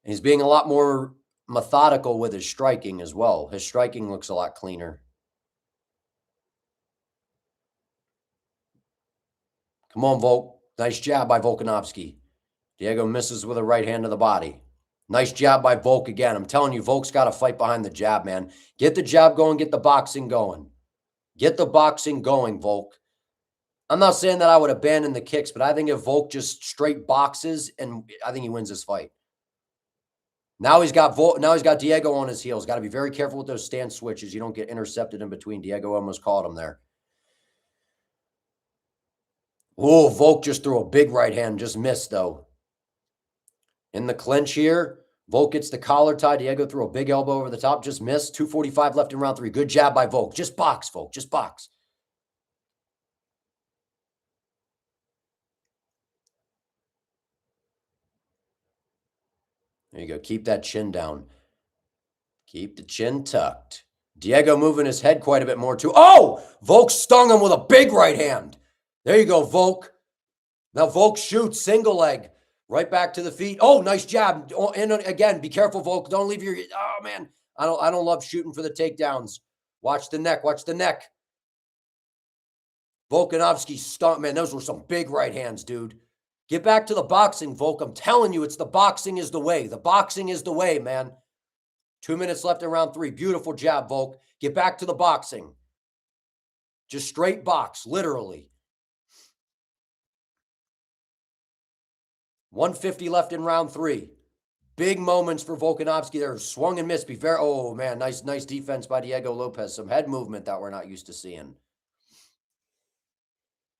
And he's being a lot more methodical with his striking as well. His striking looks a lot cleaner. Come on, Volk. Nice jab by Volkanovski. Diego misses with a right hand to the body. Nice jab by Volk again. I'm telling you, Volk's got to fight behind the jab, man. Get the jab going, get the boxing going. Get the boxing going, Volk. I'm not saying that I would abandon the kicks, but I think if Volk just straight boxes, and I think he wins this fight. Now he's got Diego on his heels. Got to be very careful with those stance switches. You don't get intercepted in between. Diego almost caught him there. Oh, Volk just threw a big right hand. Just missed, though. In the clinch here, Volk gets the collar tie. Diego threw a big elbow over the top. Just missed. 2:45 left in round 3. Good jab by Volk. Just box, Volk. Just box. There you go. Keep that chin down. Keep the chin tucked. Diego moving his head quite a bit more, too. Oh! Volk stung him with a big right hand. There you go, Volk. Now Volk shoots. Single leg. Right back to the feet. Oh, nice jab. And again, be careful, Volk. Don't leave your... Oh, man. I don't love shooting for the takedowns. Watch the neck. Watch the neck. Volkanovski stung. Man, those were some big right hands, dude. Get back to the boxing, Volk. I'm telling you, it's the boxing is the way. The boxing is the way, man. 2 minutes left in round 3. Beautiful jab, Volk. Get back to the boxing. Just straight box, literally. 150 left in round 3. Big moments for Volkanovski there. Swung and missed. Be fair. Oh, man. Nice defense by Diego Lopes. Some head movement that we're not used to seeing.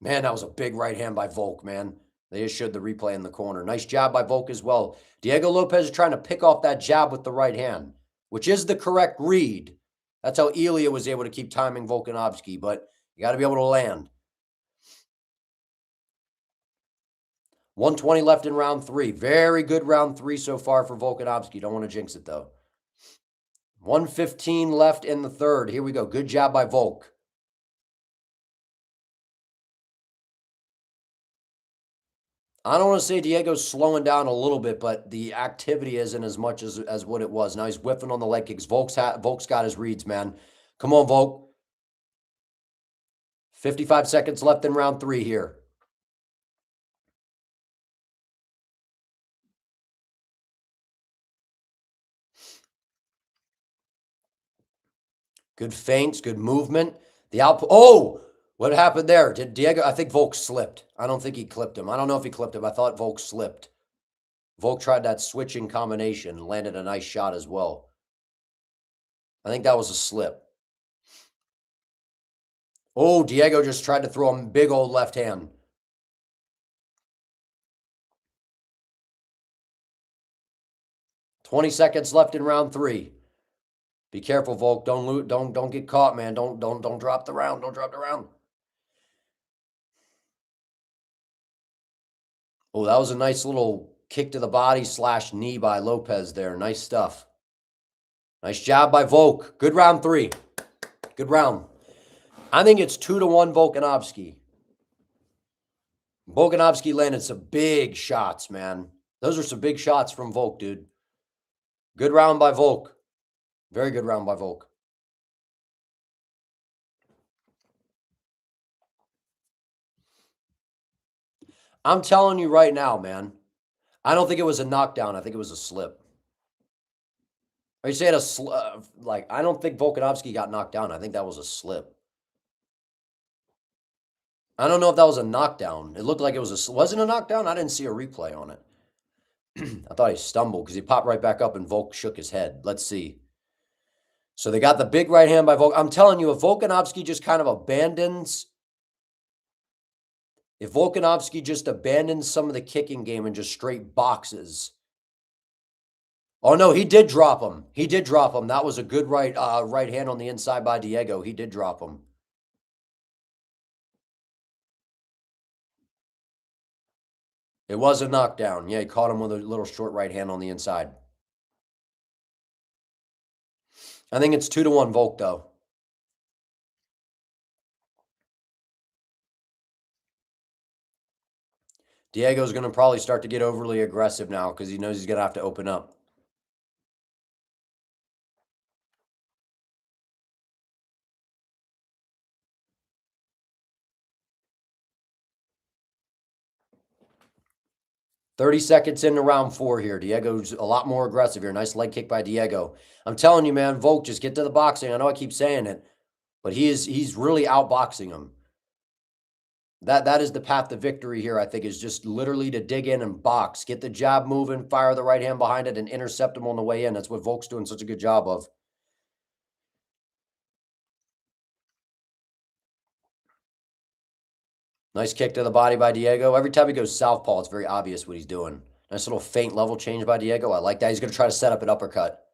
Man, that was a big right hand by Volk, man. They just showed the replay in the corner. Nice jab by Volk as well. Diego Lopes is trying to pick off that jab with the right hand, which is the correct read. That's how Ilya was able to keep timing Volkanovski, but you got to be able to land. 120 left in round 3. Very good round 3 so far for Volkanovski. Don't want to jinx it, though. 115 left in the third. Here we go. Good job by Volk. I don't want to say Diego's slowing down a little bit, but the activity isn't as much as what it was. Now he's whiffing on the leg kicks. Volk's got his reads, man. Come on, Volk. 55 seconds left in round 3 here. Good feints, good movement. The output. Oh, what happened there? Did Diego? I think Volk slipped. I don't think he clipped him. I don't know if he clipped him. I thought Volk slipped. Volk tried that switching combination, landed a nice shot as well. I think that was a slip. Oh, Diego just tried to throw him big old left hand. $20 seconds left in round 3. Be careful, Volk. Don't get caught, man. Don't drop the round. Don't drop the round. Oh, that was a nice little kick to the body / knee by Lopes there. Nice stuff. Nice job by Volk. Good round 3. Good round. I think it's 2-1 Volkanovski. Volkanovski landed some big shots, man. Those are some big shots from Volk, dude. Good round by Volk. Very good round by Volk. I'm telling you right now, man. I don't think it was a knockdown. I think it was a slip. Are you saying a slip? I don't think Volkanovski got knocked down. I think that was a slip. I don't know if that was a knockdown. It looked like it was wasn't a knockdown? I didn't see a replay on it. I thought he stumbled because he popped right back up and Volk shook his head. Let's see. So they got the big right hand by Volk. I'm telling you, if Volkanovski just kind of abandons, some of the kicking game and just straight boxes. Oh, no, he did drop him. He did drop him. That was a good right hand on the inside by Diego. He did drop him. It was a knockdown. Yeah, he caught him with a little short right hand on the inside. I think it's 2-1 Volk, though. Diego's going to probably start to get overly aggressive now because he knows he's going to have to open up. $30 seconds into round 4 here. Diego's a lot more aggressive here. Nice leg kick by Diego. I'm telling you, man, Volk, just get to the boxing. I know I keep saying it, but he's really outboxing him. That is the path to victory here, I think, is just literally to dig in and box. Get the jab moving, fire the right hand behind it, and intercept him on the way in. That's what Volk's doing such a good job of. Nice kick to the body by Diego. Every time he goes southpaw, it's very obvious what he's doing. Nice little feint level change by Diego. I like that. He's going to try to set up an uppercut.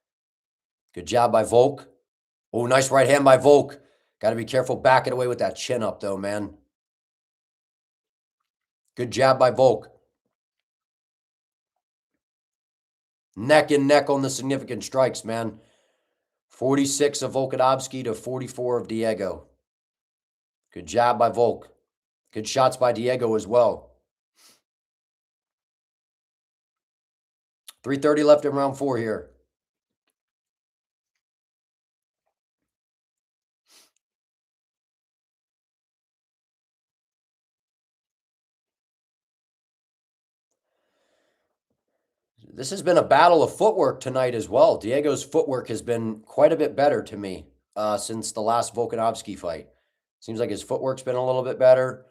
Good job by Volk. Oh, nice right hand by Volk. Got to be careful backing away with that chin up, though, man. Good jab by Volk. Neck and neck on the significant strikes, man. 46 of Volkanovski to 44 of Diego. Good job by Volk. Good shots by Diego as well. 3:30 left in round 4 here. This has been a battle of footwork tonight as well. Diego's footwork has been quite a bit better to me since the last Volkanovski fight. Seems like his footwork's been a little bit better.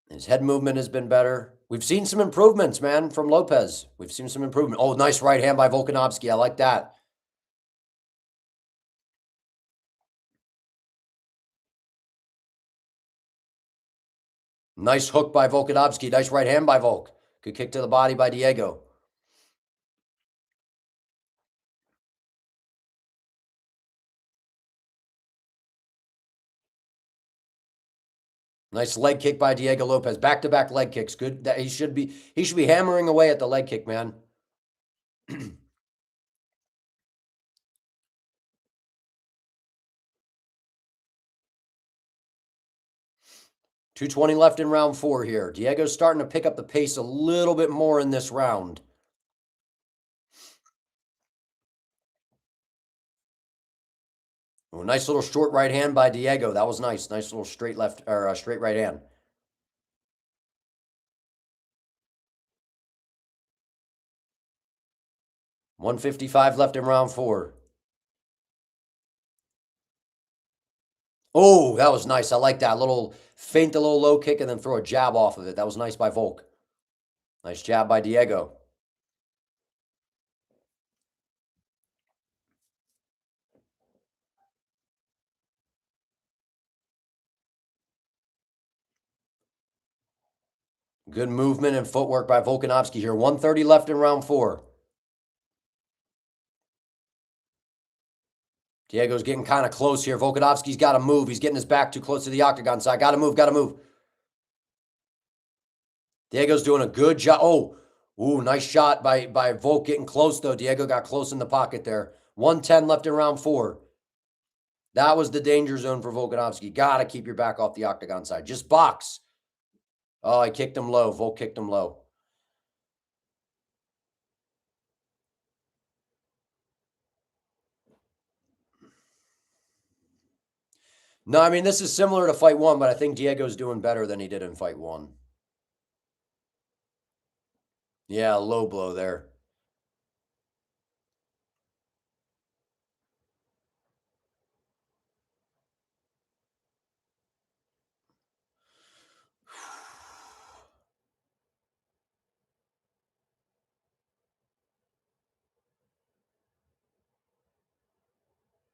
His head movement has been better. We've seen some improvements, man, from Lopes. We've seen some improvement. Oh, nice right hand by Volkanovski. I like that. Nice hook by Volkanovski. Nice right hand by Volk. Good kick to the body by Diego. Nice leg kick by Diego Lopes. Back-to-back leg kicks. Good. He should be hammering away at the leg kick, man. 2:20 left in round 4 here. Diego's starting to pick up the pace a little bit more in this round. Oh, nice little short right hand by Diego. That was nice. Nice little straight left or straight right hand. $155 left in round 4. Oh, that was nice. I like that. Little feint, a little low kick, and then throw a jab off of it. That was nice by Volk. Nice jab by Diego. Good movement and footwork by Volkanovski here. 130 left in round 4. Diego's getting kind of close here. Volkanovski's got to move. He's getting his back too close to the octagon side. Got to move, got to move. Diego's doing a good job. Oh, ooh, nice shot by Volk getting close, though. Diego got close in the pocket there. 110 left in round 4. That was the danger zone for Volkanovski. Got to keep your back off the octagon side. Just box. Oh, I kicked him low. Volk kicked him low. No, I mean, this is similar to fight 1, but I think Diego's doing better than he did in fight 1. Yeah, low blow there.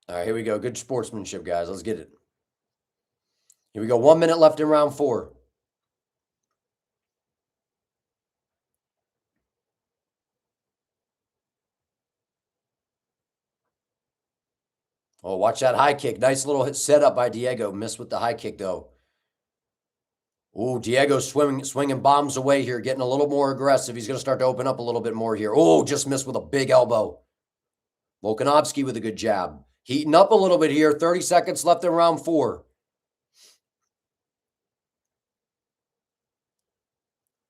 All right, here we go. Good sportsmanship, guys. Let's get it. Here we go. 1 minute left in round 4. Oh, watch that high kick. Nice little setup by Diego. Missed with the high kick, though. Ooh, Diego's swinging bombs away here, getting a little more aggressive. He's going to start to open up a little bit more here. Oh, just missed with a big elbow. Volkanovski with a good jab. Heating up a little bit here. 30 seconds left in round 4.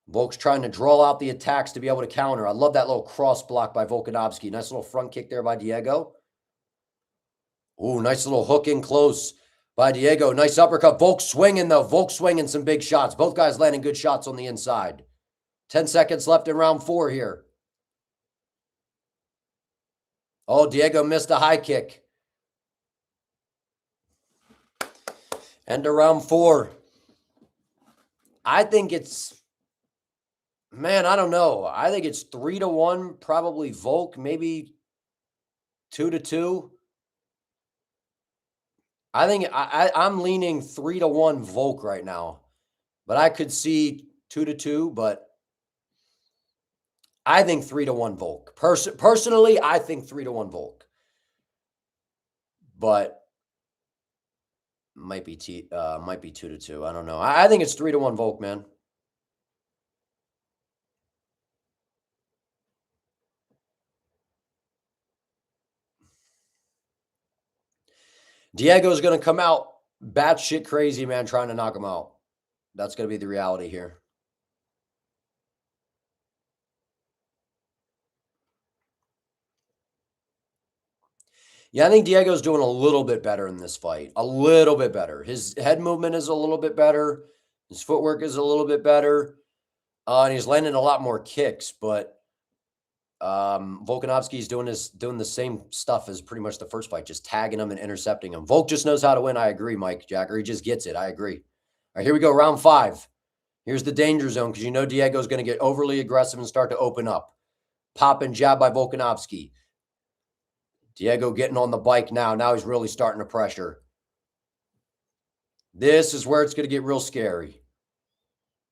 Volk's trying to draw out the attacks to be able to counter. I love that little cross block by Volkanovski. Nice little front kick there by Diego. Ooh, nice little hook in close by Diego. Nice uppercut. Volk swinging, though. Volk swinging some big shots. Both guys landing good shots on the inside. 10 seconds left in round 4 here. Oh, Diego missed a high kick. End of round 4. I think it's... Man, I don't know. I think it's 3-1, probably Volk, maybe 2-2. I think I'm leaning 3-1 Volk right now, but I could see 2-2, but I think 3-1 Volk. Personally, I think 3-1 Volk, but might be 2-2. I don't know. I think it's 3-1 Volk, man. Diego's going to come out batshit crazy, man, trying to knock him out. That's going to be the reality here. Yeah, I think Diego's doing a little bit better in this fight. A little bit better. His head movement is a little bit better. His footwork is a little bit better. And he's landing a lot more kicks, but Volkanovski's doing the same stuff as pretty much the first fight, just tagging him and intercepting him. Volk just knows how to win. I agree, Mike Jacker. He just gets it. I agree. All right, here we go. Round 5. Here's the danger zone because you know Diego's going to get overly aggressive and start to open up. Pop and jab by Volkanovski. Diego getting on the bike now. Now he's really starting to pressure. This is where it's going to get real scary.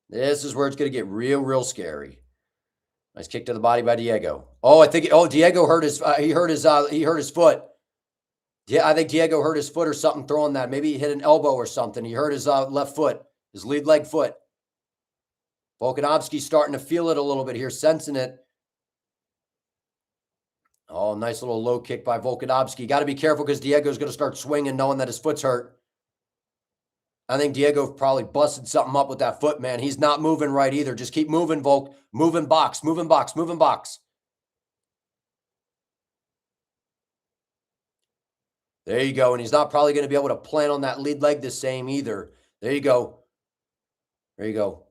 This is where it's going to get real scary. Nice kick to the body by Diego. Oh, I think Diego hurt his he hurt his foot. Yeah, I think Diego hurt his foot or something throwing that. Maybe he hit an elbow or something. He hurt his left foot. His lead leg foot. Volkanovski starting to feel it a little bit here, sensing it. Oh, nice little low kick by Volkanovski. Got to be careful because Diego's going to start swinging knowing that his foot's hurt. I think Diego probably busted something up with that foot, man. He's not moving right either. Just keep moving, Volk. Moving box, moving box, moving box. There you go. And he's not probably going to be able to plant on that lead leg the same either. There you go. There you go.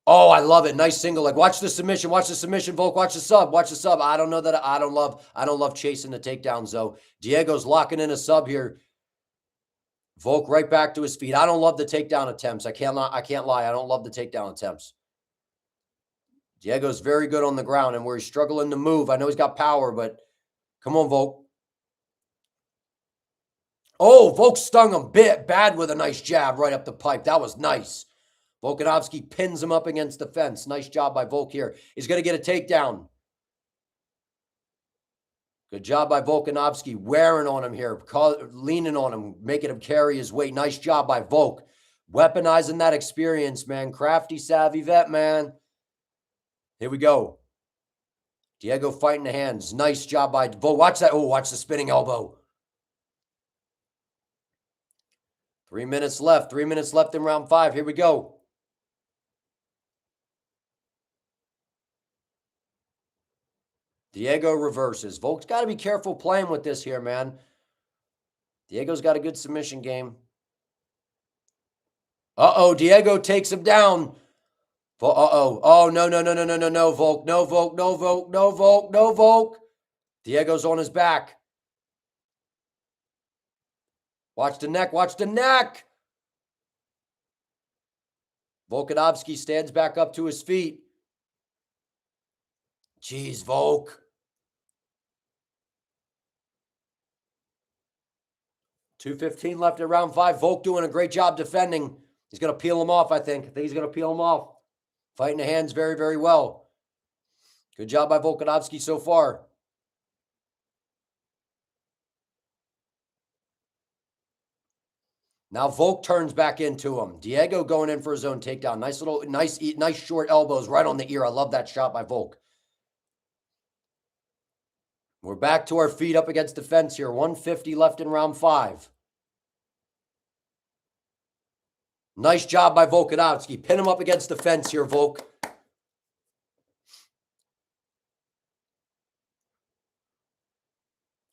Oh, I love it. Nice single leg. Watch the submission. Watch the submission, Volk. Watch the sub. Watch the sub. I don't know that I don't love chasing the takedowns, though. Diego's locking in a sub here. Volk right back to his feet. I don't love the takedown attempts. I can't lie. I don't love the takedown attempts. Diego's very good on the ground, and where he's struggling to move. I know he's got power, but come on, Volk. Oh, Volk stung him bad with a nice jab right up the pipe. That was nice. Volkanovski pins him up against the fence. Nice job by Volk here. He's going to get a takedown. Good job by Volkanovski, wearing on him here, leaning on him, making him carry his weight. Nice job by Volk. Weaponizing that experience, man. Crafty, savvy vet, man. Here we go. Diego fighting the hands. Nice job by Volk. Watch that. Oh, watch the spinning elbow. 3 minutes left. 3 minutes left in round 5. Here we go. Diego reverses. Volk's got to be careful playing with this here, man. Diego's got a good submission game. Uh-oh, Diego takes him down. Uh-oh. Oh, no, Volk. No, Volk, no, Volk, no, Volk, no, Volk. Diego's on his back. Watch the neck, watch the neck. Volkanovski stands back up to his feet. Jeez, Volk. 2:15 left in round 5. Volk doing a great job defending. He's going to peel him off, I think. I think he's going to peel him off. Fighting the hands very, very well. Good job by Volkanovski so far. Now Volk turns back into him. Diego going in for his own takedown. Nice short elbows right on the ear. I love that shot by Volk. We're back to our feet up against the fence here. 150 left in round 5. Nice job by Volkanovski. Pin him up against the fence here, Volk.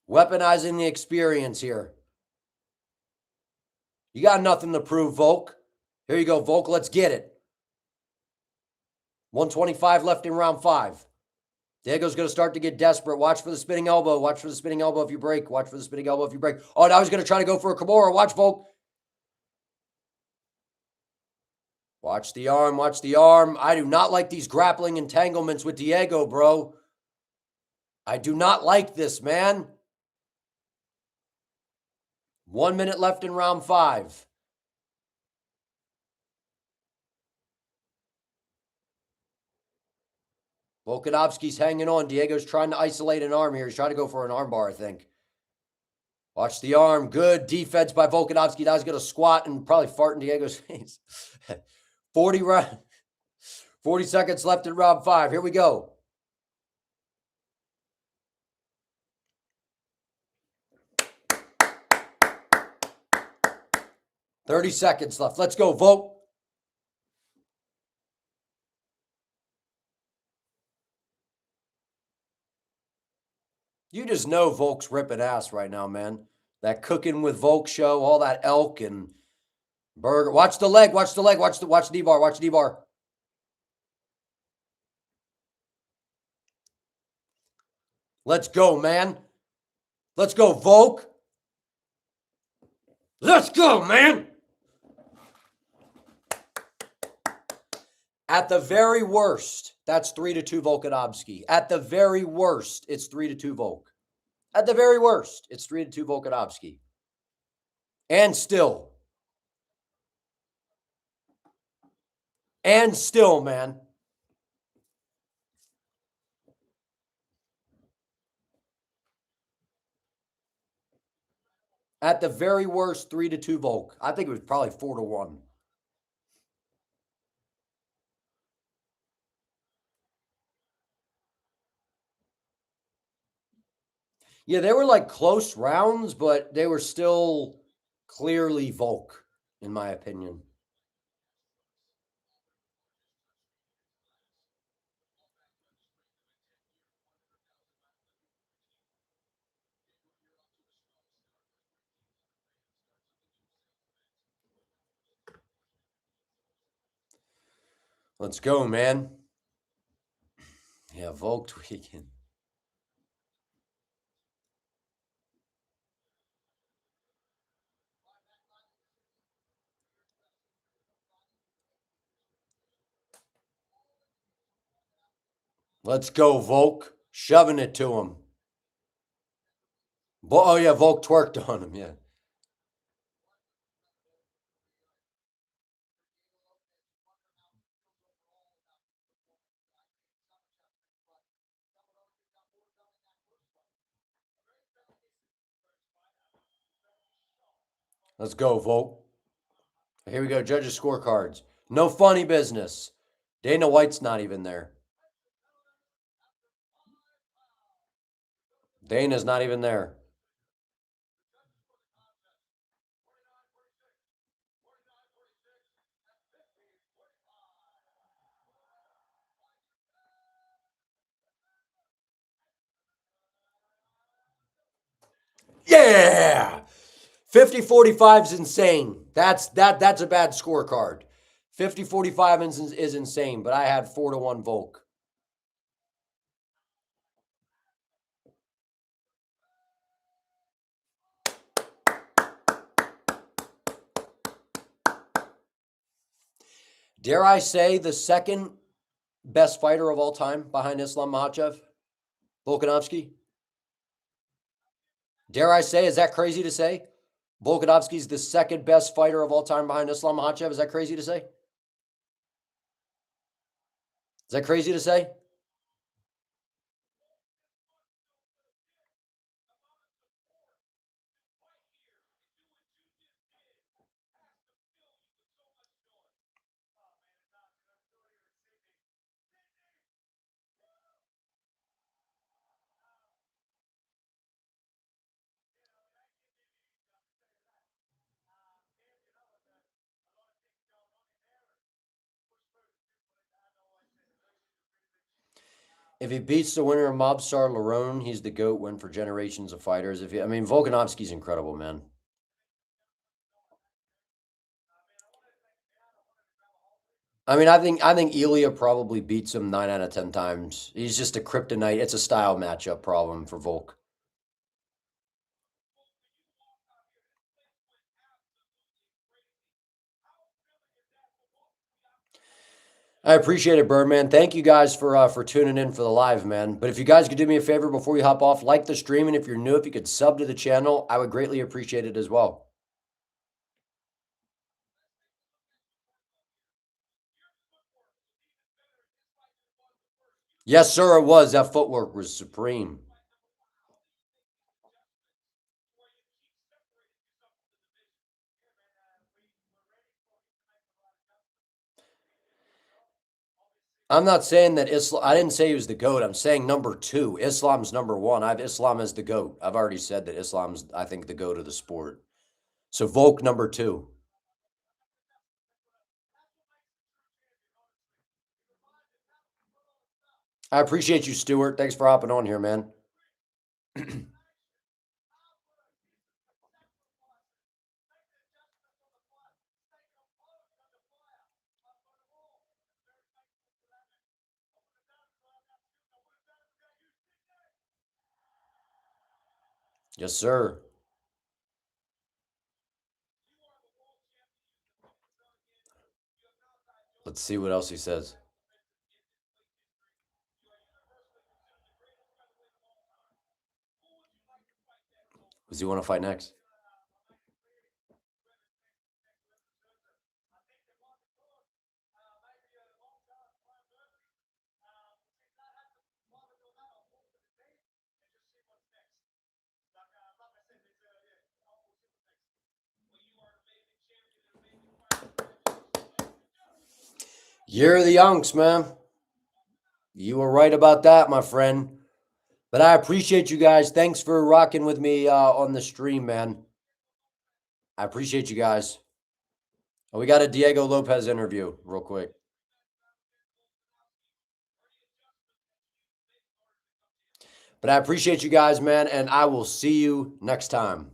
Weaponizing the experience here. You got nothing to prove, Volk. Here you go, Volk. Let's get it. 125 left in round 5. Diego's going to start to get desperate. Watch for the spinning elbow. Watch for the spinning elbow if you break. Watch for the spinning elbow if you break. Oh, now he's going to try to go for a Kimura. Watch, Volk. Watch the arm. Watch the arm. I do not like these grappling entanglements with Diego, bro. I do not like this, man. 1 minute left in round 5. Volkanovski's hanging on. Diego's trying to isolate an arm here. He's trying to go for an armbar, I think. Watch the arm. Good defense by Volkanovski. Now he's going to squat and probably fart in Diego's face. 40 seconds left in round 5. Here we go. $30 seconds left. Let's go, Volk. You just know Volk's ripping ass right now, man. That Cooking with Volk show, all that elk and burger. Watch the leg. Watch the leg. Watch the D-bar. Watch the D-bar. Let's go, man. Let's go, Volk. Let's go, man. At the very worst, that's 3-2 Volkanovski. At the very worst, it's 3-2 Volk. At the very worst, it's 3-2 Volkanovski. And still, man. At the very worst, 3-2 Volk. I think it was probably 4-1. Yeah, they were like close rounds, but they were still clearly Volk, in my opinion. Let's go, man. Yeah, Volk tweaking. Let's go, Volk. Shoving it to him. Oh, yeah, Volk twerked on him, yeah. Let's go, Volk. Here we go, judges' scorecards. No funny business. Dana White's not even there. Dana's not even there. Yeah! 50-45 is insane. That's a bad scorecard. 50-45 is insane, but I had 4-1 Volk. Dare I say the second best fighter of all time behind Islam Makhachev? Volkanovski? Dare I say, is that crazy to say? Volkanovski's the second best fighter of all time behind Islam Makhachev. Is that crazy to say? Is that crazy to say? If he beats the winner of Mobstar Lerone, he's the GOAT win for generations of fighters. Volkanovski's incredible, man. I think Ilya probably beats him 9 out of 10 times. He's just a kryptonite. It's a style matchup problem for Volk. I appreciate it, Birdman. Thank you guys for tuning in for the live, man. But if you guys could do me a favor before you hop off, like the stream, and if you're new, if you could sub to the channel, I would greatly appreciate it as well. Yes, sir, it was. That footwork was supreme. I'm not saying that Islam. I didn't say he was the GOAT. I'm saying number 2. Islam's number 1. I have Islam as the GOAT. I've already said that Islam's, I think, the GOAT of the sport. So Volk number 2. I appreciate you, Stuart. Thanks for hopping on here, man. Yes, sir. Let's see what else he says. Does he want to fight next? Year of the Yonks, man. You were right about that, my friend. But I appreciate you guys. Thanks for rocking with me on the stream, man. I appreciate you guys. Oh, we got a Diego Lopes interview real quick. But I appreciate you guys, man, and I will see you next time.